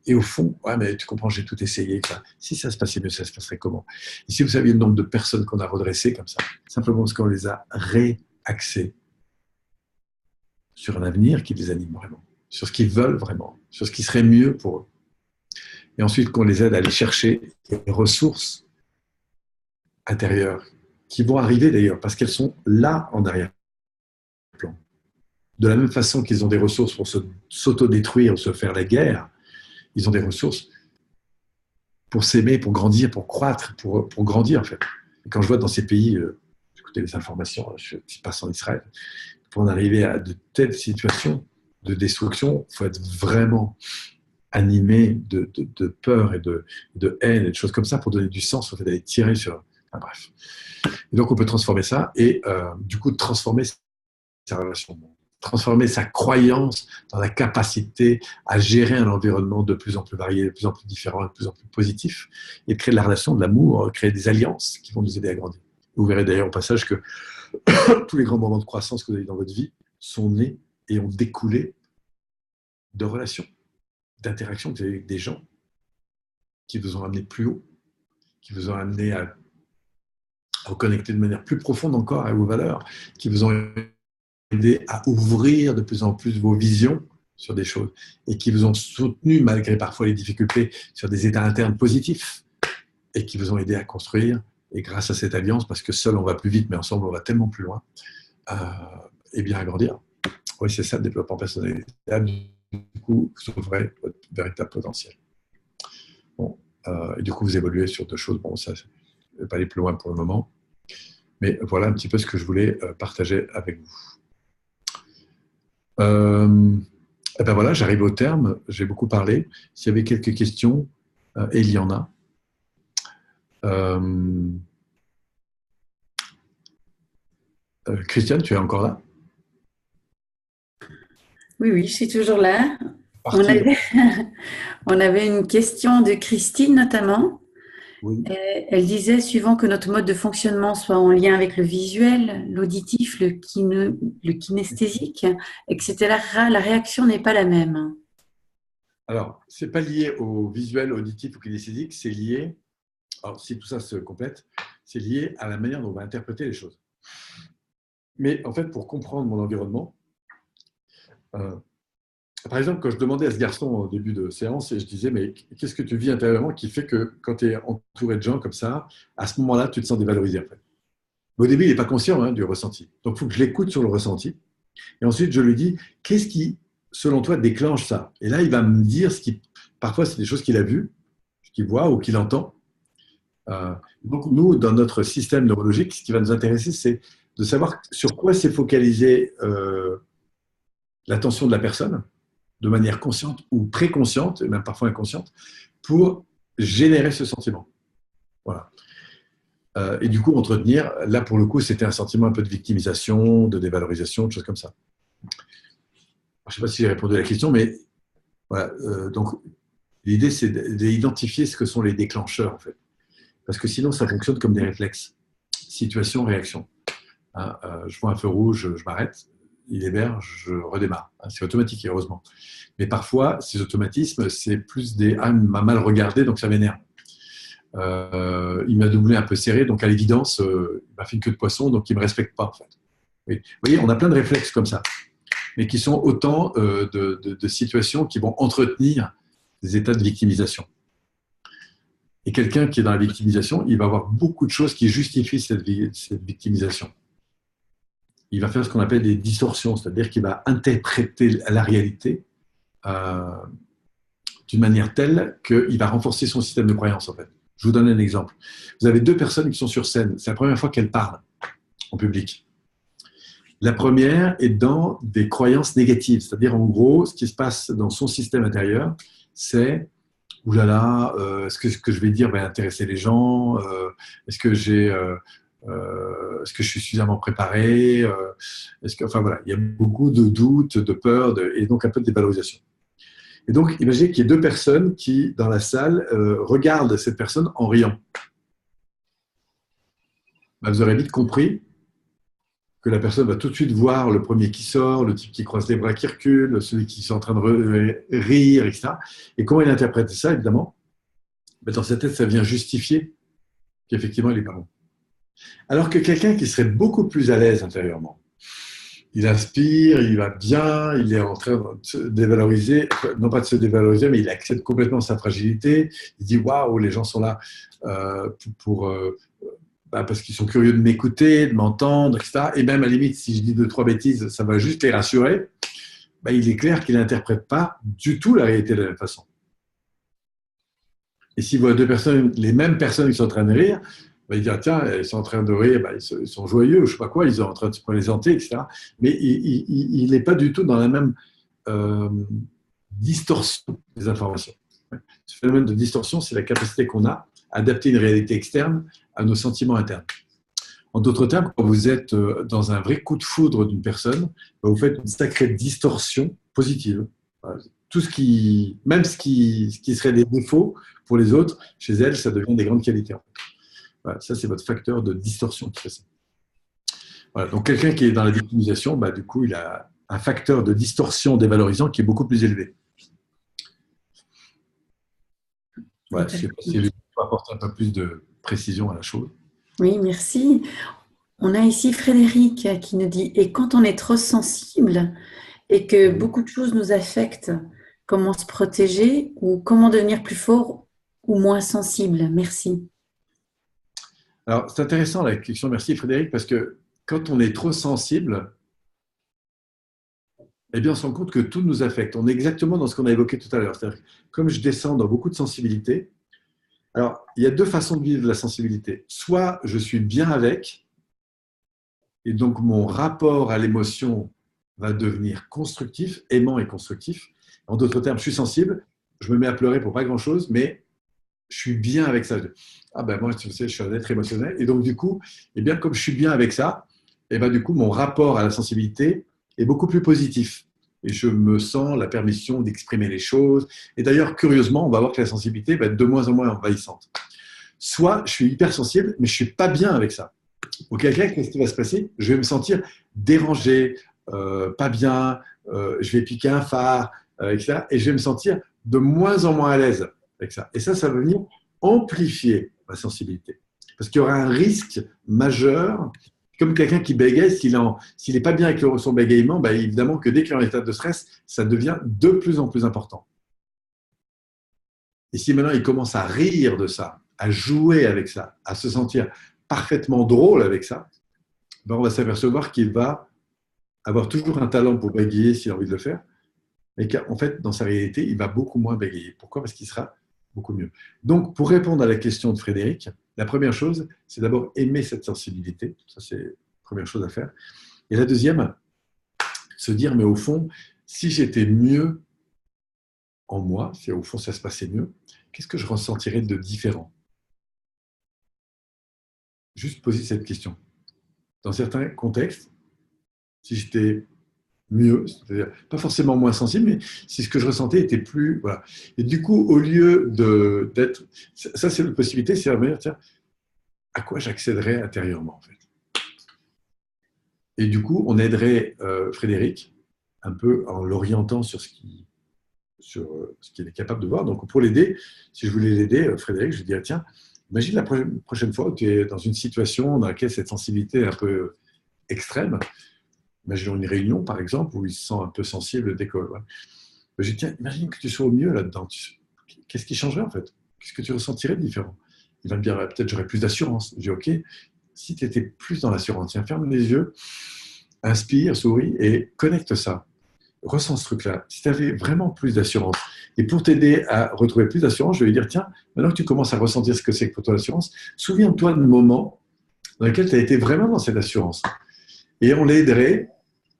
Et au fond, ouais, mais tu comprends, j'ai tout essayé. Enfin, si ça se passait mieux, ça se passerait comment ? Et si vous saviez le nombre de personnes qu'on a redressées comme ça, simplement parce qu'on les a réaxées sur un avenir qui les anime vraiment, sur ce qu'ils veulent vraiment, sur ce qui serait mieux pour eux. Et ensuite, qu'on les aide à aller chercher des ressources intérieures, qui vont arriver d'ailleurs, parce qu'elles sont là en arrière-plan. De la même façon qu'ils ont des ressources pour s'autodétruire ou se faire la guerre, ils ont des ressources pour s'aimer, pour grandir, pour croître, pour grandir en fait. Et quand je vois dans ces pays, j'écoutais les informations, je passe en Israël, pour en arriver à de telles situations de destruction, il faut être vraiment animé de peur et de haine et de choses comme ça pour donner du sens au fait d'aller tirer sur... Enfin, bref. Et donc on peut transformer ça et du coup transformer sa relation au monde. Transformer sa croyance dans la capacité à gérer un environnement de plus en plus varié, de plus en plus différent, de plus en plus positif, et de créer de la relation, de l'amour, créer des alliances qui vont nous aider à grandir. Vous verrez d'ailleurs au passage que tous les grands moments de croissance que vous avez dans votre vie sont nés et ont découlé de relations, d'interactions que vous avez avec des gens qui vous ont amené plus haut, qui vous ont amené reconnecter de manière plus profonde encore à vos valeurs, qui vous ont aidé à ouvrir de plus en plus vos visions sur des choses et qui vous ont soutenu malgré parfois les difficultés sur des états internes positifs et qui vous ont aidé à construire. Et grâce à cette alliance, parce que seul on va plus vite, mais ensemble on va tellement plus loin, et bien à grandir. Oui, c'est ça le développement personnel. Du coup, vous ouvrez votre véritable potentiel. Bon, et du coup, vous évoluez sur deux choses. Bon, ça, je ne vais pas aller plus loin pour le moment. Mais voilà un petit peu ce que je voulais partager avec vous. Et ben voilà, j'arrive au terme. J'ai beaucoup parlé. S'il y avait quelques questions, et il y en a. Christiane, tu es encore là? Oui, oui, je suis toujours là. On Parti. avait, on avait une question de Christine notamment. Oui. Elle disait, suivant que notre mode de fonctionnement soit en lien avec le visuel, l'auditif, le kinesthésique, etc., la réaction n'est pas la même. Alors, ce n'est pas lié au visuel, auditif ou kinesthésique, c'est lié, alors si tout ça se complète, c'est lié à la manière dont on va interpréter les choses. Mais en fait, pour comprendre mon environnement, par exemple, quand je demandais à ce garçon au début de séance, et je disais, mais qu'est-ce que tu vis intérieurement qui fait que quand tu es entouré de gens comme ça, à ce moment-là, tu te sens dévalorisé en fait. Mais au début, il n'est pas conscient du ressenti. Donc, il faut que je l'écoute sur le ressenti. Et ensuite, je lui dis, qu'est-ce qui, selon toi, déclenche ça? Et là, il va me dire ce qui, parfois, c'est des choses qu'il a vues, qu'il voit ou qu'il entend. Donc, nous, dans notre système neurologique, ce qui va nous intéresser, c'est de savoir sur quoi s'est focalisée l'attention de la personne, de manière consciente ou préconsciente, et même parfois inconsciente, pour générer ce sentiment. Voilà. Et du coup, entretenir, là pour le coup, c'était un sentiment un peu de victimisation, de dévalorisation, de choses comme ça. Je ne sais pas si j'ai répondu à la question, mais voilà. Donc, l'idée, c'est d'identifier ce que sont les déclencheurs, en fait. Parce que sinon, ça fonctionne comme des réflexes. Situation, réaction. Je vois un feu rouge, je m'arrête. Il est vert, je redémarre. C'est automatique, heureusement. Mais parfois, ces automatismes, c'est plus des « ah, il m'a mal regardé, donc ça m'énerve ». Il m'a doublé un peu serré, donc à l'évidence, il m'a fait une queue de poisson, donc il ne me respecte pas, en fait. Oui. Vous voyez, on a plein de réflexes comme ça, mais qui sont autant de situations qui vont entretenir des états de victimisation. Et quelqu'un qui est dans la victimisation, il va avoir beaucoup de choses qui justifient cette victimisation. Il va faire ce qu'on appelle des distorsions, c'est-à-dire qu'il va interpréter la réalité d'une manière telle qu'il va renforcer son système de croyance, en fait. Je vous donne un exemple. Vous avez deux personnes qui sont sur scène. C'est la première fois qu'elles parlent en public. La première est dans des croyances négatives, c'est-à-dire en gros, ce qui se passe dans son système intérieur, c'est « oulala, est-ce que ce que je vais dire va intéresser les gens est-ce que est-ce que je suis suffisamment préparé enfin voilà, il y a beaucoup de doutes, de peurs et donc un peu de dévalorisation. Et donc, imaginez qu'il y ait deux personnes qui, dans la salle, regardent cette personne en riant. Ben, vous aurez vite compris que la personne va tout de suite voir le premier qui sort, le type qui croise les bras qui recule, celui qui est en train de rire, etc. Et comment il interprète ça, évidemment? Ben, dans sa tête, ça vient justifier qu'effectivement, il n'est pas bon. Alors que quelqu'un qui serait beaucoup plus à l'aise intérieurement, il inspire, il va bien, il est en train de se dévaloriser, non pas de se dévaloriser, mais il accepte complètement sa fragilité. Il dit waouh, les gens sont là parce qu'ils sont curieux de m'écouter, de m'entendre, etc. Et même à la limite, si je dis 2-3 bêtises, ça va juste les rassurer. Ben, il est clair qu'il n'interprète pas du tout la réalité de la même façon. Et s'il voit deux personnes, les mêmes personnes qui sont en train de rire, ben, il dit ah, tiens, ils sont en train de rire, ben, ils sont joyeux, je ne sais pas quoi, ils sont en train de se présenter, etc. Mais il n'est pas du tout dans la même distorsion des informations. Ce phénomène de distorsion, c'est la capacité qu'on a à adapter une réalité externe à nos sentiments internes. En d'autres termes, quand vous êtes dans un vrai coup de foudre d'une personne, vous faites une sacrée distorsion positive. Tout ce qui, même ce qui serait des défauts pour les autres, chez elle, ça devient des grandes qualités. Voilà, ça, c'est votre facteur de distorsion qui fait ça. Voilà, donc, quelqu'un qui est dans la victimisation, bah, du coup, il a un facteur de distorsion dévalorisant qui est beaucoup plus élevé. Voilà, je sais pas si je peux apporter un peu plus de précision à la chose. Oui, merci. On a ici Frédéric qui nous dit, et quand on est trop sensible et que Oui. beaucoup de choses nous affectent, comment se protéger ou comment devenir plus fort ou moins sensible? Merci. Alors, c'est intéressant la question, merci Frédéric, parce que quand on est trop sensible, eh bien, on se rend compte que tout nous affecte. On est exactement dans ce qu'on a évoqué tout à l'heure. C'est-à-dire que comme je descends dans beaucoup de sensibilité, alors, il y a deux façons de vivre la sensibilité. Soit je suis bien avec, et donc mon rapport à l'émotion va devenir constructif, aimant et constructif. En d'autres termes, je suis sensible, je me mets à pleurer pour pas grand-chose, mais je suis bien avec ça. Ah ben moi, tu sais, je suis un être émotionnel. Et donc, du coup, eh bien, comme je suis bien avec ça, eh ben, du coup, mon rapport à la sensibilité est beaucoup plus positif. Et je me sens la permission d'exprimer les choses. Et d'ailleurs, curieusement, on va voir que la sensibilité va être de moins en moins envahissante. Soit je suis hypersensible, mais je suis pas bien avec ça. Auquel cas, qu'est-ce qui va se passer? Je vais me sentir dérangé, pas bien, je vais piquer un phare, etc. Et je vais me sentir de moins en moins à l'aise avec ça. Et ça va venir amplifier ma sensibilité. Parce qu'il y aura un risque majeur, comme quelqu'un qui bégaye, s'il n'est pas bien avec son bégaiement, bah, évidemment que dès qu'il est en état de stress, ça devient de plus en plus important. Et si maintenant il commence à rire de ça, à jouer avec ça, à se sentir parfaitement drôle avec ça, ben on va s'apercevoir qu'il va avoir toujours un talent pour bégayer s'il a envie de le faire, mais qu'en fait, dans sa réalité, il va beaucoup moins bégayer. Pourquoi? Parce qu'il sera beaucoup mieux. Donc, pour répondre à la question de Frédéric, la première chose, c'est d'abord aimer cette sensibilité. Ça, c'est la première chose à faire. Et la deuxième, se dire, mais au fond, si j'étais mieux en moi, si au fond ça se passait mieux, qu'est-ce que je ressentirais de différent? Juste poser cette question. Dans certains contextes, si j'étais mieux, c'est-à-dire pas forcément moins sensible, mais si ce que je ressentais était plus. Voilà. Et du coup, au lieu d'être. Ça, c'est une possibilité, c'est de dire, tiens, à quoi j'accéderais intérieurement, en fait. Et du coup, on aiderait Frédéric un peu en l'orientant sur ce qu'il est capable de voir. Donc, pour l'aider, si je voulais l'aider, Frédéric, je lui dirais, tiens, imagine la prochaine fois où tu es dans une situation dans laquelle cette sensibilité est un peu extrême. Imaginons une réunion, par exemple, où il se sent un peu sensible dès que. Voilà. Je dis, tiens, imagine que tu sois au mieux là-dedans. Qu'est-ce qui changerait en fait? Qu'est-ce que tu ressentirais de différent? Il va me dire, peut-être j'aurais plus d'assurance. Je dis, ok, si tu étais plus dans l'assurance, tiens, ferme les yeux, inspire, souris et connecte ça. Ressens ce truc-là. Si tu avais vraiment plus d'assurance, et pour t'aider à retrouver plus d'assurance, je vais lui dire, tiens, maintenant que tu commences à ressentir ce que c'est que pour toi l'assurance, souviens-toi de moments dans lesquels tu as été vraiment dans cette assurance. Et on l'aiderait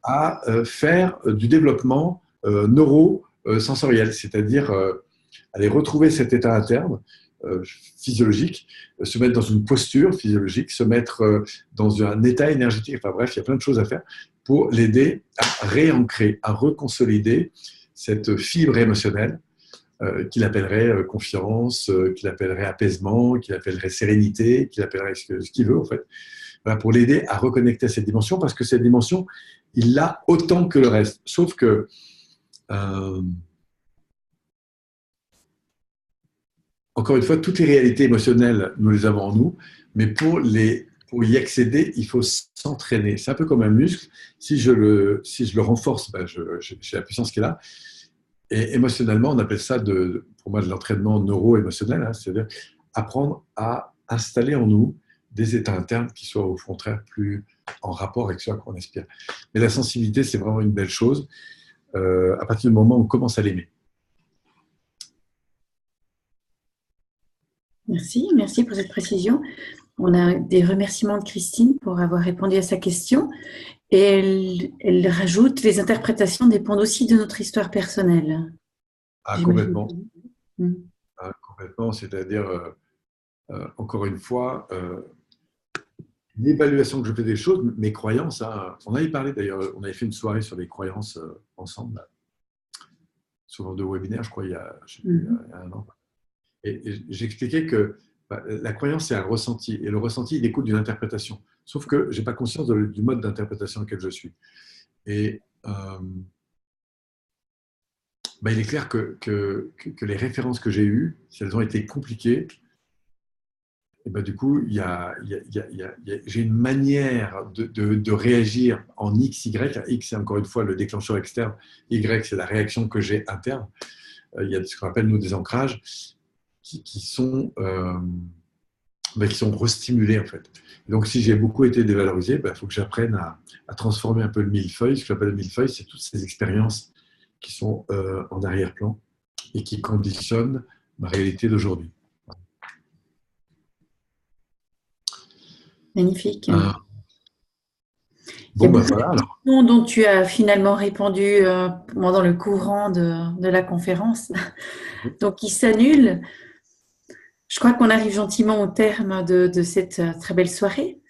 à faire du développement neurosensoriel, c'est-à-dire aller retrouver cet état interne physiologique, se mettre dans une posture physiologique, se mettre dans un état énergétique. Enfin bref, il y a plein de choses à faire pour l'aider à réancrer, à reconsolider cette fibre émotionnelle qu'il appellerait confiance, qu'il appellerait apaisement, qu'il appellerait sérénité, qu'il appellerait ce qu'il veut en fait. Voilà, pour l'aider à reconnecter à cette dimension, parce que cette dimension, il l'a autant que le reste. Sauf que euh, encore une fois, toutes les réalités émotionnelles, nous les avons en nous, mais pour y accéder, il faut s'entraîner. C'est un peu comme un muscle. Si je le renforce, ben j'ai la puissance qui est là. Et émotionnellement, on appelle ça, pour moi, de l'entraînement neuro-émotionnel, hein, c'est-à-dire apprendre à installer en nous des états internes qui soient au contraire plus en rapport avec ce qu'on aspire. Mais la sensibilité, c'est vraiment une belle chose à partir du moment où on commence à l'aimer. Merci, merci pour cette précision. On a des remerciements de Christine pour avoir répondu à sa question. Et elle rajoute, les interprétations dépendent aussi de notre histoire personnelle. Ah, J'imagine. complètement. Mm. Ah, complètement. C'est-à-dire, encore une fois, l'évaluation que je fais des choses, mes croyances, hein, on avait parlé d'ailleurs, on avait fait une soirée sur les croyances ensemble, là, sur deux webinaires, je crois, je sais plus, il y a un an. Et j'expliquais que bah, la croyance, c'est un ressenti. Et le ressenti, il découle d'une interprétation. Sauf que je n'ai pas conscience du mode d'interprétation dans lequel je suis. Et bah, il est clair que les références que j'ai eues, si elles ont été compliquées, et ben, du coup, j'ai une manière de réagir en X, Y. X, c'est encore une fois le déclencheur externe. Y, c'est la réaction que j'ai interne. Il y a ce qu'on appelle, nous, des ancrages qui sont restimulés, en fait. Donc, si j'ai beaucoup été dévalorisé, il faut que j'apprenne à transformer un peu le millefeuille. Ce que j'appelle le millefeuille, c'est toutes ces expériences qui sont en arrière-plan et qui conditionnent ma réalité d'aujourd'hui. Magnifique. Bon, Il y a beaucoup voilà. de questions dont tu as finalement répondu pendant le courant de la conférence, donc qui s'annulent. Je crois qu'on arrive gentiment au terme de cette très belle soirée.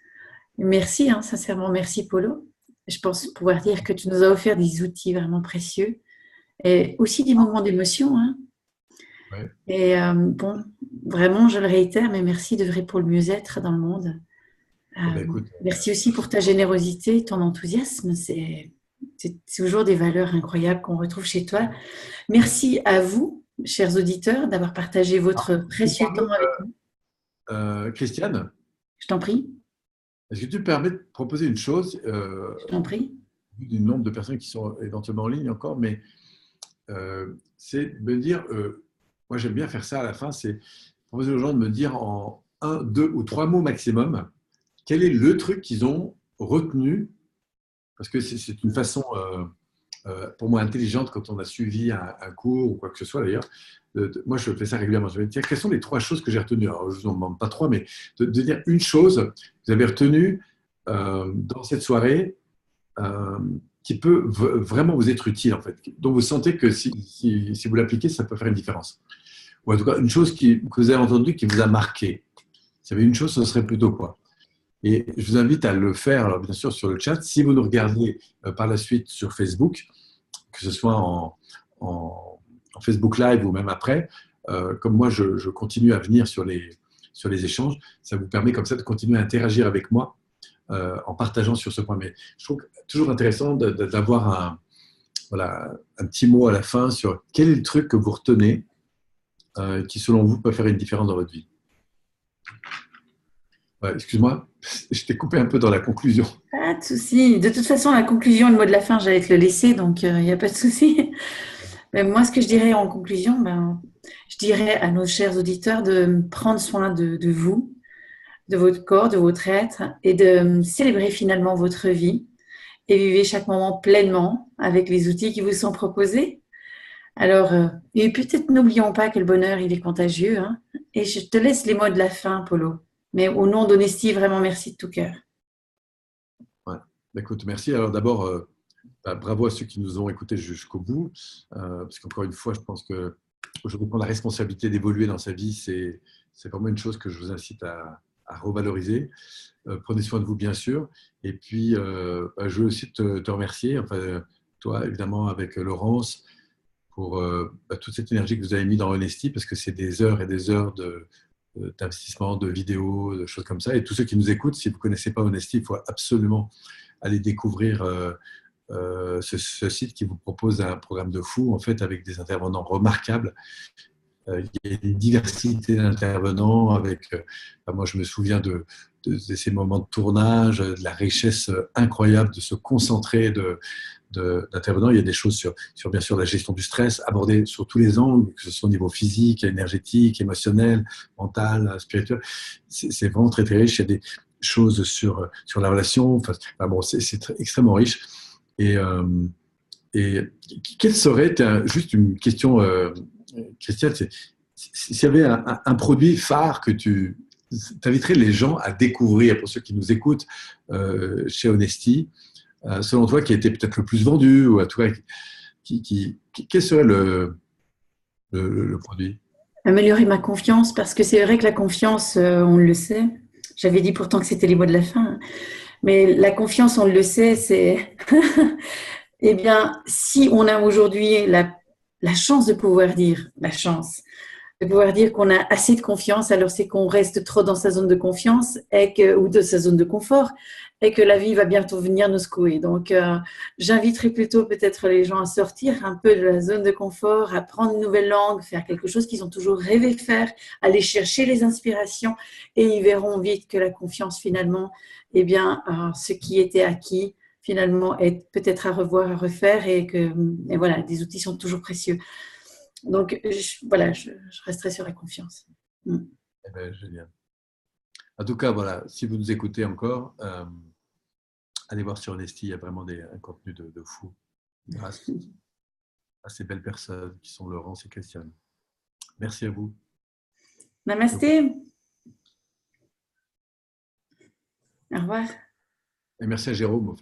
Merci, sincèrement, merci Polo. Je pense pouvoir dire que tu nous as offert des outils vraiment précieux et aussi des moments d'émotion. Ouais. Et bon, vraiment, je le réitère, mais merci de vrai pour le mieux-être dans le monde. Merci aussi pour ta générosité, ton enthousiasme. C'est toujours des valeurs incroyables qu'on retrouve chez toi. Merci à vous, chers auditeurs, d'avoir partagé votre précieux temps avec nous. Christiane, Je t'en prie. est-ce que tu me permets de proposer une chose Je t'en prie. Vu du nombre de personnes qui sont éventuellement en ligne encore, mais c'est de me dire, moi j'aime bien faire ça à la fin, c'est proposer aux gens de me dire en 1, 2 ou 3 mots maximum, quel est le truc qu'ils ont retenu, parce que c'est une façon, pour moi, intelligente quand on a suivi un cours ou quoi que ce soit d'ailleurs. Moi, je fais ça régulièrement. Je vais dire, quelles sont les 3 choses que j'ai retenues? Alors, je ne vous en demande pas 3, mais de dire une chose que vous avez retenue dans cette soirée qui peut vraiment vous être utile, en fait, dont vous sentez que si vous l'appliquez, ça peut faire une différence. Ou en tout cas, une chose que vous avez entendue qui vous a marqué. S'il y avait une chose, ce serait plutôt quoi? Et je vous invite à le faire, alors bien sûr, sur le chat. Si vous nous regardez par la suite sur Facebook, que ce soit en Facebook Live ou même après, comme moi, je continue à venir sur les échanges, ça vous permet comme ça de continuer à interagir avec moi en partageant sur ce point. Mais je trouve toujours intéressant d'avoir un petit mot à la fin sur quel est le truc que vous retenez qui, selon vous, peut faire une différence dans votre vie. Ouais, excuse-moi, je t'ai coupé un peu dans la conclusion. Pas de souci. De toute façon, la conclusion, le mot de la fin, j'allais te le laisser, donc il n'y a pas de souci. Mais moi, ce que je dirais en conclusion, je dirais à nos chers auditeurs de prendre soin de vous, de votre corps, de votre être, et de célébrer finalement votre vie et vivez chaque moment pleinement avec les outils qui vous sont proposés. Alors, et peut-être n'oublions pas que le bonheur, il est contagieux. Et je te laisse les mots de la fin, Polo. Mais au nom d'Honesty, vraiment merci de tout cœur. Ouais. Écoute, merci. Alors d'abord, bravo à ceux qui nous ont écoutés jusqu'au bout. Parce qu'encore une fois, je pense qu'aujourd'hui, prendre la responsabilité d'évoluer dans sa vie, c'est vraiment une chose que je vous incite à revaloriser. Prenez soin de vous, bien sûr. Et puis, je veux aussi te remercier, enfin, toi, évidemment, avec Laurence, pour toute cette énergie que vous avez mis dans Honesty, parce que c'est des heures et des heures d'investissement, de vidéos, de choses comme ça. Et tous ceux qui nous écoutent, si vous ne connaissez pas Honesty, il faut absolument aller découvrir ce site qui vous propose un programme de fou, en fait, avec des intervenants remarquables. Il y a une diversité d'intervenants avec, moi je me souviens de ces moments de tournage, de la richesse incroyable de se concentrer d'intervenants. Il y a des choses sur bien sûr la gestion du stress, abordées sur tous les angles, que ce soit au niveau physique, énergétique, émotionnel, mental, spirituel. C'est vraiment très très riche. Il y a des choses sur la relation. Enfin, bon, c'est extrêmement riche. Et quelle serait, juste une question, Christiane, s'il y avait un produit phare que tu inviterais les gens à découvrir, pour ceux qui nous écoutent chez Honesty, selon toi, qui a été peut-être le plus vendu, ou à toi, quel serait le produit? Améliorer ma confiance, parce que c'est vrai que la confiance, on le sait. J'avais dit pourtant que c'était les mots de la fin. Mais la confiance, on le sait, c'est... Eh bien, si on a aujourd'hui la chance de pouvoir dire, la chance, de pouvoir dire qu'on a assez de confiance, alors c'est qu'on reste trop dans sa zone de confiance ou de sa zone de confort et que la vie va bientôt venir nous secouer. Donc, j'inviterai plutôt peut-être les gens à sortir un peu de la zone de confort, à prendre une nouvelle langue, faire quelque chose qu'ils ont toujours rêvé de faire, aller chercher les inspirations et ils verront vite que la confiance finalement, eh bien, ce qui était acquis finalement est peut-être à revoir, à refaire et voilà, des outils sont toujours précieux. Donc, voilà, je resterai sur la confiance. Eh ben, génial. En tout cas, voilà, si vous nous écoutez encore, allez voir sur Nesti, il y a vraiment un contenu de fou grâce à ces belles personnes qui sont Laurence et Christiane. Merci à vous. Namasté. Au revoir. Et merci à Jérôme.